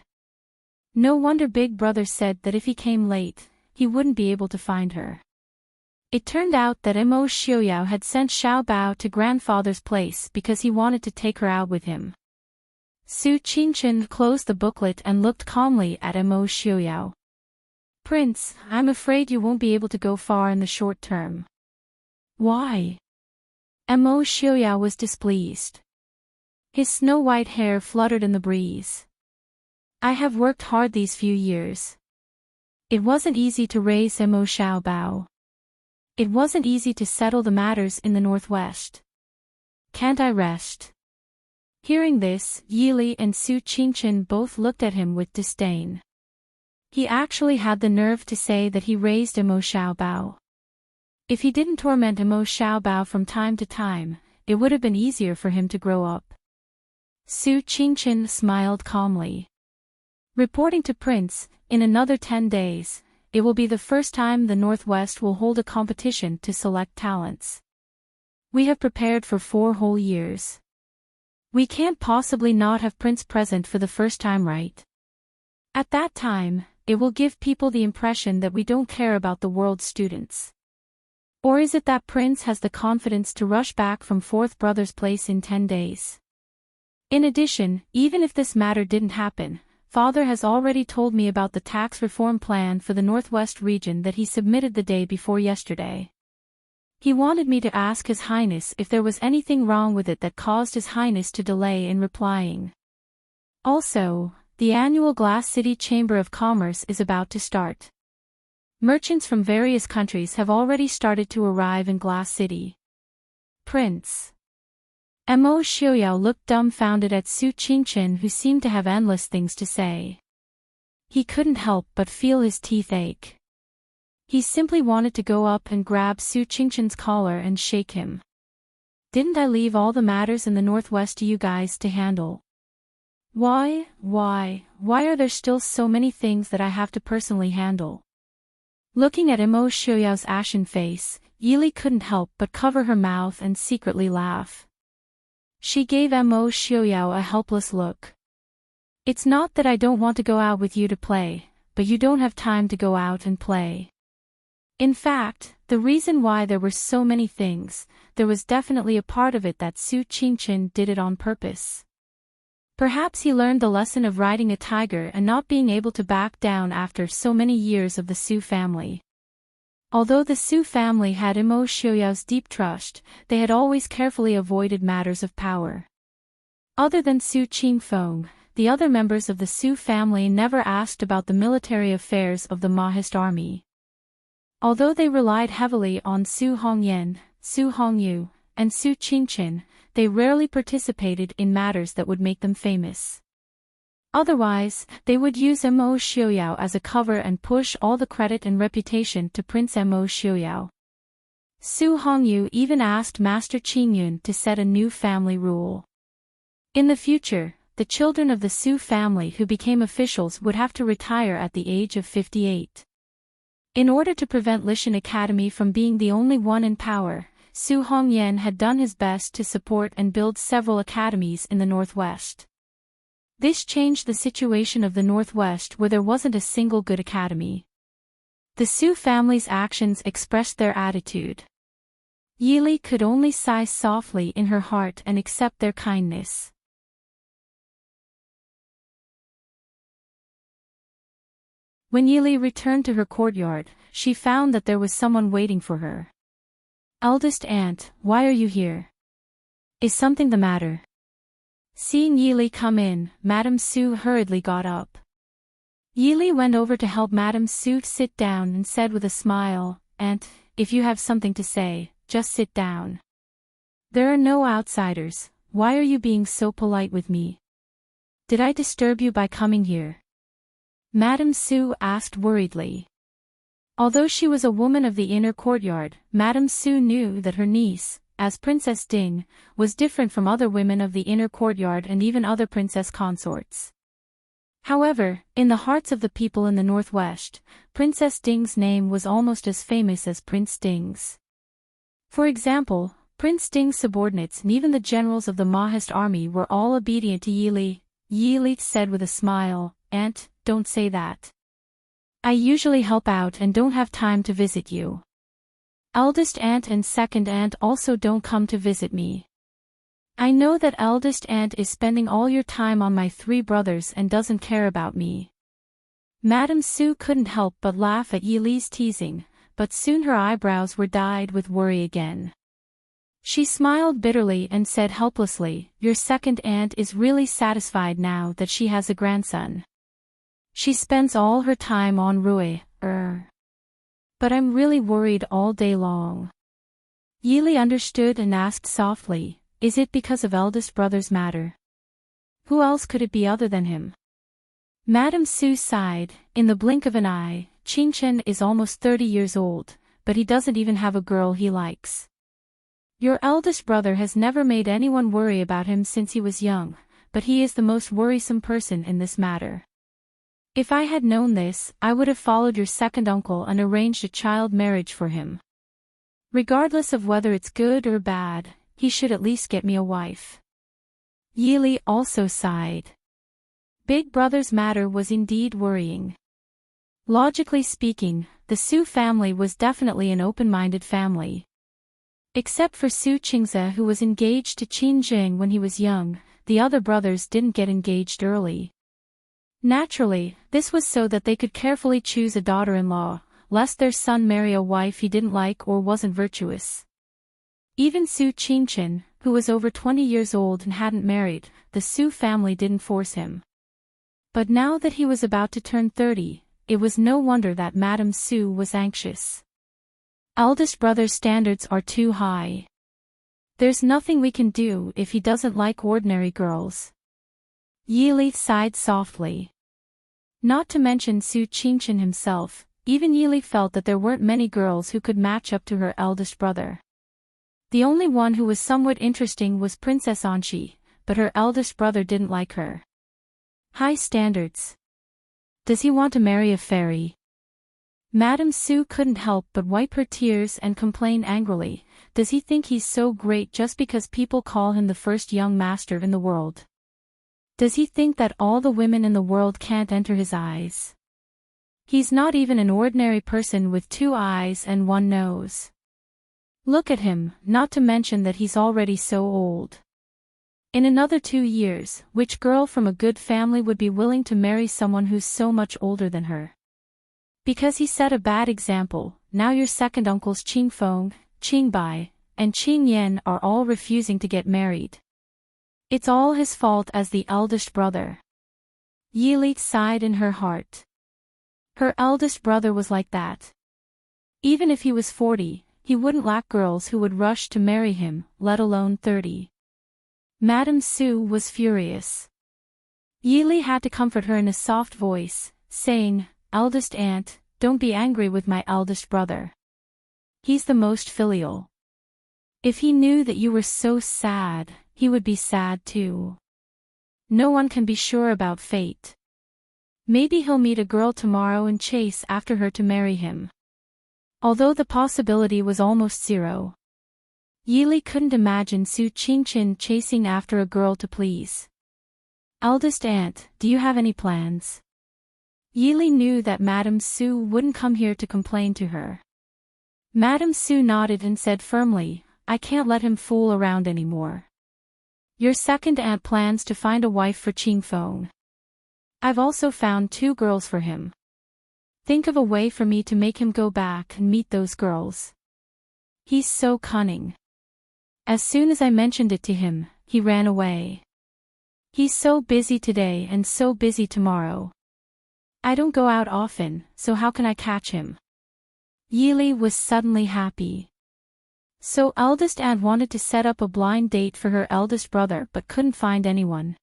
No wonder Big Brother said that if he came late, he wouldn't be able to find her. It turned out that Emo Xiaoyao had sent Xiao Bao to grandfather's place because he wanted to take her out with him. Su Qingchen closed the booklet and looked calmly at Emo Xiaoyao. Prince, I'm afraid you won't be able to go far in the short term. Why? Emo Xiaoyao was displeased. His snow-white hair fluttered in the breeze. I have worked hard these few years. It wasn't easy to raise Emo Xiao Bao. It wasn't easy to settle the matters in the Northwest. Can't I rest? Hearing this, Yili and Su Qingchen both looked at him with disdain. He actually had the nerve to say that he raised Imo Xiaobao. If he didn't torment Imo Xiaobao from time to time, it would have been easier for him to grow up. Su Qingchen smiled calmly. Reporting to Prince, in another 10 days, it will be the first time the Northwest will hold a competition to select talents. We have prepared for 4 whole years. We can't possibly not have Prince present for the first time, right? At that time, it will give people the impression that we don't care about the world's students. Or is it that Prince has the confidence to rush back from Fourth Brother's place in 10 days? In addition, even if this matter didn't happen, Father has already told me about the tax reform plan for the Northwest region that he submitted the day before yesterday. He wanted me to ask His Highness if there was anything wrong with it that caused His Highness to delay in replying. Also, the annual Glass City Chamber of Commerce is about to start. Merchants from various countries have already started to arrive in Glass City. Prince. Mo Xiaoyao looked dumbfounded at Su Qingchen, who seemed to have endless things to say. He couldn't help but feel his teeth ache. He simply wanted to go up and grab Su Qingchen's collar and shake him. Didn't I leave all the matters in the Northwest to you guys to handle? Why are there still so many things that I have to personally handle? Looking at Mo Xiaoyao's ashen face, Yili couldn't help but cover her mouth and secretly laugh. She gave Mo Xiaoyao a helpless look. It's not that I don't want to go out with you to play, but you don't have time to go out and play. In fact, the reason why there were so many things, there was definitely a part of it that Su Qingchen did it on purpose. Perhaps he learned the lesson of riding a tiger and not being able to back down after so many years of the Su family. Although the Su family had Mo Xiaoyao's deep trust, they had always carefully avoided matters of power. Other than Su Qingfeng, the other members of the Su family never asked about the military affairs of the Mahist army. Although they relied heavily on Su Hongyan, Su Hongyu, and Su Qingchen, they rarely participated in matters that would make them famous. Otherwise, they would use Mo Xiaoyao as a cover and push all the credit and reputation to Prince Mo Xiaoyao. Su Hongyu even asked Master Qingyun to set a new family rule. In the future, the children of the Su family who became officials would have to retire at the age of 58. In order to prevent Lishan Academy from being the only one in power, Su Hongyan had done his best to support and build several academies in the Northwest. This changed the situation of the Northwest, where there wasn't a single good academy. The Su family's actions expressed their attitude. Yili could only sigh softly in her heart and accept their kindness. When Yili returned to her courtyard, she found that there was someone waiting for her. "Eldest aunt, why are you here? Is something the matter?" Seeing Yili come in, Madame Su hurriedly got up. Yili went over to help Madame Su sit down and said with a smile, "Aunt, if you have something to say, just sit down. There are no outsiders, why are you being so polite with me? Did I disturb you by coming here?" Madame Su asked worriedly. Although she was a woman of the inner courtyard, Madame Su knew that her niece, as Princess Ding, was different from other women of the inner courtyard and even other princess consorts. However, in the hearts of the people in the Northwest, Princess Ding's name was almost as famous as Prince Ding's. For example, Prince Ding's subordinates and even the generals of the Mahist army were all obedient to Yili. Yili said with a smile, "Aunt, don't say that. I usually help out and don't have time to visit you. Eldest aunt and second aunt also don't come to visit me. I know that eldest aunt is spending all your time on my 3 brothers and doesn't care about me." Madame Su couldn't help but laugh at Yili's teasing, but soon her eyebrows were dyed with worry again. She smiled bitterly and said helplessly, "Your second aunt is really satisfied now that she has a grandson. She spends all her time on Rui, But I'm really worried all day long." Yili understood and asked softly, "Is it because of eldest brother's matter?" Who else could it be other than him? Madame Su sighed. In the blink of an eye, Qingchen is almost 30 years old, but he doesn't even have a girl he likes. Your eldest brother has never made anyone worry about him since he was young, but he is the most worrisome person in this matter. If I had known this, I would have followed your second uncle and arranged a child marriage for him. Regardless of whether it's good or bad, he should at least get me a wife. Yili also sighed. Big brother's matter was indeed worrying. Logically speaking, the Su family was definitely an open-minded family. Except for Su Qingze, who was engaged to Qin Jing when he was young, the other brothers didn't get engaged early. Naturally, this was so that they could carefully choose a daughter-in-law, lest their son marry a wife he didn't like or wasn't virtuous. Even Su Qingchen, who was over 20 years old and hadn't married, the Su family didn't force him. But now that he was about to turn 30, it was no wonder that Madame Su was anxious. Eldest brother's standards are too high. There's nothing we can do if he doesn't like ordinary girls. Yili sighed softly. Not to mention Su Qingchen himself, even Yili felt that there weren't many girls who could match up to her eldest brother. The only one who was somewhat interesting was Princess Anqi, but her eldest brother didn't like her. High standards. Does he want to marry a fairy? Madame Su couldn't help but wipe her tears and complain angrily. Does he think he's so great just because people call him the first young master in the world? Does he think that all the women in the world can't enter his eyes? He's not even an ordinary person with 2 eyes and 1 nose. Look at him, not to mention that he's already so old. In another 2 years, which girl from a good family would be willing to marry someone who's so much older than her? Because he set a bad example, now your second uncles Qing Feng, Qing Bai, and Qing Yan are all refusing to get married. It's all his fault as the eldest brother. Yili sighed in her heart. Her eldest brother was like that. Even if he was 40, he wouldn't lack girls who would rush to marry him, let alone 30. Madame Su was furious. Yili had to comfort her in a soft voice, saying, "Eldest aunt, don't be angry with my eldest brother. He's the most filial. If he knew that you were so sad, he would be sad too. No one can be sure about fate. Maybe he'll meet a girl tomorrow and chase after her to marry him." Although the possibility was almost zero. Yili couldn't imagine Su Qingchen chasing after a girl to please. "Eldest aunt, do you have any plans?" Yili knew that Madame Su wouldn't come here to complain to her. Madame Su nodded and said firmly, "I can't let him fool around anymore. Your second aunt plans to find a wife for Qing Feng. I've also found 2 girls for him. Think of a way for me to make him go back and meet those girls. He's so cunning. As soon as I mentioned it to him, he ran away. He's so busy today and so busy tomorrow. I don't go out often, so how can I catch him?" Yili was suddenly happy. So eldest aunt wanted to set up a blind date for her eldest brother but couldn't find anyone.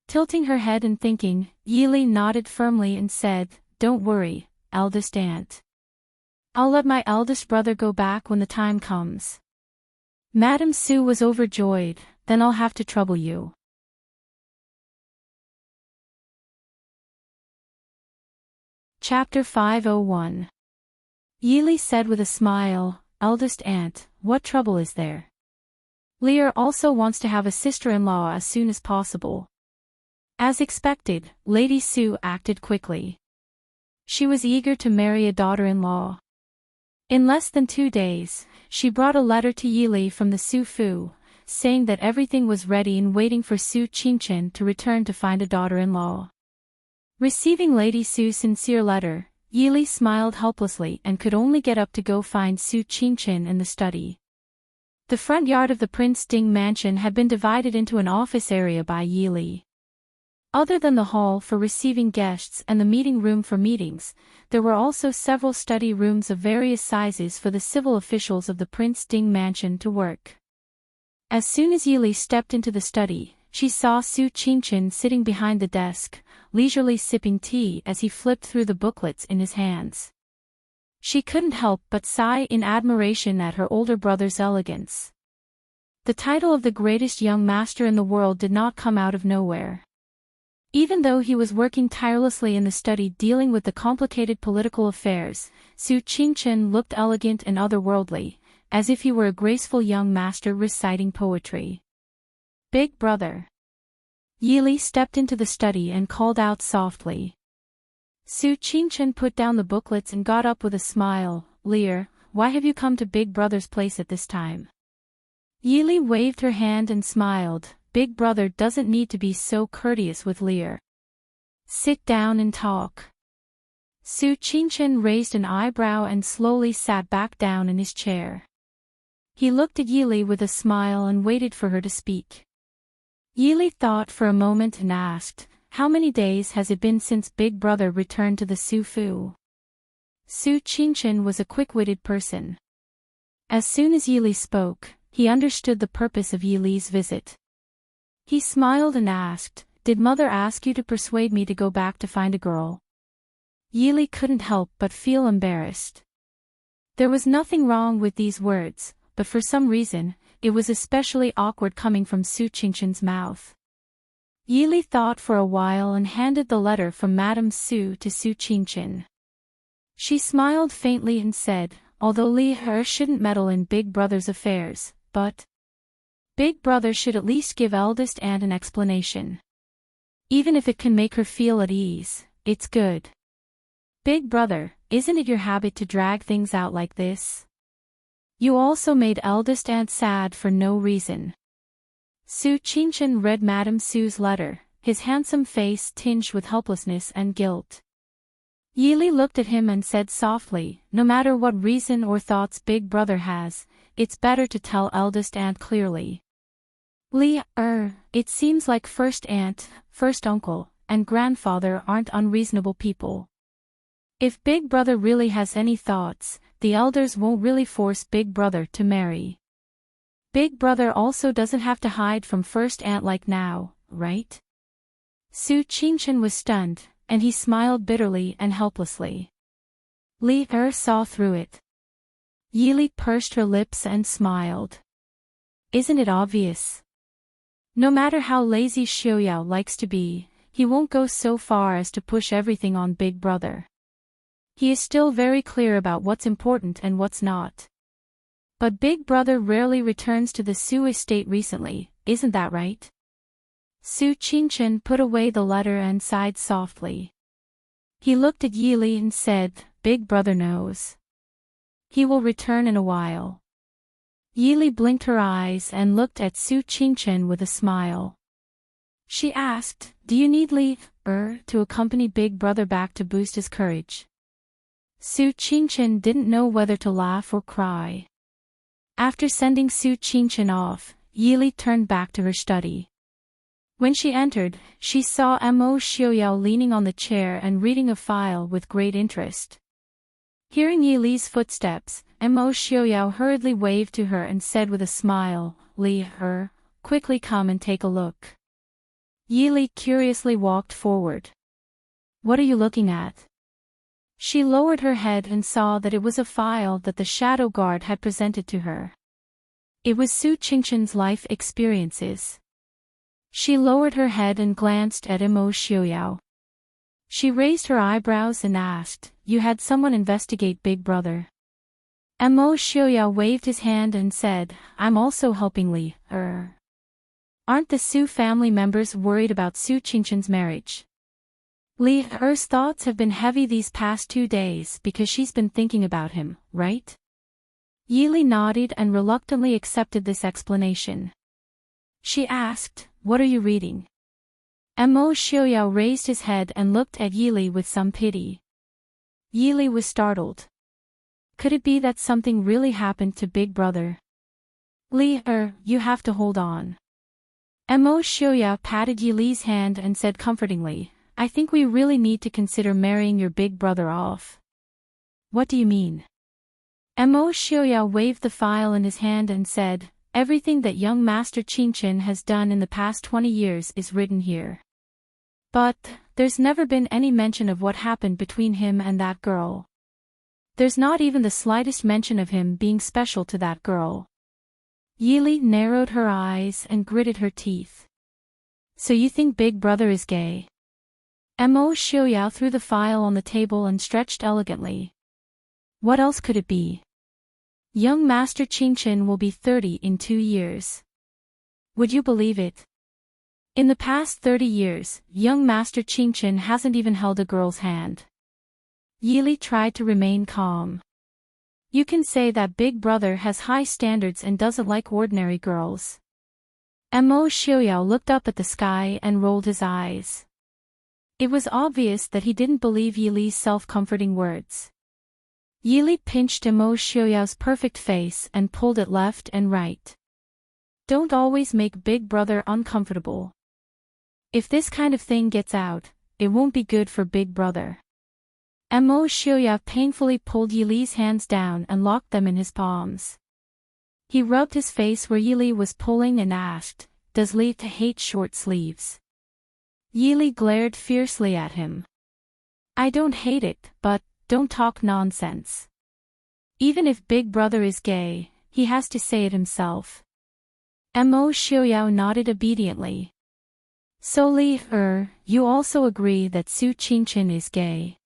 Tilting her head and thinking, Yili nodded firmly and said, "Don't worry, eldest aunt. I'll let my eldest brother go back when the time comes." Madame Su was overjoyed. "Then I'll have to trouble you." Chapter 501. Yili said with a smile, "Eldest aunt, what trouble is there? Lear also wants to have a sister-in-law as soon as possible." As expected, Lady Su acted quickly. She was eager to marry a daughter-in-law. In less than 2 days, she brought a letter to Yili from the Su Fu, saying that everything was ready and waiting for Su Qingchen to return to find a daughter-in-law. Receiving Lady Su's sincere letter, Yili smiled helplessly and could only get up to go find Su Qingchen in the study. The front yard of the Prince Ding mansion had been divided into an office area by Yili. Other than the hall for receiving guests and the meeting room for meetings, there were also several study rooms of various sizes for the civil officials of the Prince Ding mansion to work. As soon as Yili stepped into the study, she saw Su Qingchen sitting behind the desk, leisurely sipping tea as he flipped through the booklets in his hands. She couldn't help but sigh in admiration at her older brother's elegance. The title of the greatest young master in the world did not come out of nowhere. Even though he was working tirelessly in the study dealing with the complicated political affairs, Su Qingchen looked elegant and otherworldly, as if he were a graceful young master reciting poetry. "Big brother." Yili stepped into the study and called out softly. Su Qingchen put down the booklets and got up with a smile. "Lear, why have you come to Big Brother's place at this time?" Yili waved her hand and smiled. "Big Brother doesn't need to be so courteous with Lear. Sit down and talk." Su Qingchen raised an eyebrow and slowly sat back down in his chair. He looked at Yili with a smile and waited for her to speak. Yili thought for a moment and asked, "How many days has it been since Big Brother returned to the Su Fu?" Su Qingchen was a quick-witted person. As soon as Yili spoke, he understood the purpose of Yili's visit. He smiled and asked, "Did Mother ask you to persuade me to go back to find a girl?" Yili couldn't help but feel embarrassed. There was nothing wrong with these words, but for some reason, it was especially awkward coming from Su Qingchen's mouth. Yili thought for a while and handed the letter from Madame Su to Su Qingchen. She smiled faintly and said, "Although Li He shouldn't meddle in Big Brother's affairs, but Big Brother should at least give eldest aunt an explanation. Even if it can make her feel at ease, it's good. Big Brother, isn't it your habit to drag things out like this? You also made eldest aunt sad for no reason." Su Qingchen read Madame Su's letter, his handsome face tinged with helplessness and guilt. Yili looked at him and said softly, "No matter what reason or thoughts Big Brother has, it's better to tell eldest aunt clearly. Li, it seems like first aunt, first uncle, and grandfather aren't unreasonable people. If Big Brother really has any thoughts, the elders won't really force Big Brother to marry. Big Brother also doesn't have to hide from first aunt like now, right?" Su Qingchen was stunned, and he smiled bitterly and helplessly. Li saw through it. Yili pursed her lips and smiled. "Isn't it obvious? No matter how lazy Xiaoyao likes to be, he won't go so far as to push everything on Big Brother. He is still very clear about what's important and what's not. But Big Brother rarely returns to the Su estate recently, isn't that right?" Su Qingchen put away the letter and sighed softly. He looked at Yili and said, "Big Brother knows. He will return in a while." Yili blinked her eyes and looked at Su Qingchen with a smile. She asked, "Do you need Li to accompany Big Brother back to boost his courage?" Su Qingchen didn't know whether to laugh or cry. After sending Su Qingchen off, Yili turned back to her study. When she entered, she saw Mo Xiaoyao leaning on the chair and reading a file with great interest. Hearing Yili's footsteps, Mo Xiaoyao hurriedly waved to her and said with a smile, "Li, quickly come and take a look." Yili curiously walked forward. "What are you looking at?" She lowered her head and saw that it was a file that the shadow guard had presented to her. It was Su Qingchen's life experiences. She lowered her head and glanced at Mo Xiaoyao. She raised her eyebrows and asked, "You had someone investigate Big Brother?" Mo Xiaoyao waved his hand and said, "I'm also helping Li. Aren't the Su family members worried about Su Qingchen's marriage? Li's thoughts have been heavy these past 2 days because she's been thinking about him, right?" Yili nodded and reluctantly accepted this explanation. She asked, "What are you reading?" Mo Xiaoyao raised his head and looked at Yili with some pity. Yili was startled. Could it be that something really happened to Big Brother? "Li, you have to hold on." Mo Xiaoyao patted Yili's hand and said comfortingly, "I think we really need to consider marrying your Big Brother off." "What do you mean?" Mo Xiaoyao waved the file in his hand and said, everything that young Master Qinchin has done in the past 20 years is written here. But, there's never been any mention of what happened between him and that girl. There's not even the slightest mention of him being special to that girl. Yili narrowed her eyes and gritted her teeth. So you think Big Brother is gay? Mo Xiaoyao threw the file on the table and stretched elegantly. What else could it be? Young Master Qinchin will be 30 in 2 years. Would you believe it? In the past 30 years, young Master Qinchin hasn't even held a girl's hand. Yili tried to remain calm. You can say that Big Brother has high standards and doesn't like ordinary girls. Mo Xiaoyao looked up at the sky and rolled his eyes. It was obvious that he didn't believe Yili's self-comforting words. Yili pinched Mo Xiaoyao's perfect face and pulled it left and right. Don't always make Big Brother uncomfortable. If this kind of thing gets out, it won't be good for Big Brother. Mo Xiaoyao painfully pulled Yili's hands down and locked them in his palms. He rubbed his face where Yili was pulling and asked, "Does Li hate short sleeves?" Yili glared fiercely at him. "I don't hate it, but don't talk nonsense. Even if Big Brother is gay, he has to say it himself." Mo Xiaoyao nodded obediently. "So Li, you also agree that Su Qinchin is gay?"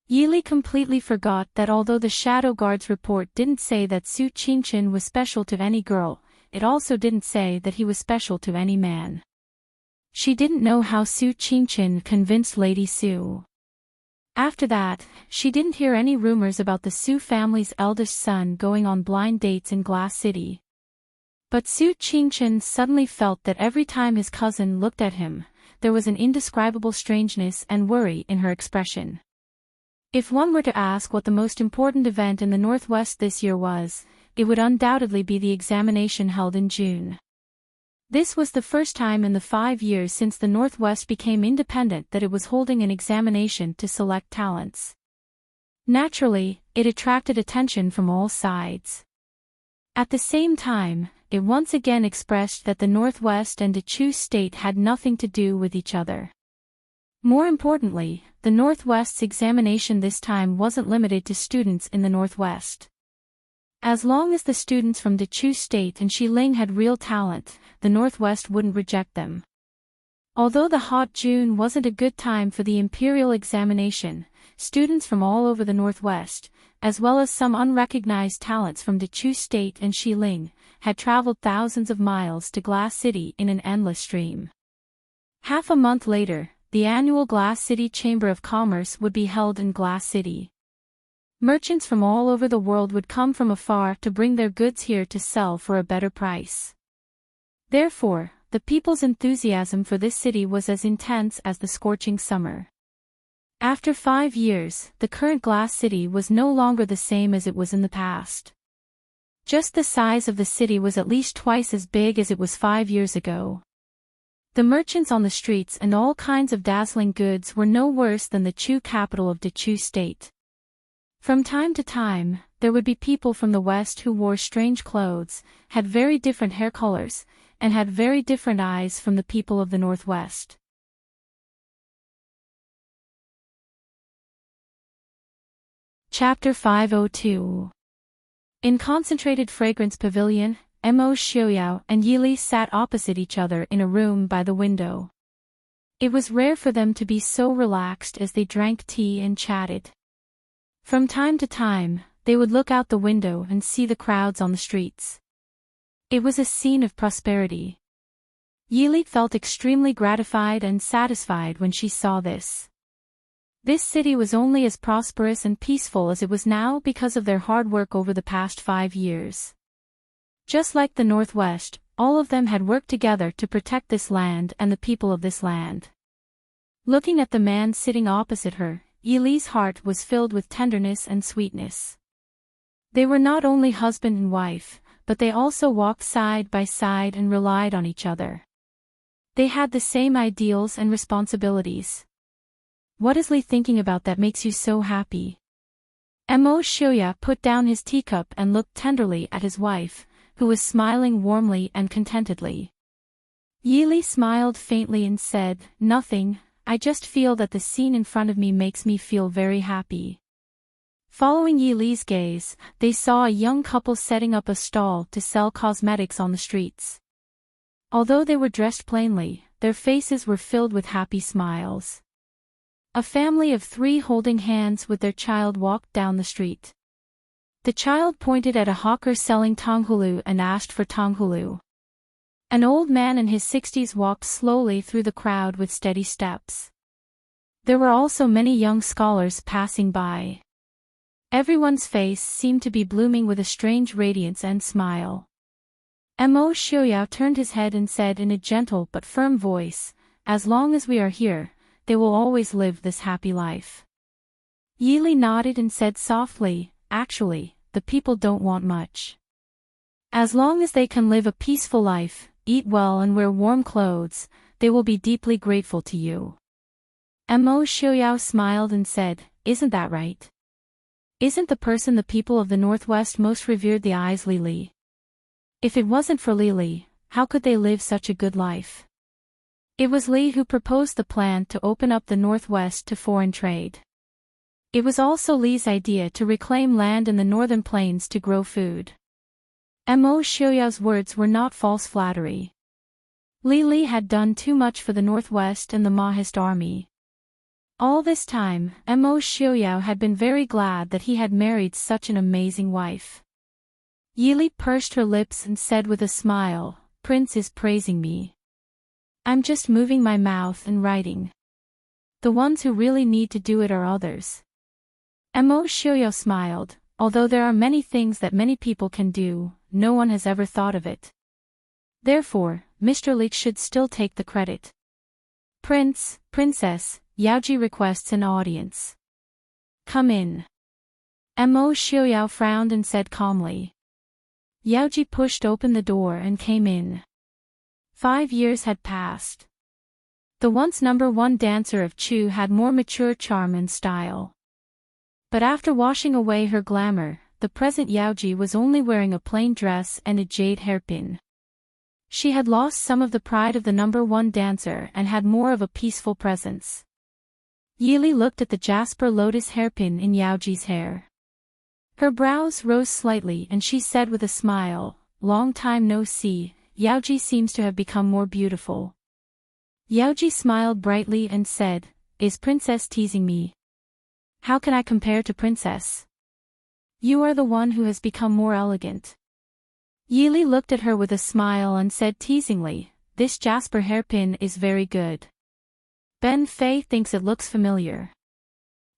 Yili completely forgot that although the Shadow Guard's report didn't say that Su Qinchin was special to any girl, it also didn't say that he was special to any man. She didn't know how Su Qinchin convinced Lady Su. After that, she didn't hear any rumors about the Su family's eldest son going on blind dates in Glass City. But Su Qinchin suddenly felt that every time his cousin looked at him, there was an indescribable strangeness and worry in her expression. If one were to ask what the most important event in the Northwest this year was, it would undoubtedly be the examination held in June. This was the first time in the 5 years since the Northwest became independent that it was holding an examination to select talents. Naturally, it attracted attention from all sides. At the same time, it once again expressed that the Northwest and Dechu State had nothing to do with each other. More importantly, the Northwest's examination this time wasn't limited to students in the Northwest. As long as the students from Dechu State and Xiling had real talent, the Northwest wouldn't reject them. Although the hot June wasn't a good time for the imperial examination, students from all over the Northwest, as well as some unrecognized talents from Dechu State and Xiling, had traveled thousands of miles to Glass City in an endless stream. Half a month later, the annual Glass City Chamber of Commerce would be held in Glass City. Merchants from all over the world would come from afar to bring their goods here to sell for a better price. Therefore, the people's enthusiasm for this city was as intense as the scorching summer. After 5 years, the current Glass City was no longer the same as it was in the past. Just the size of the city was at least twice as big as it was 5 years ago. The merchants on the streets and all kinds of dazzling goods were no worse than the Chu capital of Dechu State. From time to time, there would be people from the West who wore strange clothes, had very different hair colors, and had very different eyes from the people of the Northwest. Chapter 502. In Concentrated Fragrance Pavilion, Mo Xiaoyao and Yili sat opposite each other in a room by the window. It was rare for them to be so relaxed as they drank tea and chatted. From time to time, they would look out the window and see the crowds on the streets. It was a scene of prosperity. Yili felt extremely gratified and satisfied when she saw this. This city was only as prosperous and peaceful as it was now because of their hard work over the past 5 years. Just like the Northwest, all of them had worked together to protect this land and the people of this land. Looking at the man sitting opposite her, Yili's heart was filled with tenderness and sweetness. They were not only husband and wife, but they also walked side by side and relied on each other. They had the same ideals and responsibilities. What is Li thinking about that makes you so happy? Mo Xiaoya put down his teacup and looked tenderly at his wife, who was smiling warmly and contentedly. Yili smiled faintly and said, "Nothing, I just feel that the scene in front of me makes me feel very happy." Following Yili's gaze, they saw a young couple setting up a stall to sell cosmetics on the streets. Although they were dressed plainly, their faces were filled with happy smiles. A family of 3 holding hands with their child walked down the street. The child pointed at a hawker selling tanghulu and asked for tanghulu. An old man in his 60s walked slowly through the crowd with steady steps. There were also many young scholars passing by. Everyone's face seemed to be blooming with a strange radiance and smile. Mo Xiaoyao turned his head and said in a gentle but firm voice, "As long as we are here, they will always live this happy life." Yili nodded and said softly, "Actually, the people don't want much. As long as they can live a peaceful life, eat well and wear warm clothes, they will be deeply grateful to you." Mo Xiaoyao smiled and said, "Isn't that right? Isn't the person the people of the Northwest most revered the eyes Lili? If it wasn't for Lili, how could they live such a good life?" It was Li who proposed the plan to open up the Northwest to foreign trade. It was also Li's idea to reclaim land in the northern plains to grow food. Mo Xiaoyao's words were not false flattery. Li had done too much for the Northwest and the Maoist army. All this time, Mo Xiaoyao had been very glad that he had married such an amazing wife. Yili pursed her lips and said with a smile, "Prince is praising me. I'm just moving my mouth and writing. The ones who really need to do it are others." Mo Xiaoyao smiled, "Although there are many things that many people can do, no one has ever thought of it. Therefore, Mr. Li should still take the credit." "Prince, Princess, Yaoji requests an audience. Come in." Mo Xiaoyao frowned and said calmly. Yaoji pushed open the door and came in. 5 years had passed. The once #1 dancer of Chu had more mature charm and style. But after washing away her glamour, the present Yaoji was only wearing a plain dress and a jade hairpin. She had lost some of the pride of the #1 dancer and had more of a peaceful presence. Yili looked at the jasper lotus hairpin in Yaoji's hair. Her brows rose slightly and she said with a smile, "Long time no see, Yaoji seems to have become more beautiful." Yaoji smiled brightly and said, "Is Princess teasing me? How can I compare to Princess? You are the one who has become more elegant." Yili looked at her with a smile and said teasingly, "This jasper hairpin is very good. Ben Fei thinks it looks familiar."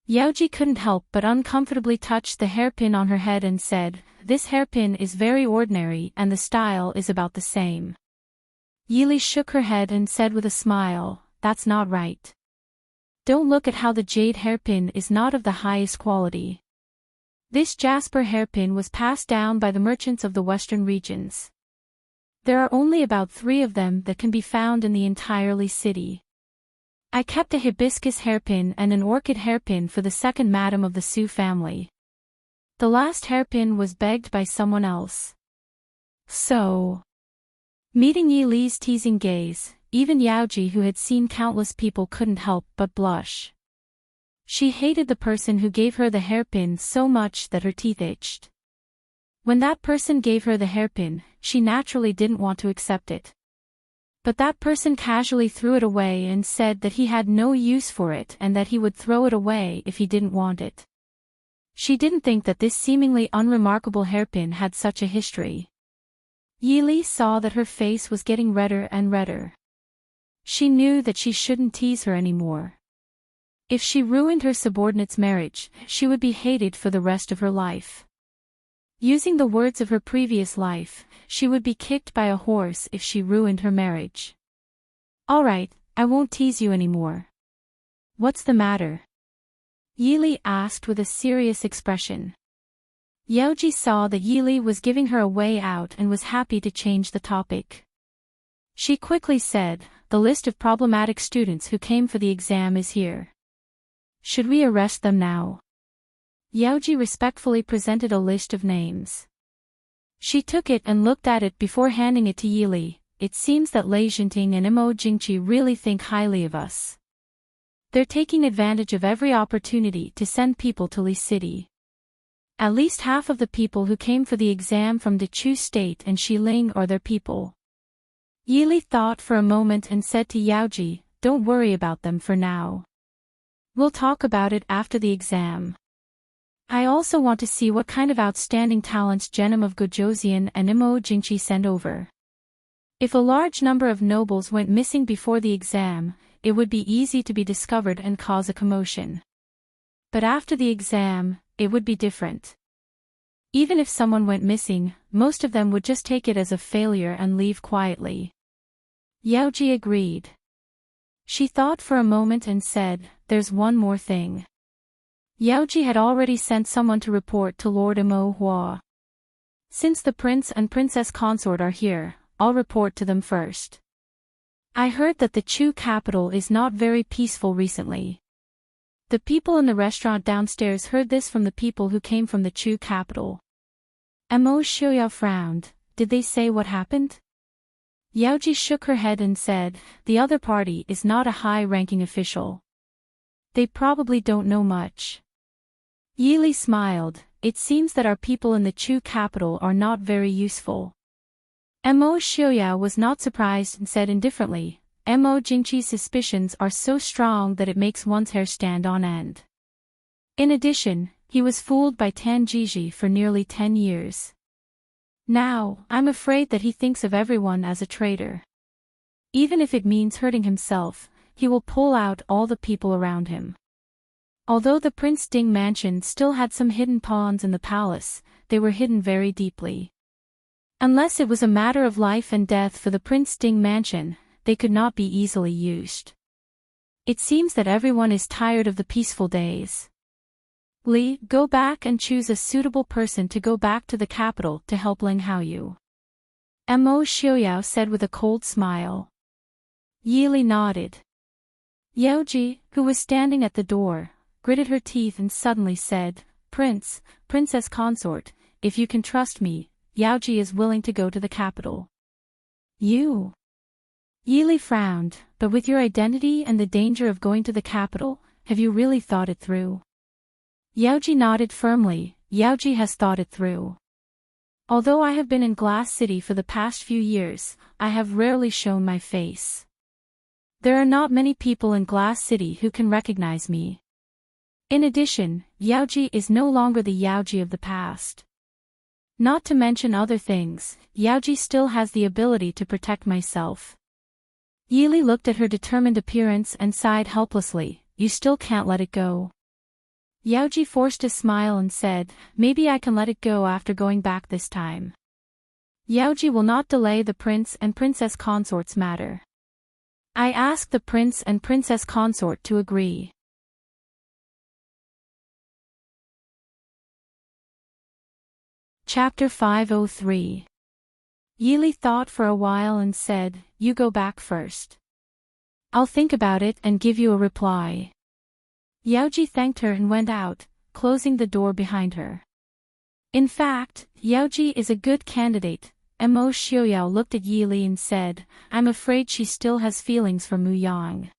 Yaoji couldn't help but uncomfortably touch the hairpin on her head and said, "This hairpin is very ordinary and the style is about the same." Yili shook her head and said with a smile, "That's not right. Don't look at how the jade hairpin is not of the highest quality. This jasper hairpin was passed down by the merchants of the western regions. There are only about 3 of them that can be found in the entire city. I kept a hibiscus hairpin and an orchid hairpin for the second madam of the Su family. The last hairpin was begged by someone else." So, meeting Yi Li's teasing gaze, even Yaoji who had seen countless people couldn't help but blush. She hated the person who gave her the hairpin so much that her teeth itched. When that person gave her the hairpin, she naturally didn't want to accept it. But that person casually threw it away and said that he had no use for it and that he would throw it away if he didn't want it. She didn't think that this seemingly unremarkable hairpin had such a history. Yi Li saw that her face was getting redder and redder. She knew that she shouldn't tease her anymore. If she ruined her subordinate's marriage, she would be hated for the rest of her life. Using the words of her previous life, she would be kicked by a horse if she ruined her marriage. "All right, I won't tease you anymore. What's the matter?" Yi Li asked with a serious expression. Yaoji saw that Yi Li was giving her a way out and was happy to change the topic. She quickly said, "The list of problematic students who came for the exam is here. Should we arrest them now?" Yaoji respectfully presented a list of names. She took it and looked at it before handing it to Yili. It seems that Enchanting and Jingqi really think highly of us. They're taking advantage of every opportunity to send people to Li City. At least half of the people who came for the exam from Dechu State and Xiling are their people. Yili thought for a moment and said to Yaoji, "Don't worry about them for now. We'll talk about it after the exam. I also want to see what kind of outstanding talents Genom of Gojoseon and Jingqi send over. If a large number of nobles went missing before the exam, it would be easy to be discovered and cause a commotion. But after the exam, it would be different. Even if someone went missing, most of them would just take it as a failure and leave quietly." Yaoji agreed. She thought for a moment and said, "There's one more thing." Yaoji had already sent someone to report to Lord Imo Hua. "Since the prince and princess consort are here, I'll report to them first. I heard that the Chu capital is not very peaceful recently." The people in the restaurant downstairs heard this from the people who came from the Chu capital. Imo Xiuyao frowned. "Did they say what happened?" Yaoji shook her head and said, "The other party is not a high-ranking official. They probably don't know much." Yili smiled. "It seems that our people in the Chu capital are not very useful." Imo Xiuyao was not surprised and said indifferently, "Imo Jingqi's suspicions are so strong that it makes one's hair stand on end. In addition, he was fooled by Tan Jiji for nearly 10 years. Now, I'm afraid that he thinks of everyone as a traitor. Even if it means hurting himself, he will pull out all the people around him." Although the Prince Ding mansion still had some hidden pawns in the palace, they were hidden very deeply. Unless it was a matter of life and death for the Prince Ding mansion, they could not be easily used. It seems that everyone is tired of the peaceful days. "Li, go back and choose a suitable person to go back to the capital to help Ling Haoyu," Imo Xiuyao said with a cold smile. Yili nodded. Yaoji, who was standing at the door, gritted her teeth and suddenly said, Princess consort, if you can trust me, Yaoji is willing to go to the capital." "You?" Yili frowned. "But with your identity and the danger of going to the capital, have you really thought it through?" Yaoji nodded firmly. "Yaoji has thought it through. Although I have been in Glass City for the past few years, I have rarely shown my face. There are not many people in Glass City who can recognize me. In addition, Yaoji is no longer the Yaoji of the past. Not to mention other things, Yaoji still has the ability to protect myself." Yili looked at her determined appearance and sighed helplessly. "You still can't let it go?" Yaoji forced a smile and said, "Maybe I can let it go after going back this time. Yaoji will not delay the prince and princess consort's matter. I ask the prince and princess consort to agree." Chapter 503. Yili thought for a while and said, "You go back first. I'll think about it and give you a reply." Yaoji thanked her and went out, closing the door behind her. In fact, Yaoji is a good candidate. Imo Xiuyao looked at Yili and said, "I'm afraid she still has feelings for Mu Yang."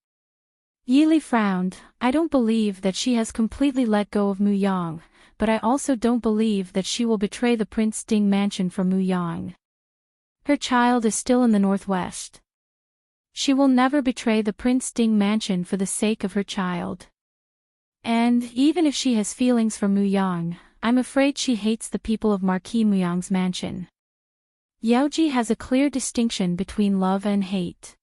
Yili frowned. "I don't believe that she has completely let go of Mu Yang, but I also don't believe that she will betray the Prince Ding mansion for Mu Yang. Her child is still in the northwest. She will never betray the Prince Ding mansion for the sake of her child. And, even if she has feelings for Mu Yang, I'm afraid she hates the people of Marquis Mu Yang's mansion." Yaoji has a clear distinction between love and hate.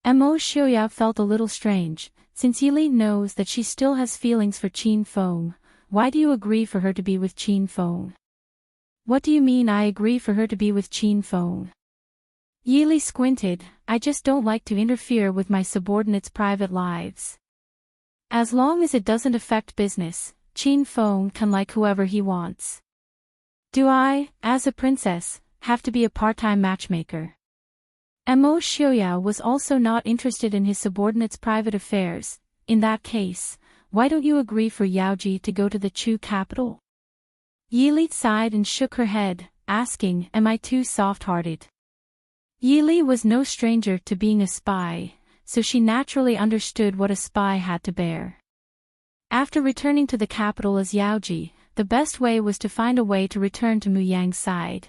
Imo Xiuyao felt a little strange. Since Yili knows that she still has feelings for Qin Feng, why do you agree for her to be with Qin Feng? What do you mean I agree for her to be with Qin Feng? Yili squinted. "I just don't like to interfere with my subordinates' private lives. As long as it doesn't affect business, Qin Feng can like whoever he wants. Do I, as a princess, have to be a part-time matchmaker?" Imo Xiuyao was also not interested in his subordinates' private affairs. "In that case, why don't you agree for Yaoji to go to the Chu capital?" Yili sighed and shook her head. asking, "Am I too soft-hearted?" Yili was no stranger to being a spy, so she naturally understood what a spy had to bear. After returning to the capital as Yaoji, the best way was to find a way to return to Mu Yang's side.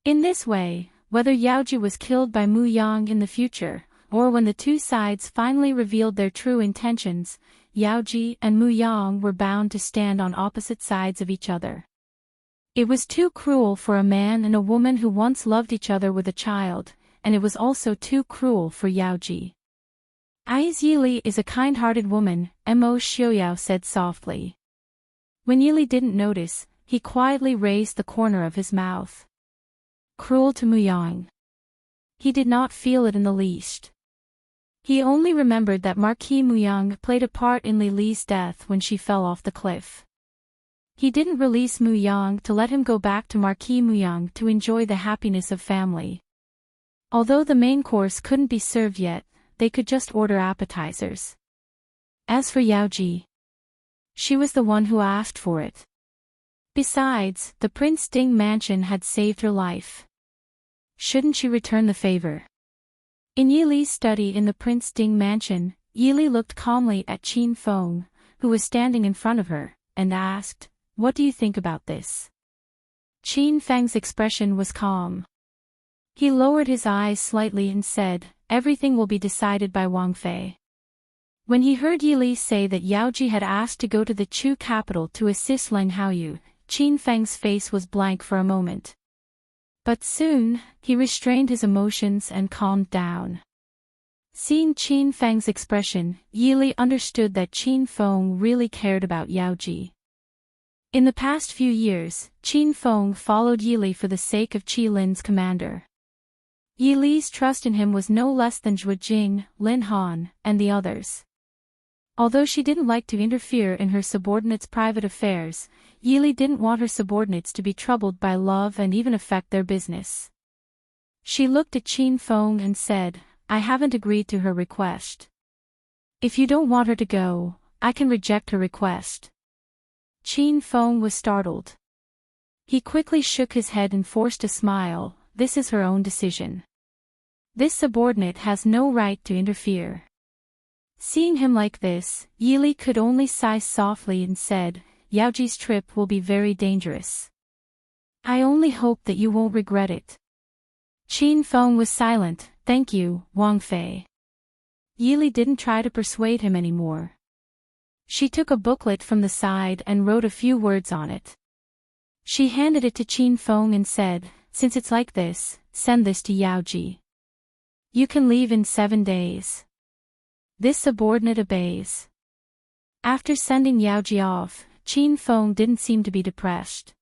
In this way, whether Yaoji was killed by Mu Yang in the future, or when the two sides finally revealed their true intentions, Yaoji and Mu Yang were bound to stand on opposite sides of each other. It was too cruel for a man and a woman who once loved each other with a child, and it was also too cruel for Yaoji. Yili is a kind-hearted woman, Mo Xiaoyao said softly. When Yili didn't notice, he quietly raised the corner of his mouth. Cruel to Mu Yang. He did not feel it in the least. He only remembered that Marquis Mu Yang played a part in Li Li's death when she fell off the cliff. He didn't release Mu Yang to let him go back to Marquis Mu Yang to enjoy the happiness of family. Although the main course couldn't be served yet, they could just order appetizers. As for Yaoji, she was the one who asked for it. Besides, the Prince Ding mansion had saved her life. Shouldn't she return the favor? In Yili's study in the Prince Ding mansion, Yili looked calmly at Qin Feng, who was standing in front of her, and asked, "What do you think about this?" Qin Feng's expression was calm. He lowered his eyes slightly and said, "Everything will be decided by Wang Fei." When he heard Yili say that Yaoji had asked to go to the Chu capital to assist Leng Haoyu, Qin Feng's face was blank for a moment. But soon, he restrained his emotions and calmed down. Seeing Qin Feng's expression, Yili understood that Qin Feng really cared about Yaoji. In the past few years, Qin Feng followed Yili for the sake of Qi Lin's commander. Yili's trust in him was no less than Zhuo Jing, Lin Han, and the others. Although she didn't like to interfere in her subordinates' private affairs, Yili didn't want her subordinates to be troubled by love and even affect their business. She looked at Qin Feng and said, "I haven't agreed to her request. If you don't want her to go, I can reject her request." Qin Feng was startled. He quickly shook his head and forced a smile. "This is her own decision. This subordinate has no right to interfere." Seeing him like this, Yili could only sigh softly and said, "Yaoji's trip will be very dangerous. I only hope that you won't regret it." Qin Feng was silent. "Thank you, Wang Fei." Yili didn't try to persuade him anymore. She took a booklet from the side and wrote a few words on it. She handed it to Qin Feng and said, "Since it's like this, send this to Yaoji. You can leave in 7 days." This subordinate obeys. After sending Yaoji off, Qin Feng didn't seem to be depressed.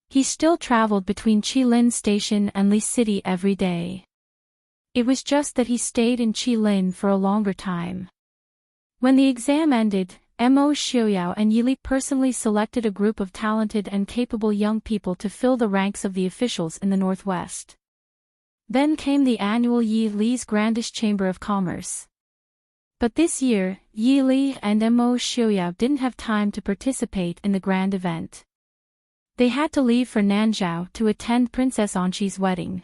He still traveled between Qilin Station and Li City every day. It was just that he stayed in Qilin for a longer time. When the exam ended, Mo Xiaoyao and Yili personally selected a group of talented and capable young people to fill the ranks of the officials in the Northwest. Then came the annual Yi Li's Grandish Chamber of Commerce. But this year, Yi Li and Mo Xiaoyao didn't have time to participate in the grand event. They had to leave for Nanzhao to attend Princess Anqi's wedding.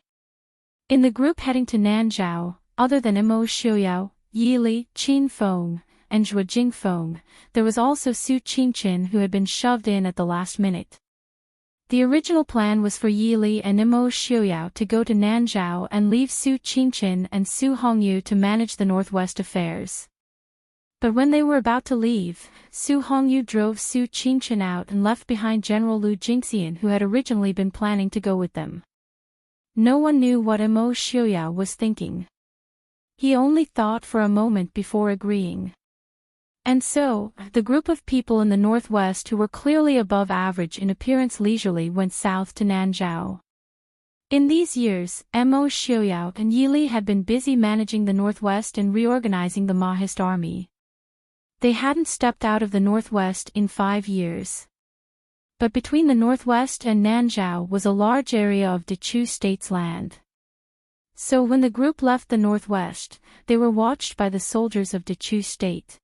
In the group heading to Nanzhao, other than Mo Xiaoyao, Yi Li, Qin Feng, and Zhuo Jingfeng, there was also Su Qingqin who had been shoved in at the last minute. The original plan was for Yi Li and Mo Xiaoyao to go to Nanzhao and leave Su Qingqin and Su Hongyu to manage the Northwest affairs. But when they were about to leave, Su Hongyu drove Su Qingqin out and left behind General Lu Jingxian, who had originally been planning to go with them. No one knew what Mo Xiaoyao was thinking. He only thought for a moment before agreeing. And so, the group of people in the Northwest who were clearly above average in appearance leisurely went south to Nanzhao. In these years, Mo Xiaoyao and Yi Li had been busy managing the Northwest and reorganizing the Mahist army. They hadn't stepped out of the Northwest in 5 years. But between the Northwest and Nanzhao was a large area of Dechu State's land. So when the group left the Northwest, they were watched by the soldiers of Dechu State.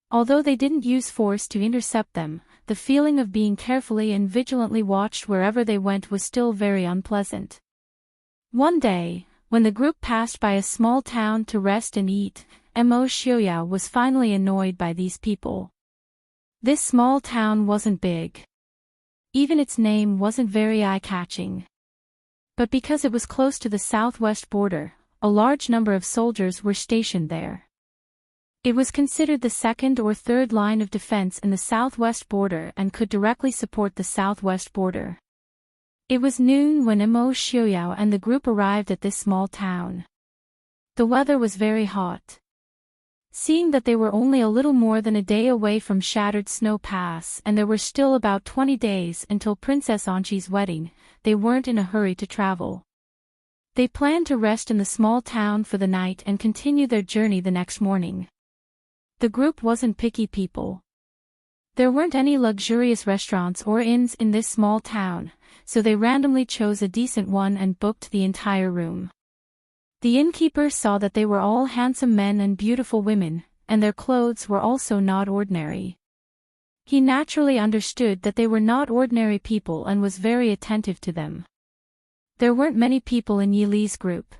Although they didn't use force to intercept them, the feeling of being carefully and vigilantly watched wherever they went was still very unpleasant. One day, when the group passed by a small town to rest and eat, Mo Xiaoyao was finally annoyed by these people. This small town wasn't big. Even its name wasn't very eye-catching. But because it was close to the southwest border, a large number of soldiers were stationed there. It was considered the second or third line of defense in the southwest border and could directly support the southwest border. It was noon when Mo Xiaoyao and the group arrived at this small town. The weather was very hot. Seeing that they were only a little more than a day away from Shattered Snow Pass and there were still about 20 days until Princess Anqi's wedding, they weren't in a hurry to travel. They planned to rest in the small town for the night and continue their journey the next morning. The group wasn't picky people. There weren't any luxurious restaurants or inns in this small town, so they randomly chose a decent one and booked the entire room. The innkeeper saw that they were all handsome men and beautiful women, and their clothes were also not ordinary. He naturally understood that they were not ordinary people and was very attentive to them. There weren't many people in Yili's group.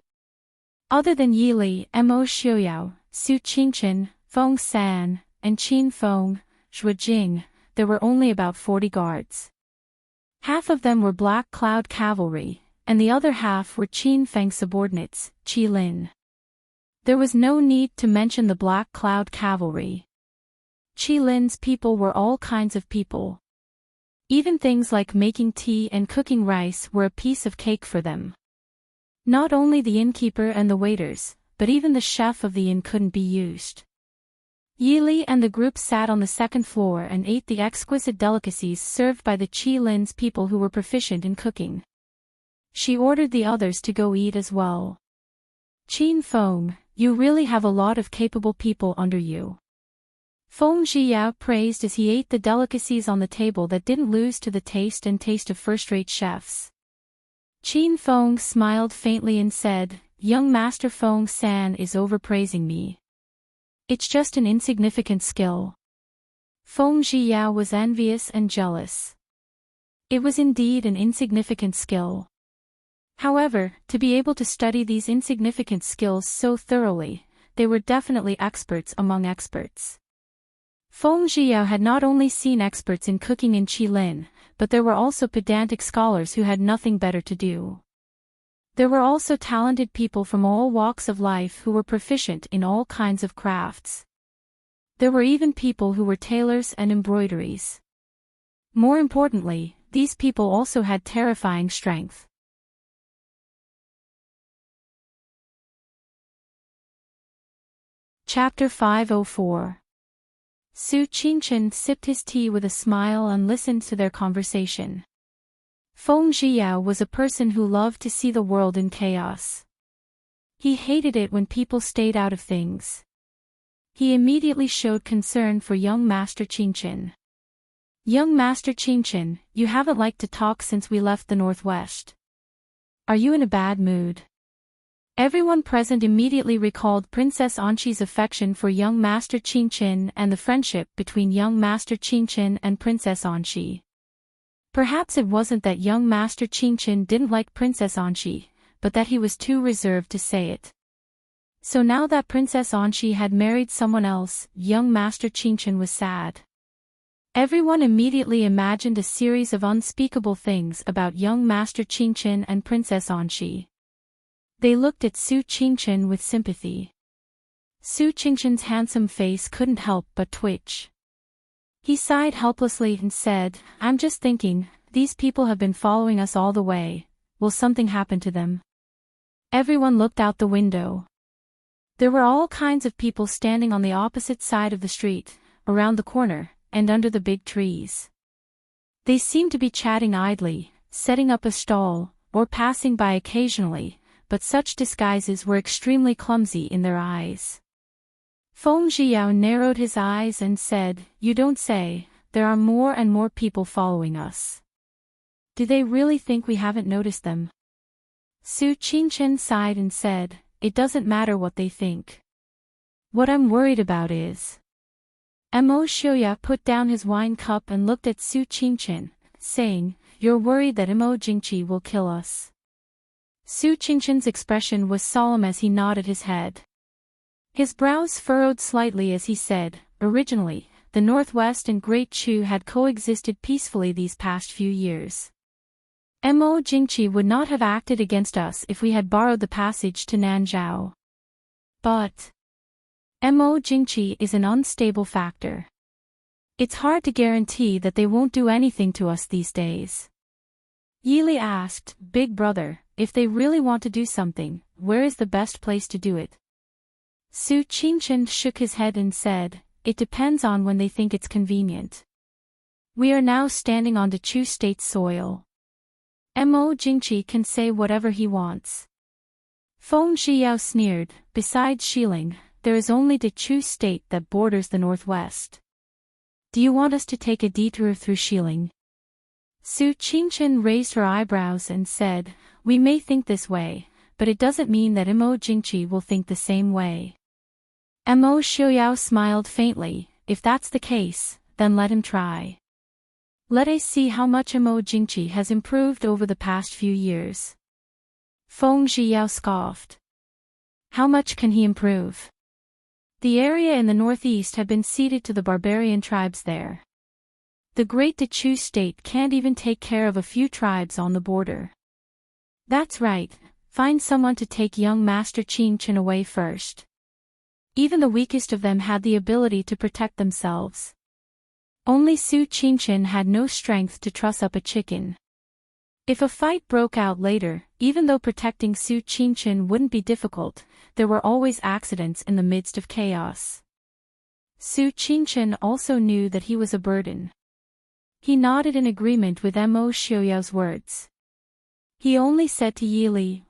Other than Yili, Mo Xiaoyao, Su Qingchen, Feng San, and Qin Feng, Zhua Jing, there were only about 40 guards. Half of them were Black Cloud Cavalry, and the other half were Qin Feng's subordinates, Qi Lin. There was no need to mention the Black Cloud Cavalry. Qi Lin's people were all kinds of people. Even things like making tea and cooking rice were a piece of cake for them. Not only the innkeeper and the waiters, but even the chef of the inn couldn't be used. Yili and the group sat on the second floor and ate the exquisite delicacies served by the Qi Lin's people who were proficient in cooking. She ordered the others to go eat as well. Qin Feng, you really have a lot of capable people under you. Feng Zhiyao praised as he ate the delicacies on the table that didn't lose to the taste of first-rate chefs. Qin Feng smiled faintly and said, "Young Master Feng San is overpraising me. It's just an insignificant skill." Feng Zhiyao was envious and jealous. It was indeed an insignificant skill. However, to be able to study these insignificant skills so thoroughly, they were definitely experts among experts. Feng Zhiyao had not only seen experts in cooking in Qilin, but there were also pedantic scholars who had nothing better to do. There were also talented people from all walks of life who were proficient in all kinds of crafts. There were even people who were tailors and embroideries. More importantly, these people also had terrifying strength. Chapter 504. Su Qingchen sipped his tea with a smile and listened to their conversation. Feng Zhiyao was a person who loved to see the world in chaos. He hated it when people stayed out of things. He immediately showed concern for young Master Qingchen. "Young Master Qingchen, you haven't liked to talk since we left the Northwest. Are you in a bad mood?" Everyone present immediately recalled Princess Anqi's affection for young Master Qingchen and the friendship between young Master Qingchen and Princess Anqi. Perhaps it wasn't that young Master Qingchen didn't like Princess Anqi, but that he was too reserved to say it. So now that Princess Anqi had married someone else, young Master Qingchen was sad. Everyone immediately imagined a series of unspeakable things about young Master Qingchen and Princess Anqi. They looked at Su Qingchen with sympathy. Su Qingchen's handsome face couldn't help but twitch. He sighed helplessly and said, "I'm just thinking, these people have been following us all the way. Will something happen to them?" Everyone looked out the window. There were all kinds of people standing on the opposite side of the street, around the corner, and under the big trees. They seemed to be chatting idly, setting up a stall, or passing by occasionally, but such disguises were extremely clumsy in their eyes. Feng Zhiyao narrowed his eyes and said, "You don't say, there are more and more people following us. Do they really think we haven't noticed them?" Su Qingchen sighed and said, "It doesn't matter what they think. What I'm worried about is..." Mo Xiuya put down his wine cup and looked at Su Qingchen, saying, "You're worried that Mo Jingqi will kill us." Su Qingchen's expression was solemn as he nodded his head. His brows furrowed slightly as he said, "Originally, the Northwest and Great Chu had coexisted peacefully these past few years. Mo Jingqi would not have acted against us if we had borrowed the passage to Nanzhao. But Mo Jingqi is an unstable factor. It's hard to guarantee that they won't do anything to us these days." Yili asked, "Big brother, if they really want to do something, where is the best place to do it?" Su Qingchen shook his head and said, "It depends on when they think it's convenient. We are now standing on the Chu State's soil. Mo Jingqi can say whatever he wants." Feng Zhiyao sneered, "Besides Xiling, there is only the Chu State that borders the Northwest. Do you want us to take a detour through Xiling?" Su Qingchen raised her eyebrows and said, "We may think this way, but it doesn't mean that Mo Jingqi will think the same way." Mo Xiuyao smiled faintly, "If that's the case, then let him try. Let us see how much Mo Jingqi has improved over the past few years." Feng Zhiyao scoffed. "How much can he improve? The area in the northeast had been ceded to the barbarian tribes there. The Great Chu State can't even take care of a few tribes on the border." "That's right, find someone to take young Master Qingchen away first. Even the weakest of them had the ability to protect themselves. Only Su Qingchen had no strength to truss up a chicken. If a fight broke out later, even though protecting Su Qingchen wouldn't be difficult, there were always accidents in the midst of chaos." Su Qingchen also knew that he was a burden. He nodded in agreement with Mo Xiuyao's words. He only said to Yili,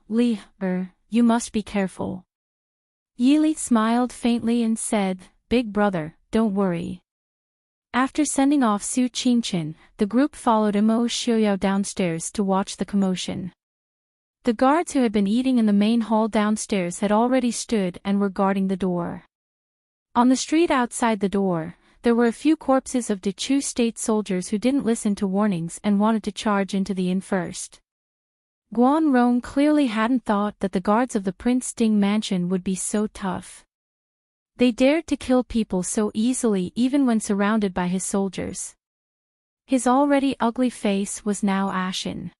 "You must be careful." Yili smiled faintly and said, "Big brother, don't worry." After sending off Su Qingchen, the group followed Mo Xiuyao downstairs to watch the commotion. The guards who had been eating in the main hall downstairs had already stood and were guarding the door. On the street outside the door, there were a few corpses of the Chu State soldiers who didn't listen to warnings and wanted to charge into the inn first. Guan Rong clearly hadn't thought that the guards of the Prince Ding mansion would be so tough. They dared to kill people so easily even when surrounded by his soldiers. His already ugly face was now ashen.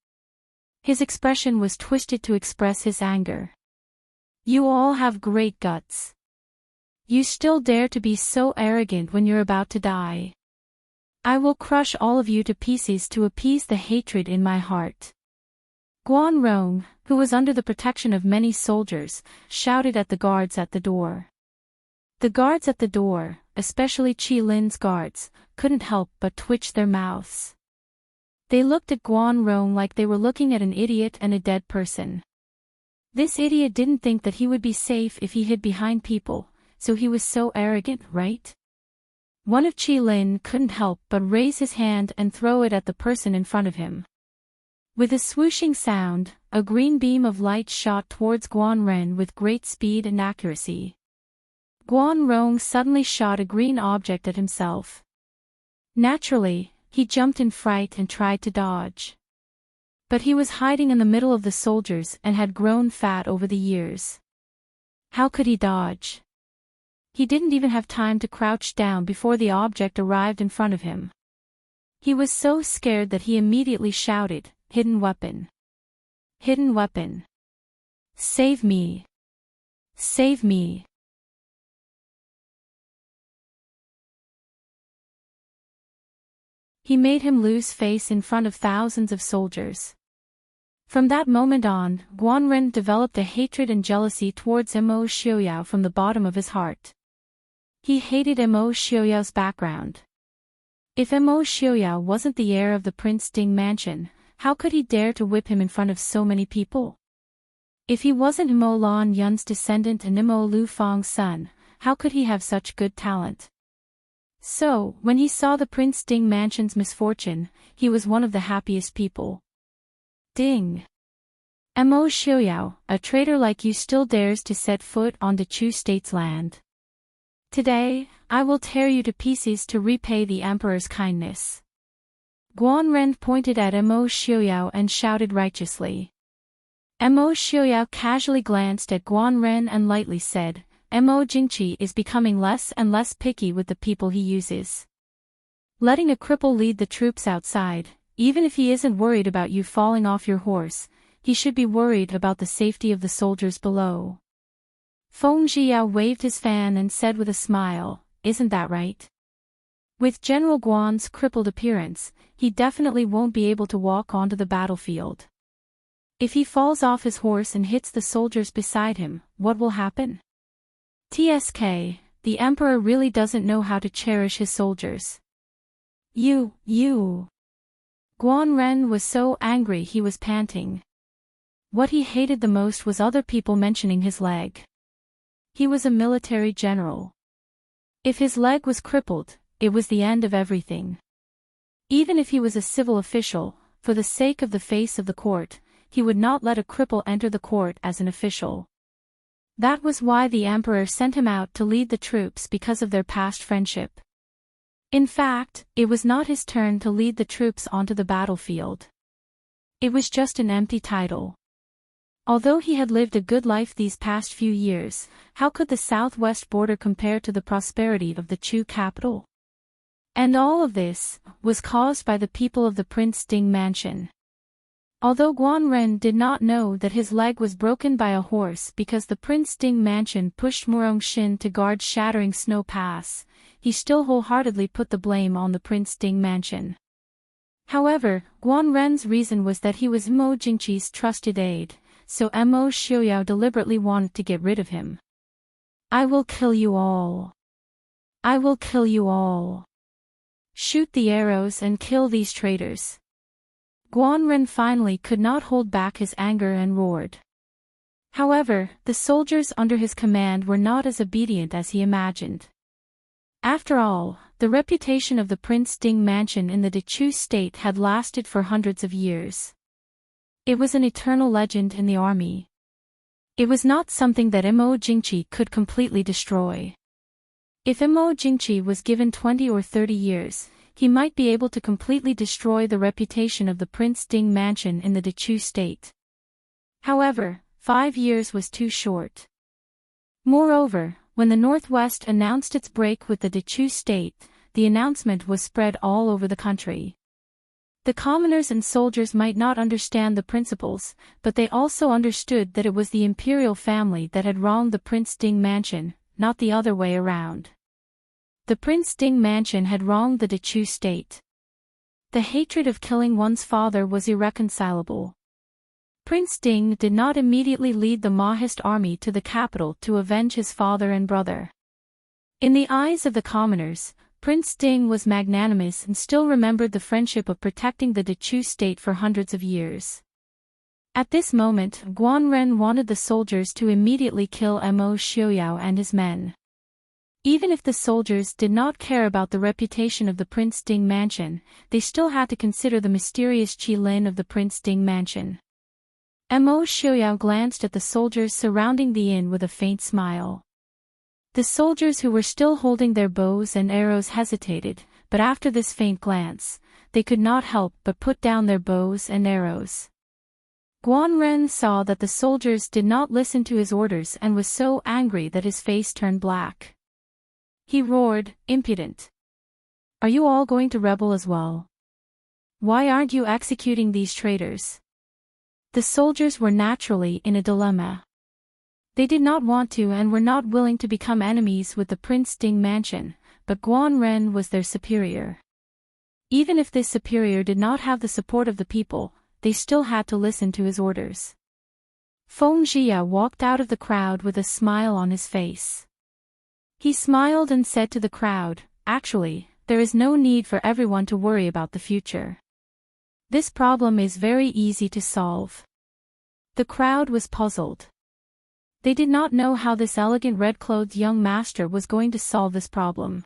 His expression was twisted to express his anger. "You all have great guts. You still dare to be so arrogant when you're about to die. I will crush all of you to pieces to appease the hatred in my heart." Guan Rong, who was under the protection of many soldiers, shouted at the guards at the door. The guards at the door, especially Qi Lin's guards, couldn't help but twitch their mouths. They looked at Guan Rong like they were looking at an idiot and a dead person. This idiot didn't think that he would be safe if he hid behind people, so he was so arrogant, right? One of Qi Lin couldn't help but raise his hand and throw it at the person in front of him. With a swooshing sound, a green beam of light shot towards Guan Ren with great speed and accuracy. Guan Rong suddenly shot a green object at himself. Naturally, he jumped in fright and tried to dodge. But he was hiding in the middle of the soldiers and had grown fat over the years. How could he dodge? He didn't even have time to crouch down before the object arrived in front of him. He was so scared that he immediately shouted, "Hidden weapon! Hidden weapon! Save me! Save me!" He made him lose face in front of thousands of soldiers. From that moment on, Guan Ren developed a hatred and jealousy towards Mo Xiuyao from the bottom of his heart. He hated Mo Xiuyao's background. If Mo Xiuyao wasn't the heir of the Prince Ding mansion, how could he dare to whip him in front of so many people? If he wasn't Mo Lan Yun's descendant and Mo Lu Fang's son, how could he have such good talent? So, when he saw the Prince Ding mansion's misfortune, he was one of the happiest people. Ding! Mo Xiuyao, a traitor like you still dares to set foot on the Chu State's land. Today, I will tear you to pieces to repay the emperor's kindness. Guanren pointed at Mo Xiuyao and shouted righteously. Mo Xiuyao casually glanced at Guanren and lightly said, Mo Jingqi is becoming less and less picky with the people he uses. Letting a cripple lead the troops outside, even if he isn't worried about you falling off your horse, he should be worried about the safety of the soldiers below. Feng Zhiyao waved his fan and said with a smile, isn't that right? With General Guan's crippled appearance, he definitely won't be able to walk onto the battlefield. If he falls off his horse and hits the soldiers beside him, what will happen? TSK, the emperor really doesn't know how to cherish his soldiers. You. Guanren was so angry he was panting. What he hated the most was other people mentioning his leg. He was a military general. If his leg was crippled, it was the end of everything. Even if he was a civil official, for the sake of the face of the court, he would not let a cripple enter the court as an official. That was why the emperor sent him out to lead the troops because of their past friendship. In fact, it was not his turn to lead the troops onto the battlefield. It was just an empty title. Although he had lived a good life these past few years, how could the southwest border compare to the prosperity of the Chu capital? And all of this was caused by the people of the Prince Ding mansion. Although Guanren did not know that his leg was broken by a horse because the Prince Ding mansion pushed Murongxin to guard Shattering Snow Pass, he still wholeheartedly put the blame on the Prince Ding mansion. However, Guanren's reason was that he was Mo Jingqi's trusted aide, so Mo Xiuyao deliberately wanted to get rid of him. I will kill you all. I will kill you all. Shoot the arrows and kill these traitors. Guanren finally could not hold back his anger and roared. However, the soldiers under his command were not as obedient as he imagined. After all, the reputation of the Prince Ding mansion in the Dechu state had lasted for hundreds of years. It was an eternal legend in the army. It was not something that Mo Jingqi could completely destroy. If Mo Jingqi was given 20 or 30 years, he might be able to completely destroy the reputation of the Prince Ding mansion in the Dechu state. However, 5 years was too short. Moreover, when the Northwest announced its break with the Dechu state, the announcement was spread all over the country. The commoners and soldiers might not understand the principles, but they also understood that it was the imperial family that had wronged the Prince Ding mansion, not the other way around. The Prince Ding mansion had wronged the Dechu state. The hatred of killing one's father was irreconcilable. Prince Ding did not immediately lead the Mahist army to the capital to avenge his father and brother. In the eyes of the commoners, Prince Ding was magnanimous and still remembered the friendship of protecting the Dechu state for hundreds of years. At this moment, Guanren wanted the soldiers to immediately kill Mo Xiuyao and his men. Even if the soldiers did not care about the reputation of the Prince Ding mansion, they still had to consider the mysterious Qi Lin of the Prince Ding mansion. Mo Xiuyao glanced at the soldiers surrounding the inn with a faint smile. The soldiers who were still holding their bows and arrows hesitated, but after this faint glance, they could not help but put down their bows and arrows. Guanren saw that the soldiers did not listen to his orders and was so angry that his face turned black. He roared, impudent. Are you all going to rebel as well? Why aren't you executing these traitors? The soldiers were naturally in a dilemma. They did not want to and were not willing to become enemies with the Prince Ding mansion, but Guanren was their superior. Even if this superior did not have the support of the people, they still had to listen to his orders. Feng Zhiyao walked out of the crowd with a smile on his face. He smiled and said to the crowd, actually, there is no need for everyone to worry about the future. This problem is very easy to solve. The crowd was puzzled. They did not know how this elegant red-clothed young master was going to solve this problem.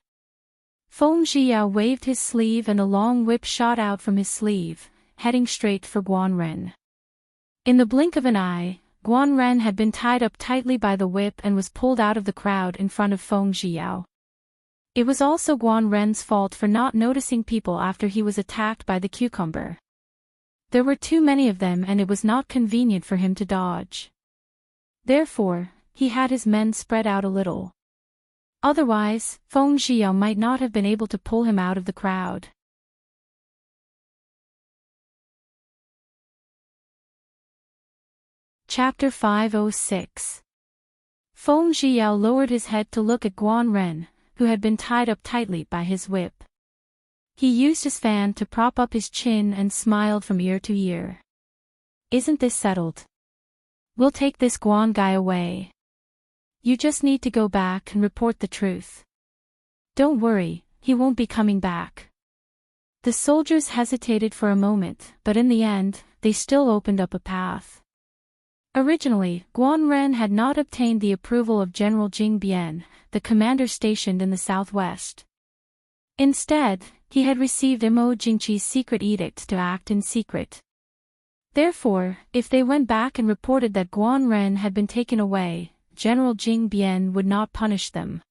Feng Zhiyao waved his sleeve and a long whip shot out from his sleeve, heading straight for Guanren. In the blink of an eye, Guanren had been tied up tightly by the whip and was pulled out of the crowd in front of Feng Zhiyao. It was also Guan Ren's fault for not noticing people after he was attacked by the cucumber. There were too many of them and it was not convenient for him to dodge. Therefore, he had his men spread out a little. Otherwise, Feng Xiao might not have been able to pull him out of the crowd. Chapter 506. Feng Xiao lowered his head to look at Guan Ren, who had been tied up tightly by his whip. He used his fan to prop up his chin and smiled from ear to ear. "Isn't this settled? We'll take this Guan guy away. You just need to go back and report the truth. Don't worry, he won't be coming back." The soldiers hesitated for a moment, but in the end, they still opened up a path. Originally, Guan Ren had not obtained the approval of General Jing Bian, the commander stationed in the southwest. Instead, he had received Imo Jingqi's secret edict to act in secret. Therefore, if they went back and reported that Guan Ren had been taken away, General Jing Bian would not punish them.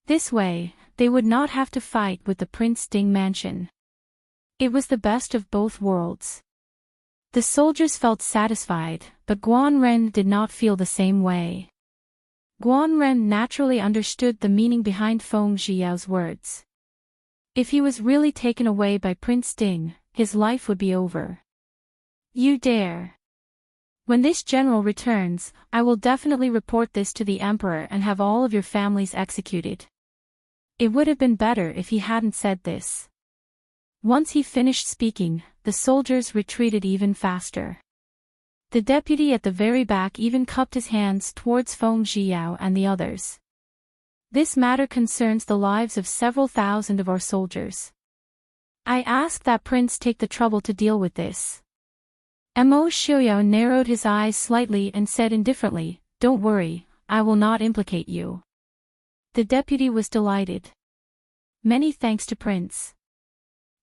This way, they would not have to fight with the Prince Ding mansion. It was the best of both worlds. The soldiers felt satisfied, but Guan Ren did not feel the same way. Guan Ren naturally understood the meaning behind Feng Xiao's words. If he was really taken away by Prince Ding, his life would be over. "You dare. When this general returns, I will definitely report this to the emperor and have all of your families executed." It would have been better if he hadn't said this. Once he finished speaking, the soldiers retreated even faster. The deputy at the very back even cupped his hands towards Feng Xiao and the others. "This matter concerns the lives of several thousand of our soldiers. I ask that Prince take the trouble to deal with this." Mo Xiuyao narrowed his eyes slightly and said indifferently, "Don't worry, I will not implicate you." The deputy was delighted. "Many thanks to Prince."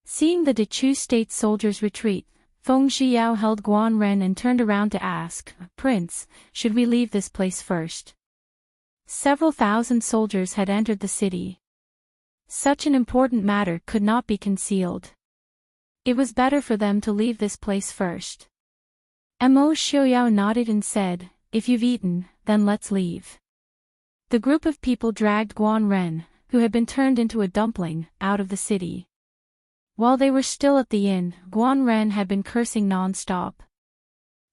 Seeing the Dechu state soldiers retreat, Feng Xiao held Guan Ren and turned around to ask, "Prince, should we leave this place first?" Several thousand soldiers had entered the city. Such an important matter could not be concealed. It was better for them to leave this place first. Mo Xiuyao nodded and said, "If you've eaten, then let's leave." The group of people dragged Guan Ren, who had been turned into a dumpling, out of the city. While they were still at the inn, Guan Ren had been cursing non-stop.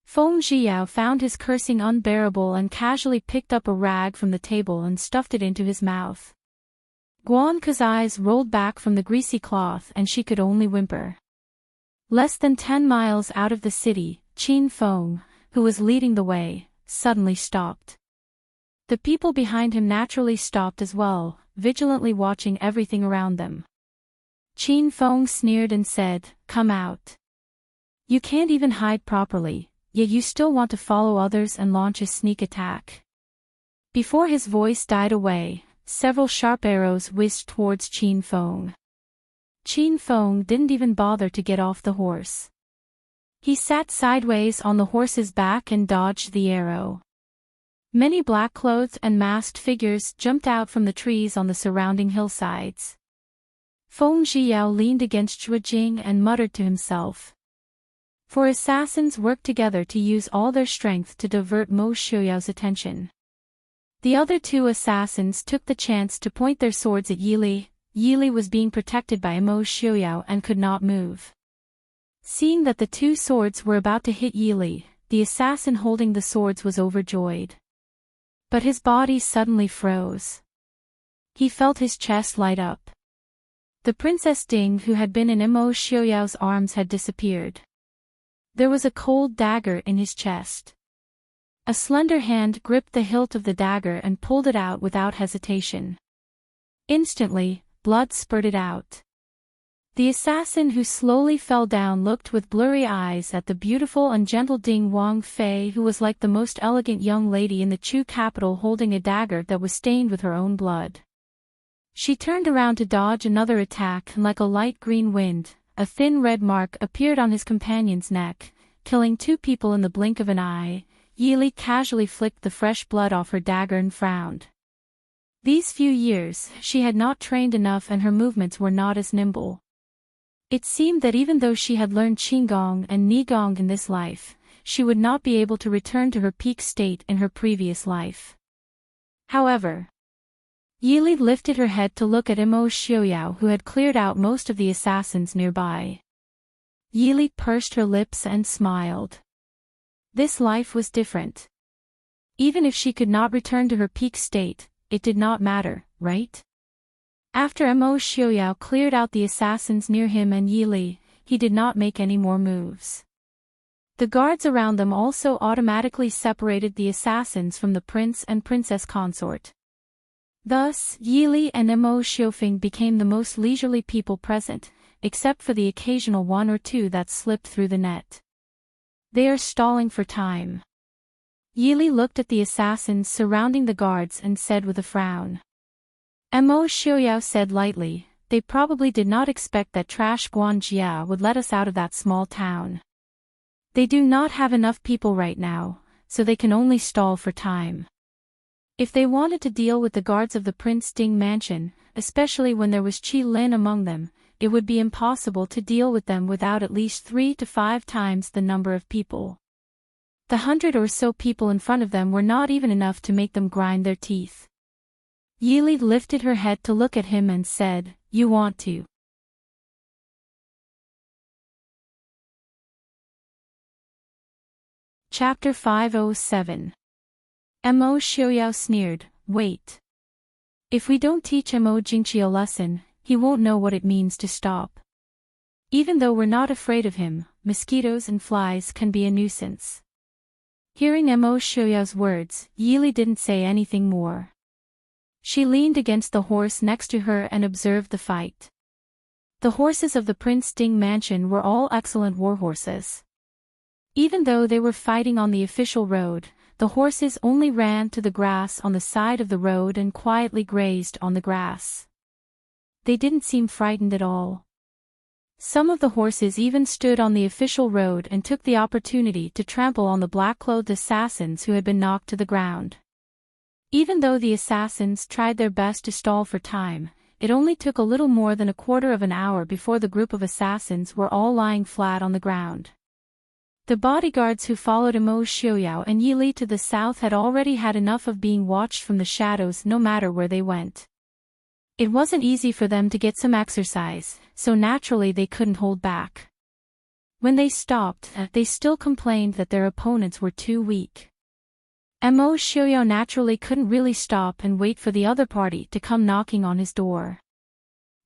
Feng Xiao found his cursing unbearable and casually picked up a rag from the table and stuffed it into his mouth. Guan Ke's eyes rolled back from the greasy cloth and she could only whimper. Less than 10 miles out of the city, Qin Feng, who was leading the way, suddenly stopped. The people behind him naturally stopped as well, vigilantly watching everything around them. Qin Feng sneered and said, "Come out. You can't even hide properly, yet you still want to follow others and launch a sneak attack." Before his voice died away, several sharp arrows whizzed towards Qin Feng. Qin Feng didn't even bother to get off the horse. He sat sideways on the horse's back and dodged the arrow. Many black-clothed and masked figures jumped out from the trees on the surrounding hillsides. Feng Xiao leaned against Zhuo Jing and muttered to himself. For assassins worked together to use all their strength to divert Mo Xiuyao's attention. The other two assassins took the chance to point their swords at Yili. Yili was being protected by Mo Xiuyao and could not move. Seeing that the two swords were about to hit Yili, the assassin holding the swords was overjoyed. But his body suddenly froze. He felt his chest light up. The Princess Ding who had been in Mo Xiuyao's arms had disappeared. There was a cold dagger in his chest. A slender hand gripped the hilt of the dagger and pulled it out without hesitation. Instantly, blood spurted out. The assassin who slowly fell down looked with blurry eyes at the beautiful and gentle Ding Wangfei who was like the most elegant young lady in the Chu capital holding a dagger that was stained with her own blood. She turned around to dodge another attack and like a light green wind, a thin red mark appeared on his companion's neck, killing 2 people in the blink of an eye. Yili casually flicked the fresh blood off her dagger and frowned. These few years, she had not trained enough and her movements were not as nimble. It seemed that even though she had learned Qigong and Nigong in this life, she would not be able to return to her peak state in her previous life. However, Yili lifted her head to look at Imo Xiaoyao, who had cleared out most of the assassins nearby. Yili pursed her lips and smiled. This life was different. Even if she could not return to her peak state, it did not matter, right? After Imo Xiaoyao cleared out the assassins near him and Yili, he did not make any more moves. The guards around them also automatically separated the assassins from the prince and princess consort. Thus, Yili and Imo Xiaofeng became the most leisurely people present, except for the occasional one or two that slipped through the net. They are stalling for time. Yili looked at the assassins surrounding the guards and said with a frown. Imo Xiaoyao said lightly, they probably did not expect that Trash Guanjia would let us out of that small town. They do not have enough people right now, so they can only stall for time. If they wanted to deal with the guards of the Prince Ding mansion, especially when there was Qi Lin among them, it would be impossible to deal with them without at least 3 to 5 times the number of people. The 100 or so people in front of them were not even enough to make them grind their teeth. Yili lifted her head to look at him and said, "You want to." Chapter 507. Imo Xiaoyao sneered, "Wait. If we don't teach Imo Jingqi a lesson, he won't know what it means to stop. Even though we're not afraid of him, mosquitoes and flies can be a nuisance." Hearing Imo Xiaoyao's words, Yili didn't say anything more. She leaned against the horse next to her and observed the fight. The horses of the Prince Ding mansion were all excellent warhorses. Even though they were fighting on the official road, the horses only ran to the grass on the side of the road and quietly grazed on the grass. They didn't seem frightened at all. Some of the horses even stood on the official road and took the opportunity to trample on the black-clothed assassins who had been knocked to the ground. Even though the assassins tried their best to stall for time, it only took a little more than a quarter of an hour before the group of assassins were all lying flat on the ground. The bodyguards who followed Imo Xiaoyao and Yili to the south had already had enough of being watched from the shadows no matter where they went. It wasn't easy for them to get some exercise, so naturally they couldn't hold back. When they stopped, they still complained that their opponents were too weak. Imo Xiaoyao naturally couldn't really stop and wait for the other party to come knocking on his door.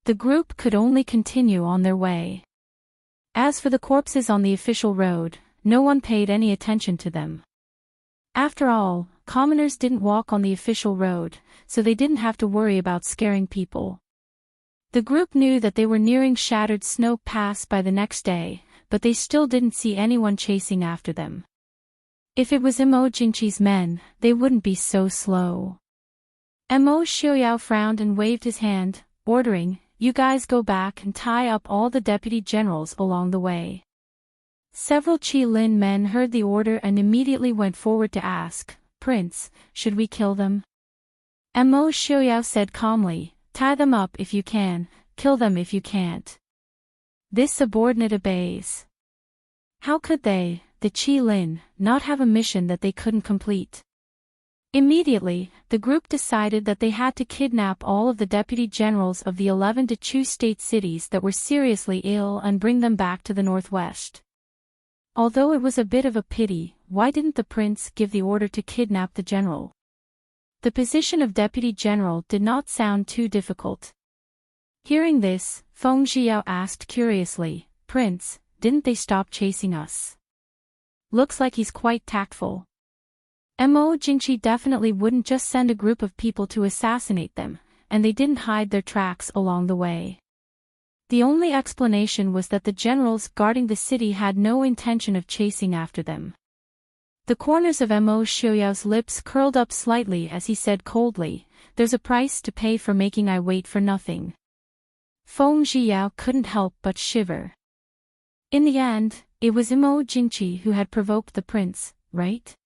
The group could only continue on their way. As for the corpses on the official road, no one paid any attention to them. After all, commoners didn't walk on the official road, so they didn't have to worry about scaring people. The group knew that they were nearing Shattered Snow Pass by the next day, but they still didn't see anyone chasing after them. If it was Imo Jingqi's men, they wouldn't be so slow. Imo Xiaoyao frowned and waved his hand, ordering, "You guys go back and tie up all the deputy generals along the way." Several Qi Lin men heard the order and immediately went forward to ask, "Prince, should we kill them?" Imo Xiaoyao said calmly, "Tie them up if you can, kill them if you can't." This subordinate obeys. How could they, the Qi Lin, not have a mission that they couldn't complete? Immediately, the group decided that they had to kidnap all of the deputy generals of the 11 Chu state cities that were seriously ill and bring them back to the northwest. Although it was a bit of a pity, why didn't the prince give the order to kidnap the general? The position of deputy general did not sound too difficult. Hearing this, Feng Zhiyao asked curiously, "Prince, didn't they stop chasing us? Looks like he's quite tactful." Imo Jingqi definitely wouldn't just send a group of people to assassinate them, and they didn't hide their tracks along the way. The only explanation was that the generals guarding the city had no intention of chasing after them. The corners of Imo Xiaoyao's lips curled up slightly as he said coldly, "There's a price to pay for making I wait for nothing." Feng Zhiyao couldn't help but shiver. In the end, it was Imo Jingqi who had provoked the prince, right?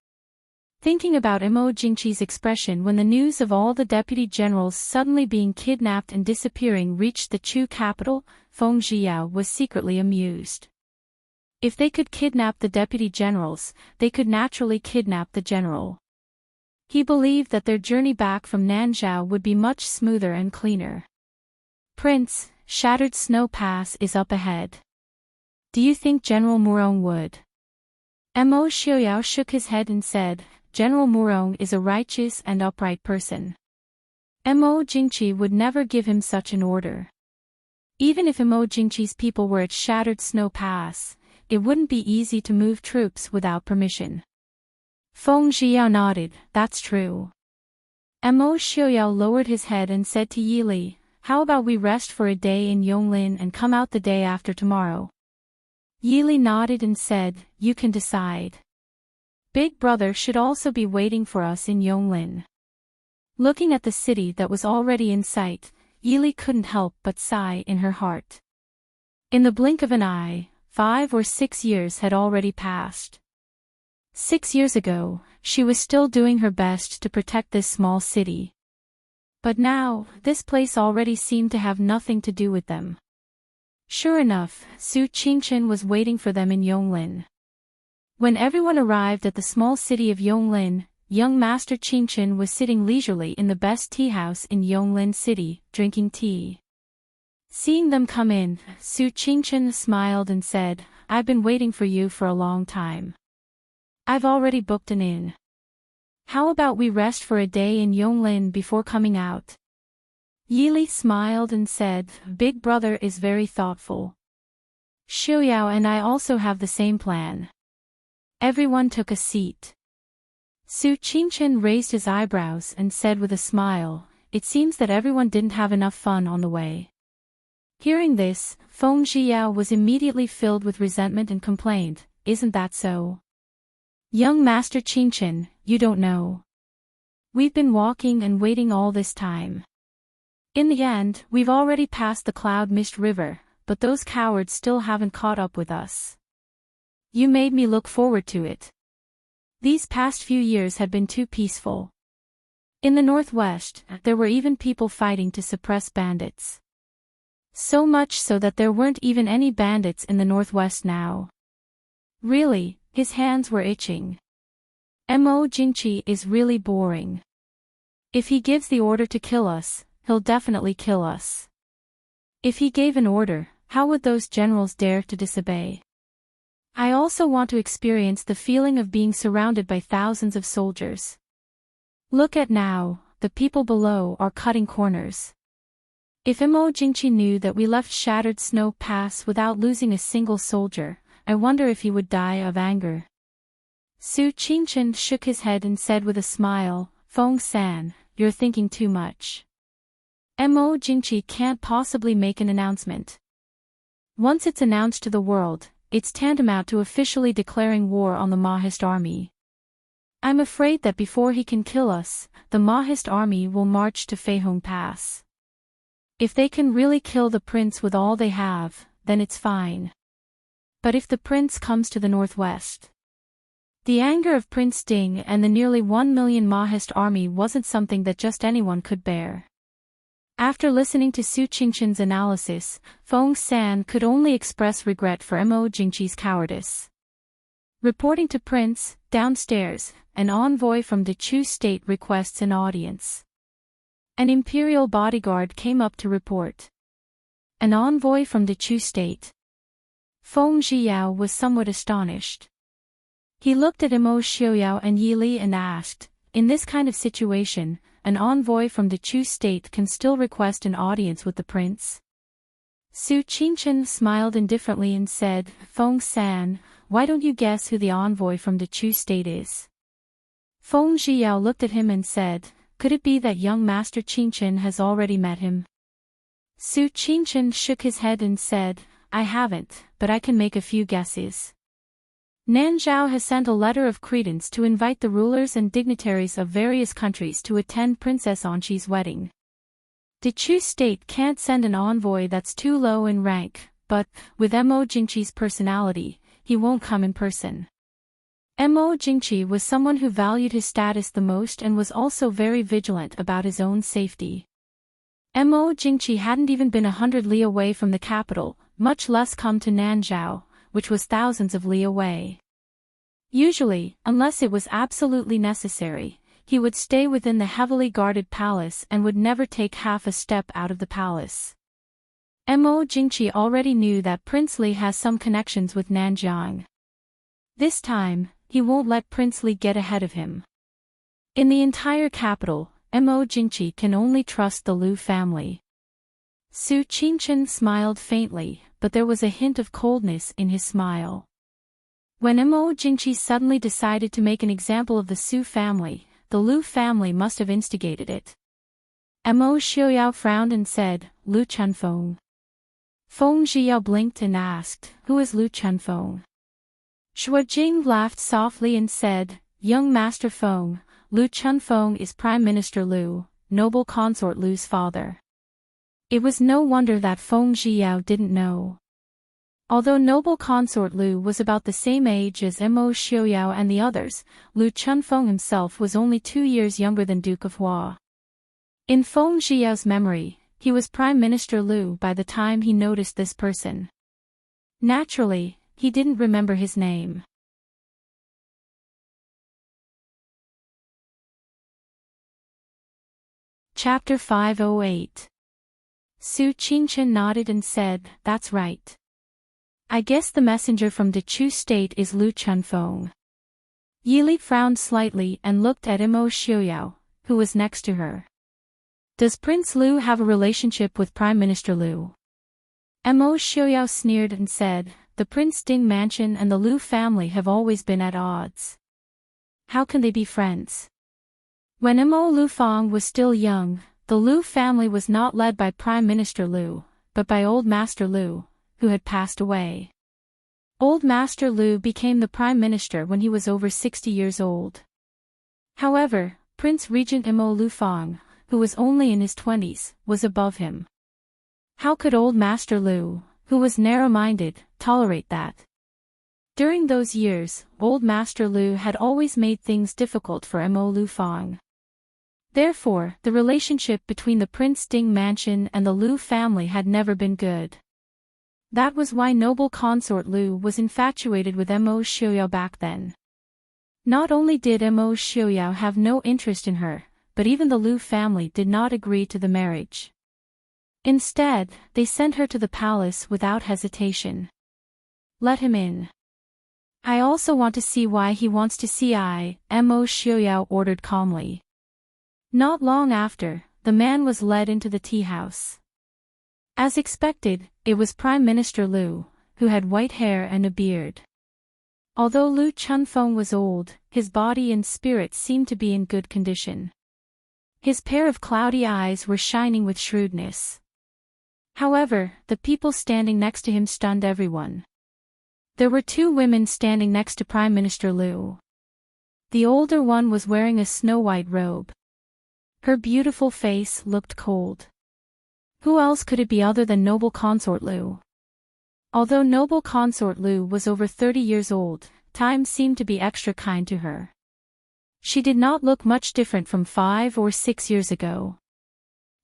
Thinking about Mo Jingqi's expression when the news of all the deputy generals suddenly being kidnapped and disappearing reached the Chu capital, Feng Zhiyao was secretly amused. If they could kidnap the deputy generals, they could naturally kidnap the general. He believed that their journey back from Nanzhao would be much smoother and cleaner. Prince, Shattered Snow Pass is up ahead. Do you think General Murong would? Mo Xiaoyao shook his head and said, General Murong is a righteous and upright person. Mo Jingqi would never give him such an order. Even if Mo Jingqi's people were at Shattered Snow Pass, it wouldn't be easy to move troops without permission. Feng Zhiyao nodded, that's true. Mo Xiaoyao lowered his head and said to Yi Li, how about we rest for a day in Yonglin and come out the day after tomorrow? Yi Li nodded and said, you can decide. Big Brother should also be waiting for us in Yonglin. Looking at the city that was already in sight, Yi Li couldn't help but sigh in her heart. In the blink of an eye, 5 or 6 years had already passed. 6 years ago, she was still doing her best to protect this small city. But now, this place already seemed to have nothing to do with them. Sure enough, Su Qingchen was waiting for them in Yonglin. When everyone arrived at the small city of Yonglin, young Master Qingchen was sitting leisurely in the best tea house in Yonglin City, drinking tea. Seeing them come in, Su Qingchen smiled and said, I've been waiting for you for a long time. I've already booked an inn. How about we rest for a day in Yonglin before coming out? Yi Li smiled and said, Big Brother is very thoughtful. Xiaoyao and I also have the same plan. Everyone took a seat. Su Qingchen raised his eyebrows and said with a smile, it seems that everyone didn't have enough fun on the way. Hearing this, Feng Zhiyao was immediately filled with resentment and complained, isn't that so? Young Master Qingchen, you don't know. We've been walking and waiting all this time. In the end, we've already passed the Cloud Mist River, but those cowards still haven't caught up with us. You made me look forward to it. These past few years had been too peaceful. In the northwest, there were even people fighting to suppress bandits. So much so that there weren't even any bandits in the northwest now. Really, his hands were itching. Mo Jingqi is really boring. If he gives the order to kill us, he'll definitely kill us. If he gave an order, how would those generals dare to disobey? I also want to experience the feeling of being surrounded by thousands of soldiers. Look at now, the people below are cutting corners. If Mo Jingqi knew that we left Shattered Snow Pass without losing a single soldier, I wonder if he would die of anger. Su Qingchen shook his head and said with a smile, Feng San, you're thinking too much. Mo Jingqi can't possibly make an announcement. Once it's announced to the world, it's tantamount to officially declaring war on the Mahist army. I'm afraid that before he can kill us, the Mahist army will march to Feihong Pass. If they can really kill the prince with all they have, then it's fine. But if the prince comes to the northwest, the anger of Prince Ding and the nearly 1 million Mahist army wasn't something that just anyone could bear. After listening to Su Qingchen's analysis, Feng San could only express regret for Mo Jingqi's cowardice. Reporting to Prince, downstairs, an envoy from the Chu state requests an audience. An imperial bodyguard came up to report. An envoy from the Chu state. Feng Zhiyao was somewhat astonished. He looked at Mo Xiaoyao and Yi Li and asked, in this kind of situation, an envoy from the Chu state can still request an audience with the prince? Su Qingchen smiled indifferently and said, Feng San, why don't you guess who the envoy from the Chu state is? Feng Zhiyao looked at him and said, could it be that young Master Qingchen has already met him? Su Qingchen shook his head and said, I haven't, but I can make a few guesses. Nanzhao has sent a letter of credence to invite the rulers and dignitaries of various countries to attend Princess Anqi's wedding. The Chu state can't send an envoy that's too low in rank, but, with Mo Jingqi's personality, he won't come in person. Mo Jingqi was someone who valued his status the most and was also very vigilant about his own safety. Mo Jingqi hadn't even been 100 li away from the capital, much less come to Nanzhao, which was thousands of li away. Usually, unless it was absolutely necessary, he would stay within the heavily guarded palace and would never take half a step out of the palace. Mo Jingqi already knew that Prince Li has some connections with Nanjiang. This time, he won't let Prince Li get ahead of him. In the entire capital, Mo Jingqi can only trust the Lu family. Su Qingchen smiled faintly, but there was a hint of coldness in his smile. When Mo Jingqi suddenly decided to make an example of the Su family, the Lu family must have instigated it. Mo Xiuyao frowned and said, Lu Chunfeng. Feng Zhiyao blinked and asked, who is Lu Chunfeng? Shuo Jing laughed softly and said, young Master Feng, Lu Chunfeng is Prime Minister Lu, noble consort Lu's father. It was no wonder that Feng Zhiyao didn't know. Although noble consort Lu was about the same age as Mo Xiuyao and the others, Lu Chunfeng himself was only 2 years younger than Duke of Hua. In Feng Zhiyao's memory, he was Prime Minister Lu by the time he noticed this person. Naturally, he didn't remember his name. Chapter 508. Su Qingchen nodded and said, that's right. I guess the messenger from Dechu State is Lu Chunfeng. Yili frowned slightly and looked at Mo Xiuyao, who was next to her. Does Prince Lu have a relationship with Prime Minister Lu? Mo Xiuyao sneered and said, the Prince Ding mansion and the Lu family have always been at odds. How can they be friends? When Mo Lufang was still young, the Lu family was not led by Prime Minister Lu, but by Old Master Lu, who had passed away. Old Master Lu became the Prime Minister when he was over 60 years old. However, Prince Regent Mo Lufang, who was only in his 20s, was above him. How could Old Master Lu, who was narrow-minded, tolerate that? During those years, Old Master Lu had always made things difficult for Mo Lufang. Therefore, the relationship between the Prince Ding mansion and the Lu family had never been good. That was why noble consort Lu was infatuated with Mo Xiuyao back then. Not only did Mo Xiuyao have no interest in her, but even the Lu family did not agree to the marriage. Instead, they sent her to the palace without hesitation. Let him in. I also want to see why he wants to see Mo Xiuyao ordered calmly. Not long after, the man was led into the tea house. As expected, it was Prime Minister Lu, who had white hair and a beard. Although Lu Chunfeng was old, his body and spirit seemed to be in good condition. His pair of cloudy eyes were shining with shrewdness. However, the people standing next to him stunned everyone. There were 2 women standing next to Prime Minister Lu. The older one was wearing a snow-white robe. Her beautiful face looked cold. Who else could it be other than noble consort Lu? Although noble consort Lu was over 30 years old, time seemed to be extra kind to her. She did not look much different from 5 or 6 years ago.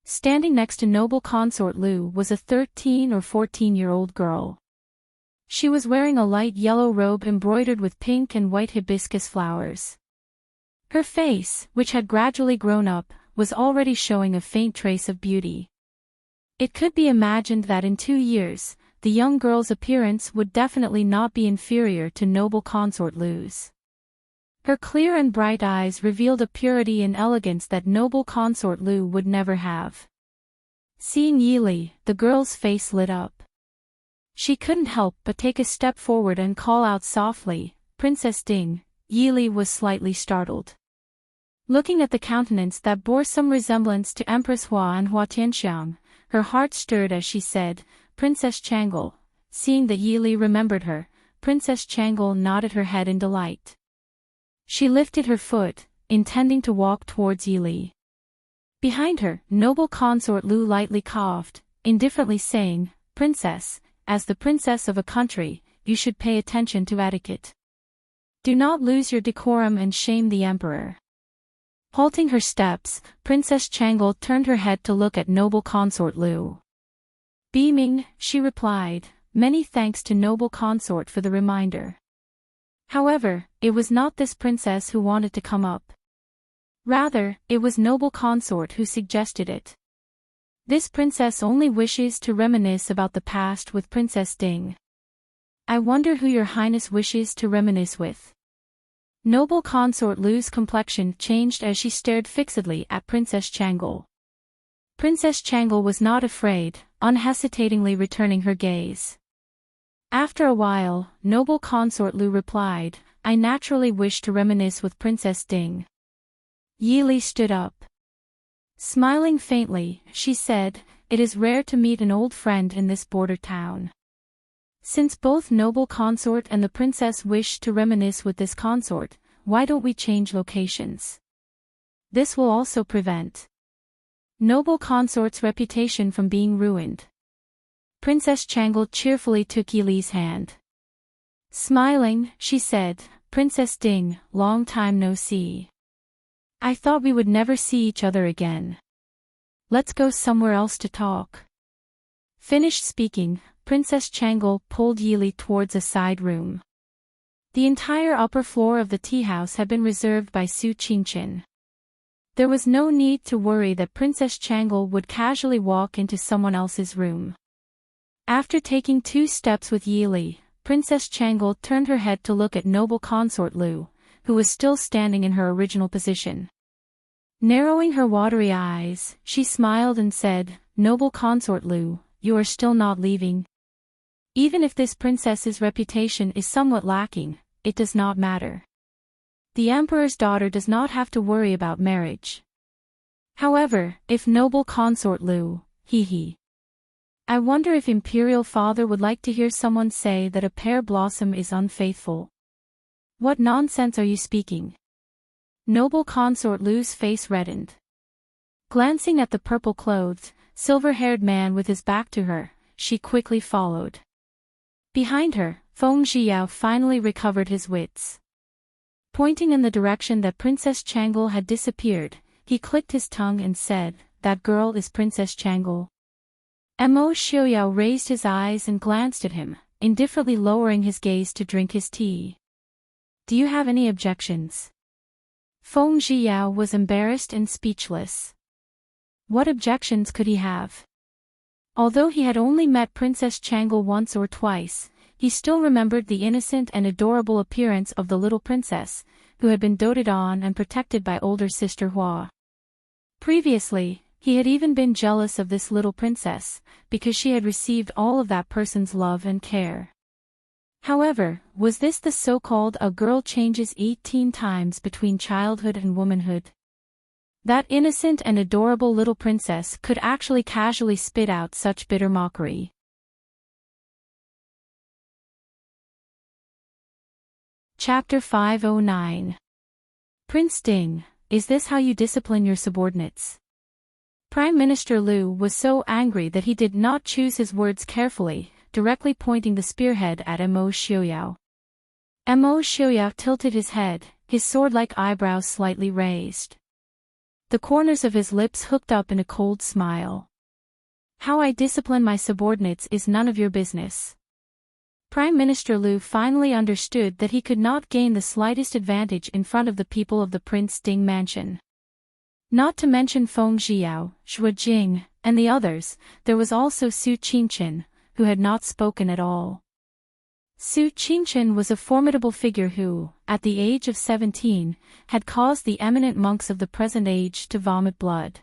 Standing next to noble consort Lu was a 13 or 14-year-old girl. She was wearing a light yellow robe embroidered with pink and white hibiscus flowers. Her face, which had gradually grown up, was already showing a faint trace of beauty. It could be imagined that in 2 years, the young girl's appearance would definitely not be inferior to noble consort Lu's. Her clear and bright eyes revealed a purity and elegance that noble consort Lu would never have. Seeing Yili, the girl's face lit up. She couldn't help but take a step forward and call out softly, Princess Ding. Yili was slightly startled. Looking at the countenance that bore some resemblance to Empress Hua and Hua Tianxiang, her heart stirred as she said, Princess Chang'e. Seeing that Yili remembered her, Princess Chang'e nodded her head in delight. She lifted her foot, intending to walk towards Yili. Behind her, noble consort Lu lightly coughed, indifferently saying, Princess, as the princess of a country, you should pay attention to etiquette. Do not lose your decorum and shame the emperor. Halting her steps, Princess Changle turned her head to look at noble consort Lu. Beaming, she replied, "Many thanks to noble consort for the reminder." However, it was not this princess who wanted to come up. Rather, it was noble consort who suggested it. This princess only wishes to reminisce about the past with Princess Ding. I wonder who your highness wishes to reminisce with. Noble consort Lu's complexion changed as she stared fixedly at Princess Changle. Princess Changle was not afraid, unhesitatingly returning her gaze. After a while, noble consort Lu replied, "I naturally wish to reminisce with Princess Ding." Yili stood up. Smiling faintly, she said, "It is rare to meet an old friend in this border town. Since both noble consort and the princess wish to reminisce with this consort, why don't we change locations? This will also prevent noble consort's reputation from being ruined." Princess Changle cheerfully took Yili's hand. Smiling, she said, "Princess Ding, long time no see. I thought we would never see each other again. Let's go somewhere else to talk." Finished speaking, Princess Changle pulled Yili towards a side room. The entire upper floor of the tea house had been reserved by Su Qinchin. There was no need to worry that Princess Changle would casually walk into someone else's room. After taking 2 steps with Yili, Princess Changle turned her head to look at noble consort Lu, who was still standing in her original position. Narrowing her watery eyes, she smiled and said, "Noble consort Lu, you are still not leaving? Even if this princess's reputation is somewhat lacking, it does not matter. The emperor's daughter does not have to worry about marriage. However, if noble consort Lu, I wonder if imperial father would like to hear someone say that a pear blossom is unfaithful. What nonsense are you speaking?" Noble consort Lu's face reddened. Glancing at the purple-clothed, silver-haired man with his back to her, she quickly followed. Behind her, Feng Zhiyao finally recovered his wits. Pointing in the direction that Princess Changle had disappeared, he clicked his tongue and said, "That girl is Princess Changle." Mo Xiaoyao raised his eyes and glanced at him, indifferently lowering his gaze to drink his tea. "Do you have any objections?" Feng Zhiyao was embarrassed and speechless. What objections could he have? Although he had only met Princess Changle once or twice, he still remembered the innocent and adorable appearance of the little princess, who had been doted on and protected by older sister Hua. Previously, he had even been jealous of this little princess, because she had received all of that person's love and care. However, was this the so-called "a girl changes 18 times between childhood and womanhood"? That innocent and adorable little princess could actually casually spit out such bitter mockery. Chapter 509. Prince Ding, is this how you discipline your subordinates? Prime Minister Lu was so angry that he did not choose his words carefully, directly pointing the spearhead at Mo Xiaoyao. Mo Xiaoyao tilted his head, his sword-like eyebrows slightly raised. The corners of his lips hooked up in a cold smile. "How I discipline my subordinates is none of your business." Prime Minister Lu finally understood that he could not gain the slightest advantage in front of the people of the Prince Ding mansion. Not to mention Feng Zhiyao, Xue Jing, and the others, there was also Su Qinchin, who had not spoken at all. Su Qinchin was a formidable figure who, at the age of 17, had caused the eminent monks of the present age to vomit blood.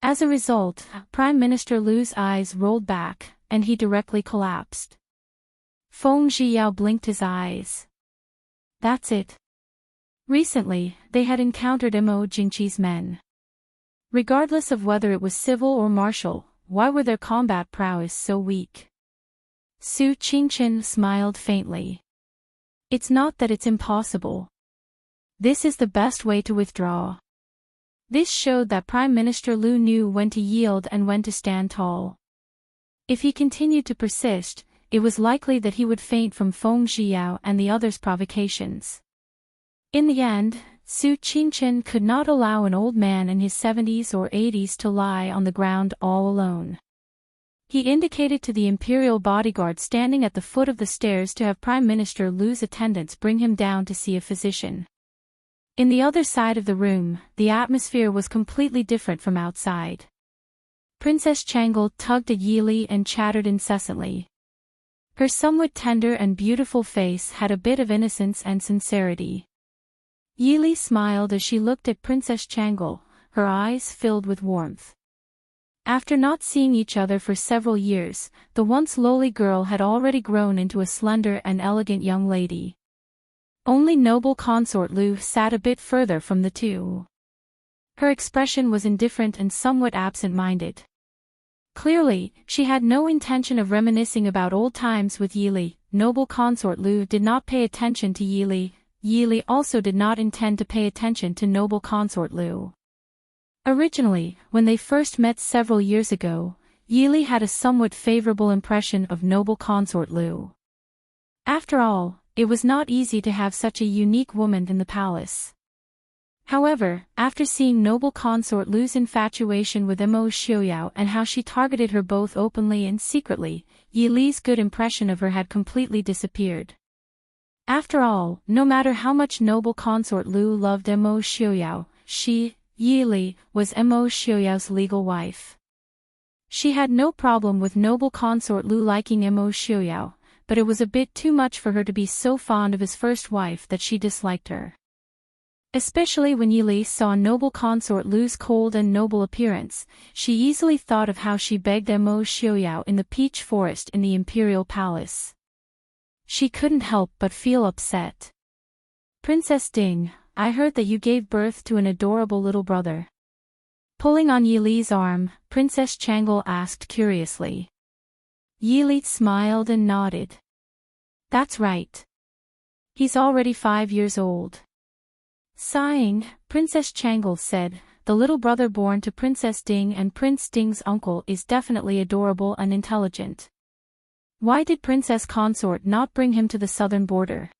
As a result, Prime Minister Lu's eyes rolled back, and he directly collapsed. Feng Zhiyao blinked his eyes. That's it. Recently, they had encountered Mo Jingqi's men. Regardless of whether it was civil or martial, why were their combat prowess so weak? Su Qinchin smiled faintly. It's not that it's impossible. This is the best way to withdraw. This showed that Prime Minister Lu knew when to yield and when to stand tall. If he continued to persist, it was likely that he would faint from Feng Xiao and the others' provocations. In the end, Su Qingchen could not allow an old man in his 70s or 80s to lie on the ground all alone. He indicated to the imperial bodyguard standing at the foot of the stairs to have Prime Minister Lu's attendants bring him down to see a physician. In the other side of the room, the atmosphere was completely different from outside. Princess Changel tugged at Yili and chattered incessantly. Her somewhat tender and beautiful face had a bit of innocence and sincerity. Yili smiled as she looked at Princess Changel, her eyes filled with warmth. After not seeing each other for several years, the once lowly girl had already grown into a slender and elegant young lady. Only noble consort Lu sat a bit further from the two. Her expression was indifferent and somewhat absent-minded. Clearly, she had no intention of reminiscing about old times with Yili. Noble consort Lu did not pay attention to Yili. Yili also did not intend to pay attention to noble consort Lu. Originally, when they first met several years ago, Yili had a somewhat favorable impression of noble consort Lu. After all, it was not easy to have such a unique woman in the palace. However, after seeing noble consort Lu's infatuation with Mo Xiuyao and how she targeted her both openly and secretly, Yili's good impression of her had completely disappeared. After all, no matter how much noble consort Lu loved Mo Xiuyao, she, Yili, was Mo Xiuyao's legal wife. She had no problem with noble consort Lu liking Mo Xiuyao, but it was a bit too much for her to be so fond of his first wife that she disliked her. Especially when Yili saw noble consort Lu's cold and noble appearance, she easily thought of how she begged Mo Xiuyao in the peach forest in the imperial palace. She couldn't help but feel upset. Princess Ding, I heard that you gave birth to an adorable little brother. Pulling on Yili's arm, Princess Changel asked curiously. Yili smiled and nodded. That's right. He's already 5 years old. Sighing, Princess Changel said, the little brother born to Princess Ding and Prince Ding's uncle is definitely adorable and intelligent. Why did Princess Consort not bring him to the southern border?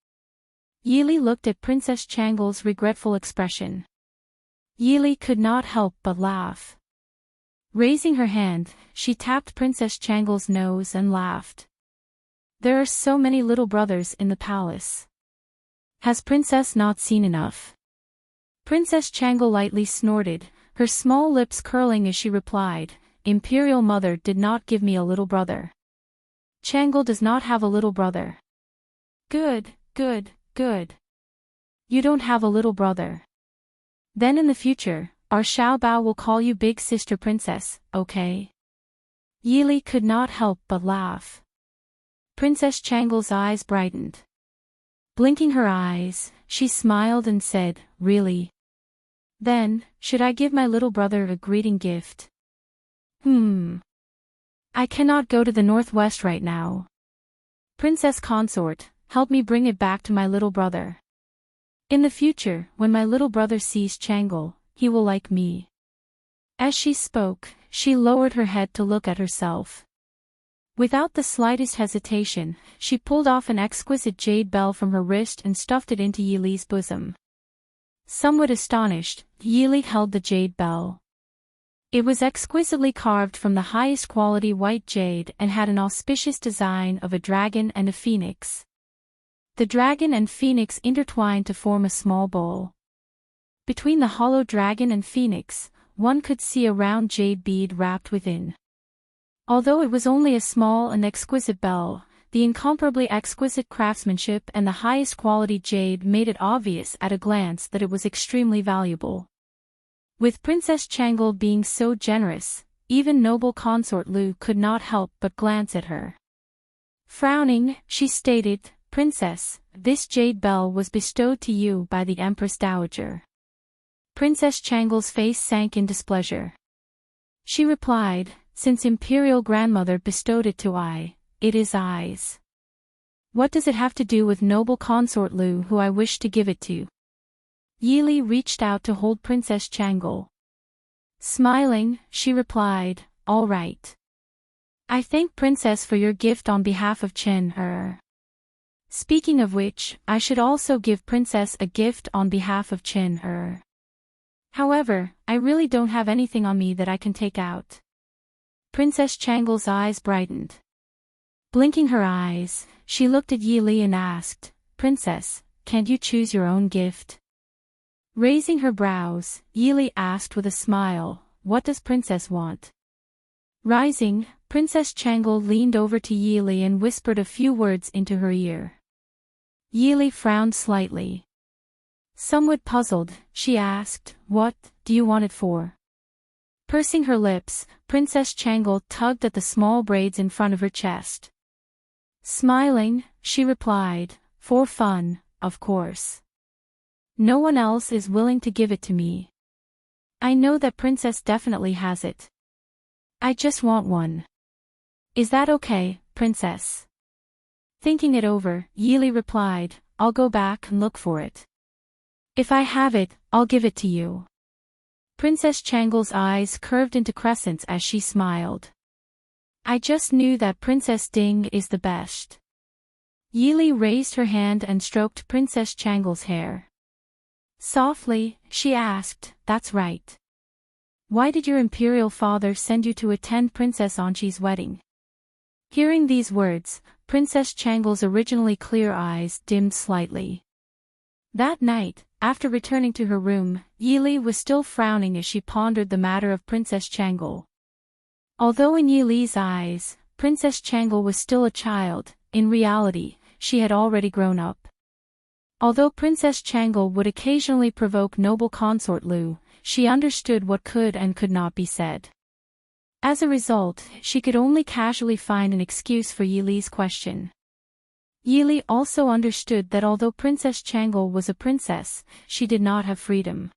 Yili looked at Princess Changel's regretful expression. Yili could not help but laugh. Raising her hand, she tapped Princess Changel's nose and laughed. There are so many little brothers in the palace. Has Princess not seen enough? Princess Changel lightly snorted, her small lips curling as she replied, Imperial Mother did not give me a little brother. Changel does not have a little brother. Good, good, good. You don't have a little brother. Then in the future, our Xiaobao will call you Big Sister Princess, okay? Yili could not help but laugh. Princess Changel's eyes brightened. Blinking her eyes, she smiled and said, really? Then, should I give my little brother a greeting gift? I cannot go to the northwest right now. Princess Consort, help me bring it back to my little brother. In the future, when my little brother sees Changel, he will like me. As she spoke, she lowered her head to look at herself. Without the slightest hesitation, she pulled off an exquisite jade bell from her wrist and stuffed it into Yili's bosom. Somewhat astonished, Yili held the jade bell. It was exquisitely carved from the highest quality white jade and had an auspicious design of a dragon and a phoenix. The dragon and phoenix intertwined to form a small bowl. Between the hollow dragon and phoenix, one could see a round jade bead wrapped within. Although it was only a small and exquisite bell, the incomparably exquisite craftsmanship and the highest quality jade made it obvious at a glance that it was extremely valuable. With Princess Changel being so generous, even noble consort Lu could not help but glance at her. Frowning, she stated, Princess, this jade bell was bestowed to you by the Empress Dowager. Princess Changel's face sank in displeasure. She replied, since Imperial Grandmother bestowed it to I, it is I's. What does it have to do with noble consort Lu who I wish to give it to? Yili reached out to hold Princess Changel. Smiling, she replied, all right. I thank Princess for your gift on behalf of Chen. Speaking of which, I should also give Princess a gift on behalf of Chen. However, I really don't have anything on me that I can take out. Princess Changle's eyes brightened. Blinking her eyes, she looked at Yi Li and asked, Princess, can't you choose your own gift? Raising her brows, Yi Li asked with a smile, what does Princess want? Rising, Princess Changle leaned over to Yi Li and whispered a few words into her ear. Yi Li frowned slightly. Somewhat puzzled, she asked, what do you want it for? Pursing her lips, Princess Changle tugged at the small braids in front of her chest. Smiling, she replied, for fun, of course. No one else is willing to give it to me. I know that Princess definitely has it. I just want one. Is that okay, Princess? Thinking it over, Yi Li replied, I'll go back and look for it. If I have it, I'll give it to you. Princess Changle's eyes curved into crescents as she smiled. I just knew that Princess Ding is the best. Yi Li raised her hand and stroked Princess Changle's hair. Softly, she asked, that's right. Why did your imperial father send you to attend Princess Anqi's wedding? Hearing these words, Princess Changle's originally clear eyes dimmed slightly. That night, after returning to her room, Yi Li was still frowning as she pondered the matter of Princess Changle. Although in Yi Li's eyes, Princess Changle was still a child, in reality, she had already grown up. Although Princess Changle would occasionally provoke noble consort Lu, she understood what could and could not be said. As a result, she could only casually find an excuse for Yi Li's question. Yi Li also understood that although Princess Changle was a princess, she did not have freedom.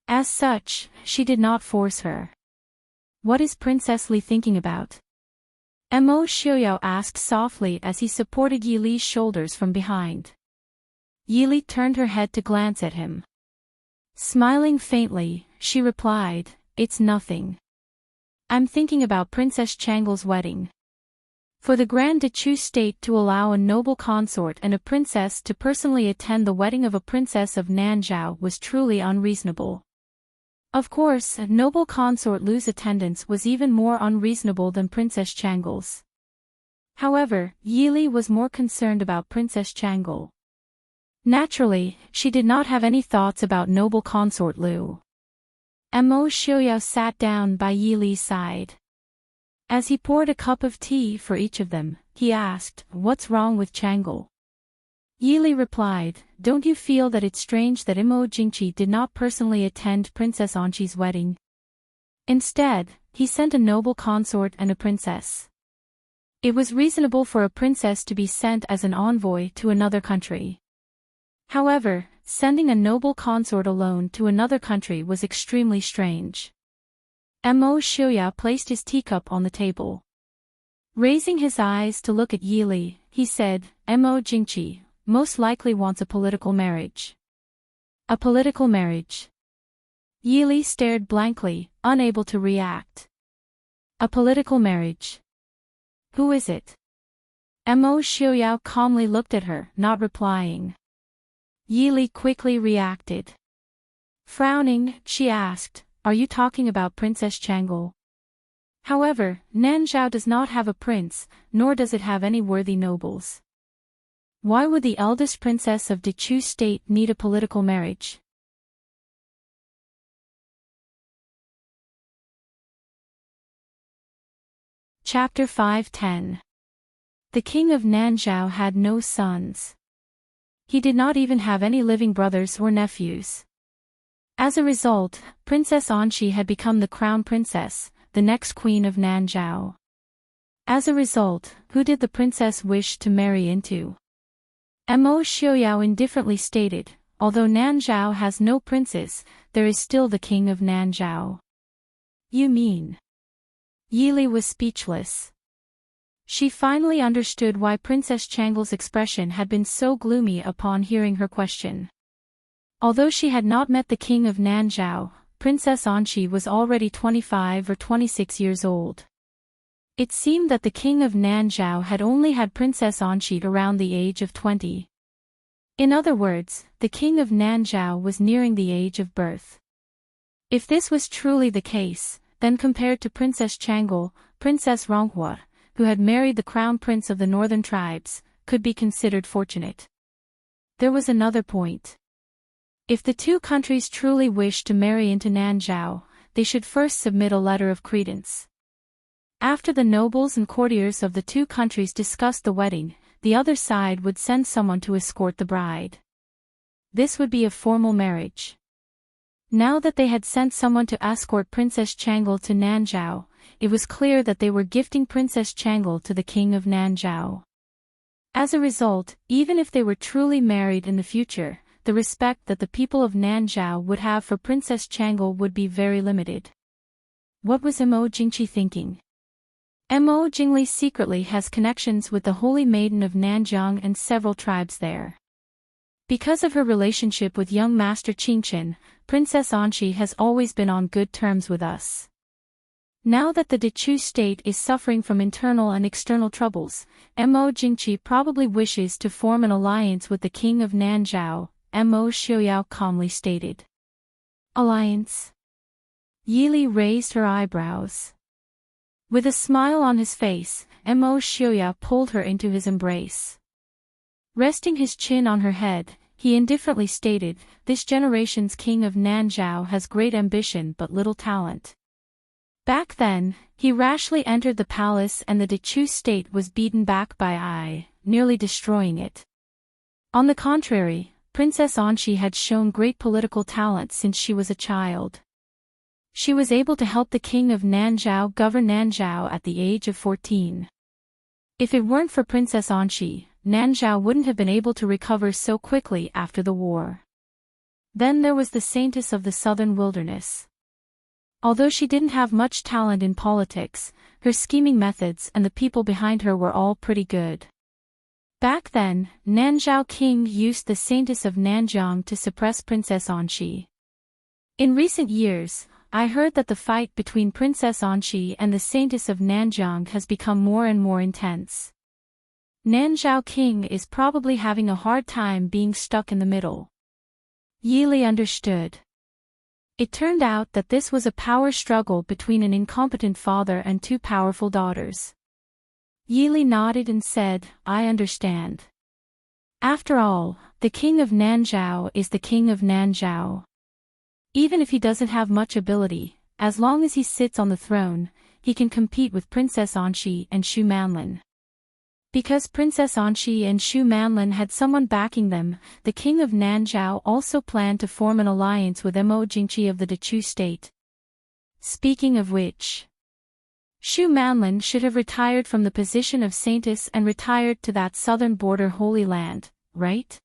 As such, she did not force her. What is Princess Li thinking about? Mo Xiaoyao asked softly as he supported Yi Li's shoulders from behind. Yi Li turned her head to glance at him. Smiling faintly, she replied, it's nothing. I'm thinking about Princess Changle's wedding. For the Grand Duchy state to allow a noble consort and a princess to personally attend the wedding of a princess of Nanzhao was truly unreasonable. Of course, noble consort Lu's attendance was even more unreasonable than Princess Changle's. However, Yi Li was more concerned about Princess Changle. Naturally, she did not have any thoughts about noble consort Lu. Mo Xiaoyao sat down by Yi Li's side. As he poured a cup of tea for each of them, he asked, what's wrong with Changle? Yi Li replied, don't you feel that it's strange that Mo Jingqi did not personally attend Princess Anqi's wedding? Instead, he sent a noble consort and a princess. It was reasonable for a princess to be sent as an envoy to another country. However, sending a noble consort alone to another country was extremely strange. Mo Xiaoyao placed his teacup on the table. Raising his eyes to look at Yi Li, he said, Mo Jingqi most likely wants a political marriage. A political marriage. Yi Li stared blankly, unable to react. A political marriage. Who is it? Mo Xiaoyao calmly looked at her, not replying. Yi Li quickly reacted. Frowning, she asked, are you talking about Princess Changle? However, Nanzhao does not have a prince, nor does it have any worthy nobles. Why would the eldest princess of Duchy state need a political marriage? Chapter 5:10. The king of Nanzhao had no sons. He did not even have any living brothers or nephews. As a result, Princess Anqi had become the crown princess, the next queen of Nanzhao. As a result, who did the princess wish to marry into? Mo Xiaoyao indifferently stated, although Nanzhao has no princes, there is still the king of Nanzhao. You mean? Yi Li was speechless. She finally understood why Princess Changle's expression had been so gloomy upon hearing her question. Although she had not met the king of Nanzhao, Princess Anqi was already 25 or 26 years old. It seemed that the king of Nanzhao had only had Princess Anqi around the age of 20. In other words, the king of Nanzhao was nearing the age of birth. If this was truly the case, then compared to Princess Chang'e, Princess Ronghua, who had married the crown prince of the northern tribes, could be considered fortunate. There was another point. If the two countries truly wished to marry into Nanzhao, they should first submit a letter of credence. After the nobles and courtiers of the two countries discussed the wedding, the other side would send someone to escort the bride. This would be a formal marriage. Now that they had sent someone to escort Princess Chang'e to Nanzhao, it was clear that they were gifting Princess Chang'e to the king of Nanzhao. As a result, even if they were truly married in the future, the respect that the people of Nanzhao would have for Princess Chang'e would be very limited. What was Mo Jingqi thinking? Mo Jingli secretly has connections with the Holy Maiden of Nanjiang and several tribes there. Because of her relationship with young Master Qingchen, Princess Anqi has always been on good terms with us. Now that the Dechu state is suffering from internal and external troubles, Mo Jingqi probably wishes to form an alliance with the king of Nanzhao, Mo Xiuyao calmly stated. Alliance? Yili raised her eyebrows. With a smile on his face, Mo Xiuyao pulled her into his embrace. Resting his chin on her head, he indifferently stated, "This generation's king of Nanzhao has great ambition but little talent." Back then, he rashly entered the palace and the Dechu state was beaten back by Ai, nearly destroying it. On the contrary, Princess Anqi had shown great political talent since she was a child. She was able to help the king of Nanzhao govern Nanzhao at the age of 14. If it weren't for Princess Anqi, Nanzhao wouldn't have been able to recover so quickly after the war. Then there was the Saintess of the Southern Wilderness. Although she didn't have much talent in politics, her scheming methods and the people behind her were all pretty good. Back then, Nanzhao king used the Saintess of Nanjiang to suppress Princess Anqi. In recent years, I heard that the fight between Princess Anqi and the Saintess of Nanjiang has become more and more intense. Nanzhao king is probably having a hard time being stuck in the middle. Yili understood. It turned out that this was a power struggle between an incompetent father and two powerful daughters. Yili nodded and said, "I understand. After all, the king of Nanzhao is the king of Nanzhao. Even if he doesn't have much ability, as long as he sits on the throne, he can compete with Princess Anqi and Xu Manlin." Because Princess Anqi and Xu Manlin had someone backing them, the king of Nanzhao also planned to form an alliance with Mo Jingqi of the Dechu state. Speaking of which, Xu Manlin should have retired from the position of saintess and retired to that southern border Holy Land, right?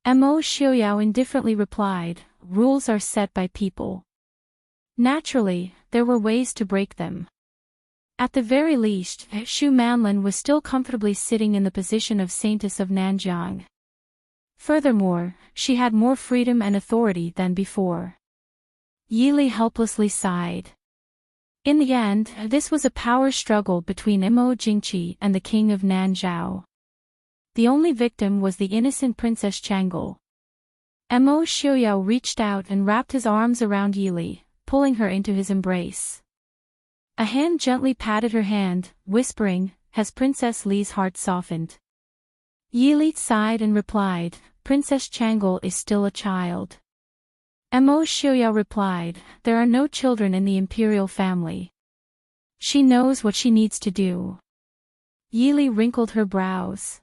Mo Xiuyao indifferently replied, "Rules are set by people. Naturally, there were ways to break them." At the very least, Xu Manlin was still comfortably sitting in the position of Saintess of Nanjiang. Furthermore, she had more freedom and authority than before. Yili helplessly sighed. In the end, this was a power struggle between Mo Jingqi and the king of Nanzhao. The only victim was the innocent Princess Chang'e. Mo Xiuyao reached out and wrapped his arms around Yili, pulling her into his embrace. A hand gently patted her hand, whispering, "Has Princess Li's heart softened?" Yili sighed and replied, "Princess Chang'e is still a child." Mo Xiuyao replied, "There are no children in the imperial family. She knows what she needs to do." Yili wrinkled her brows.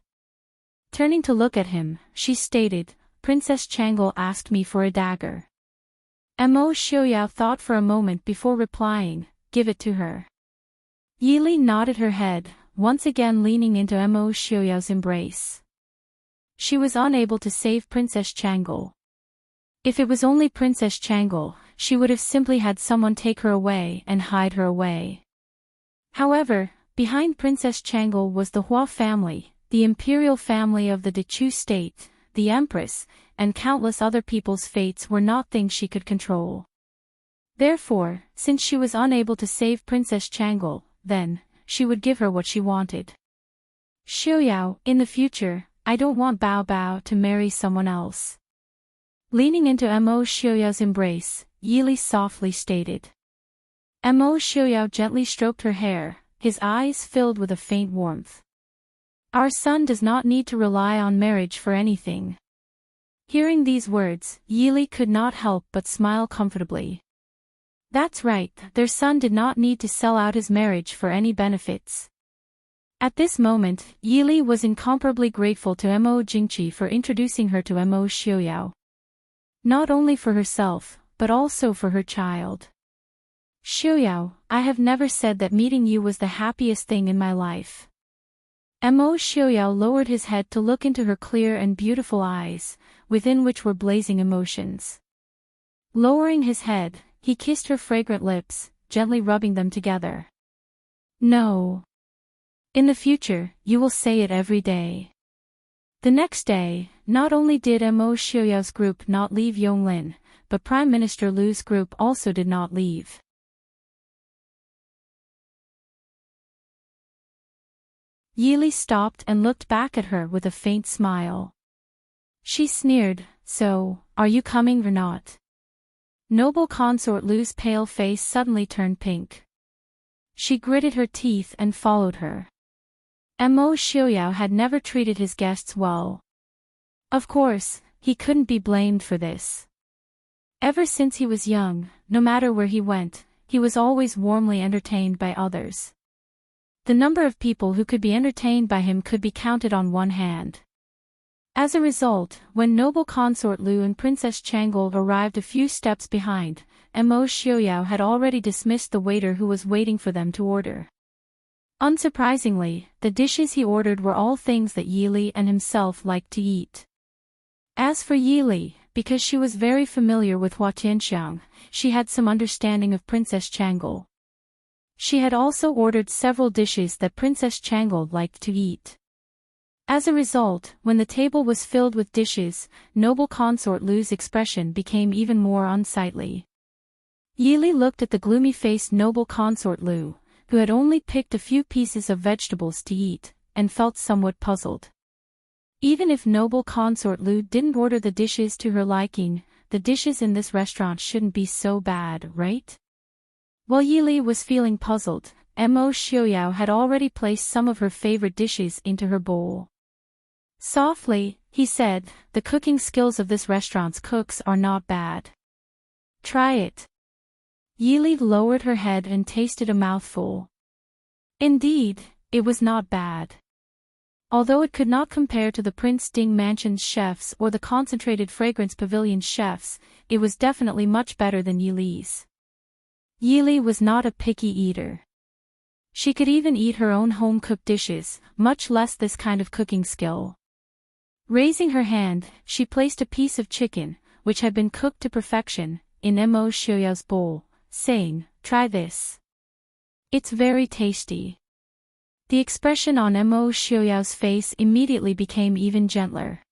Turning to look at him, she stated, "Princess Chang'e asked me for a dagger." Mo Xiuyao thought for a moment before replying, "Give it to her." Yili nodded her head, once again leaning into Mo Xiuyao's embrace. She was unable to save Princess Chang'e. If it was only Princess Chang'e, she would have simply had someone take her away and hide her away. However, behind Princess Chang'e was the Hua family, the imperial family of the Dechu state, the empress, and countless other people's fates were not things she could control. Therefore, since she was unable to save Princess Chang'e, then, she would give her what she wanted. Xiaoyao, in the future, I don't want Bao Bao to marry someone else. Leaning into Mo Xiaoyao's embrace, Yili softly stated. Mo Xiaoyao gently stroked her hair, his eyes filled with a faint warmth. Our son does not need to rely on marriage for anything. Hearing these words, Yili could not help but smile comfortably. That's right, their son did not need to sell out his marriage for any benefits. At this moment, Yili was incomparably grateful to Mo Jingqi for introducing her to Mo Xiaoyao. Not only for herself, but also for her child. Xiaoyao, I have never said that meeting you was the happiest thing in my life. Mo Xiaoyao lowered his head to look into her clear and beautiful eyes, within which were blazing emotions. Lowering his head, he kissed her fragrant lips, gently rubbing them together. No. In the future, you will say it every day. The next day, not only did Mo Xiaoyao's group not leave Yonglin, but Prime Minister Lu's group also did not leave. Yili stopped and looked back at her with a faint smile. She sneered, so, are you coming or not? Noble consort Lu's pale face suddenly turned pink. She gritted her teeth and followed her. Mo Xiaoyao had never treated his guests well. Of course, he couldn't be blamed for this. Ever since he was young, no matter where he went, he was always warmly entertained by others. The number of people who could be entertained by him could be counted on one hand. As a result, when noble consort Lu and Princess Chang'e arrived a few steps behind, Mo Xiaoyao had already dismissed the waiter who was waiting for them to order. Unsurprisingly, the dishes he ordered were all things that Yili and himself liked to eat. As for Yili, because she was very familiar with Hua Tianxiang, she had some understanding of Princess Chang'e. She had also ordered several dishes that Princess Chang'e liked to eat. As a result, when the table was filled with dishes, noble consort Lu's expression became even more unsightly. Yili looked at the gloomy-faced noble consort Lu, who had only picked a few pieces of vegetables to eat, and felt somewhat puzzled. Even if noble consort Lu didn't order the dishes to her liking, the dishes in this restaurant shouldn't be so bad, right? While Yili was feeling puzzled, Mo Xiaoyao had already placed some of her favorite dishes into her bowl. Softly, he said, the cooking skills of this restaurant's cooks are not bad. Try it. Yili lowered her head and tasted a mouthful. Indeed, it was not bad. Although it could not compare to the Prince Ding Mansion's chefs or the Concentrated Fragrance Pavilion's chefs, it was definitely much better than Yili's. Yili was not a picky eater. She could even eat her own home-cooked dishes, much less this kind of cooking skill. Raising her hand, she placed a piece of chicken, which had been cooked to perfection, in Mo Xiaoyao's bowl, saying, "Try this. It's very tasty." The expression on Mo Xiaoyao's face immediately became even gentler.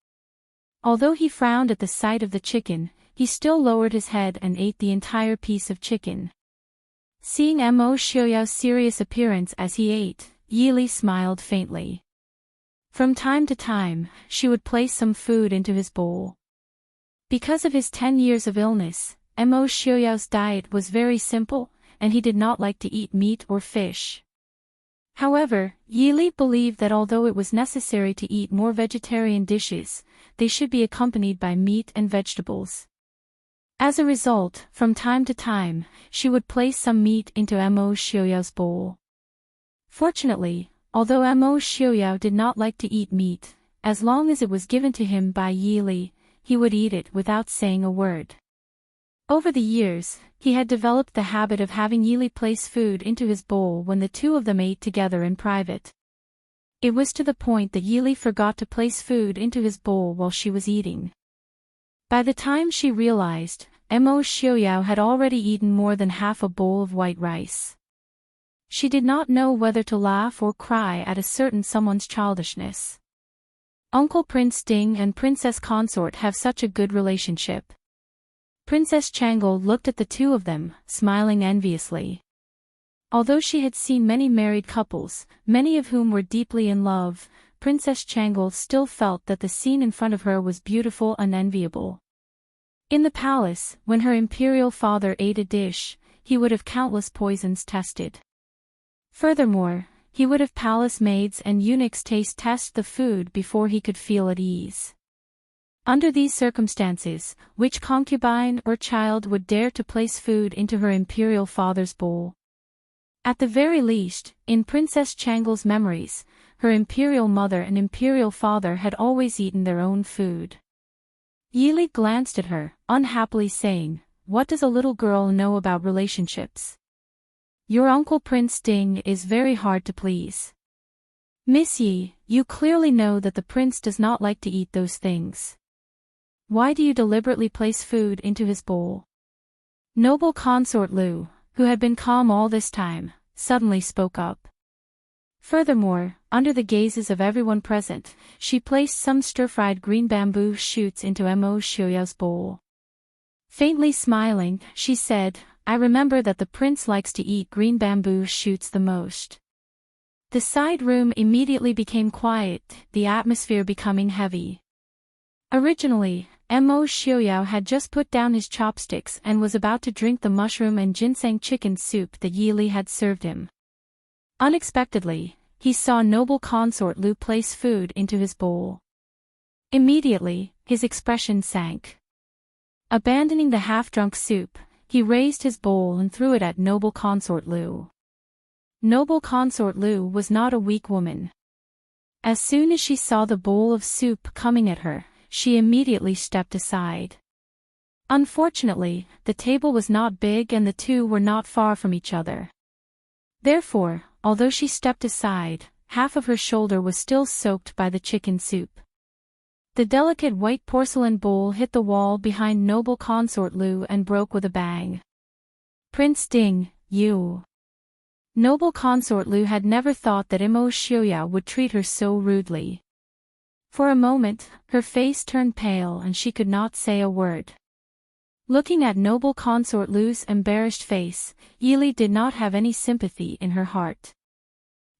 Although he frowned at the sight of the chicken, he still lowered his head and ate the entire piece of chicken. Seeing Mo Xiaoyao's serious appearance as he ate, Yili smiled faintly. From time to time, she would place some food into his bowl. Because of his 10 years of illness, Mo Xiaoyao's diet was very simple, and he did not like to eat meat or fish. However, Yili believed that although it was necessary to eat more vegetarian dishes, they should be accompanied by meat and vegetables. As a result, from time to time, she would place some meat into Mo Xiaoyao's bowl. Fortunately, although Mo Xiaoyao did not like to eat meat, as long as it was given to him by Yili, he would eat it without saying a word. Over the years, he had developed the habit of having Yili place food into his bowl when the two of them ate together in private. It was to the point that Yili forgot to place food into his bowl while she was eating. By the time she realized, Mo Xiaoyao had already eaten more than half a bowl of white rice. She did not know whether to laugh or cry at a certain someone's childishness. Uncle Prince Ding and Princess Consort have such a good relationship. Princess Chang'e looked at the two of them, smiling enviously. Although she had seen many married couples, many of whom were deeply in love, Princess Changle still felt that the scene in front of her was beautiful and enviable. In the palace, when her imperial father ate a dish, he would have countless poisons tested. Furthermore, he would have palace maids and eunuchs taste test the food before he could feel at ease. Under these circumstances, which concubine or child would dare to place food into her imperial father's bowl? At the very least, in Princess Changle's memories, her imperial mother and imperial father had always eaten their own food. Yili glanced at her, unhappily saying, "What does a little girl know about relationships? Your uncle Prince Ding is very hard to please. Miss Yi, you clearly know that the prince does not like to eat those things. Why do you deliberately place food into his bowl?" Noble consort Lu, who had been calm all this time, suddenly spoke up. Furthermore, under the gazes of everyone present, she placed some stir-fried green bamboo shoots into Mo Xiuyao's bowl. Faintly smiling, she said, "I remember that the prince likes to eat green bamboo shoots the most." The side room immediately became quiet, the atmosphere becoming heavy. Originally, Mo Xiuyao had just put down his chopsticks and was about to drink the mushroom and ginseng chicken soup that Yili had served him. Unexpectedly, he saw noble consort Lu place food into his bowl. Immediately, his expression sank. Abandoning the half-drunk soup, he raised his bowl and threw it at noble consort Lu. Noble consort Lu was not a weak woman. As soon as she saw the bowl of soup coming at her, she immediately stepped aside. Unfortunately, the table was not big and the two were not far from each other. Therefore, although she stepped aside, half of her shoulder was still soaked by the chicken soup. The delicate white porcelain bowl hit the wall behind noble consort Lu and broke with a bang. "Prince Ding, you..." Noble consort Lu had never thought that Mo Xiuyao would treat her so rudely. For a moment, her face turned pale and she could not say a word. Looking at noble consort Lu's embarrassed face, Yili did not have any sympathy in her heart.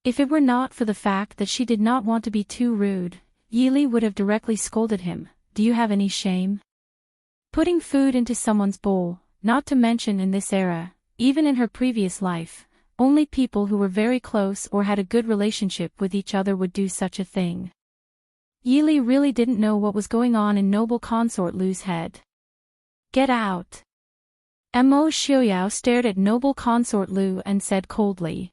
If it were not for the fact that she did not want to be too rude, Yili would have directly scolded him, "Do you have any shame? Putting food into someone's bowl," not to mention in this era, even in her previous life, only people who were very close or had a good relationship with each other would do such a thing. Yili really didn't know what was going on in noble consort Lu's head. "Get out." Mo Xiuyao stared at noble consort Lu and said coldly.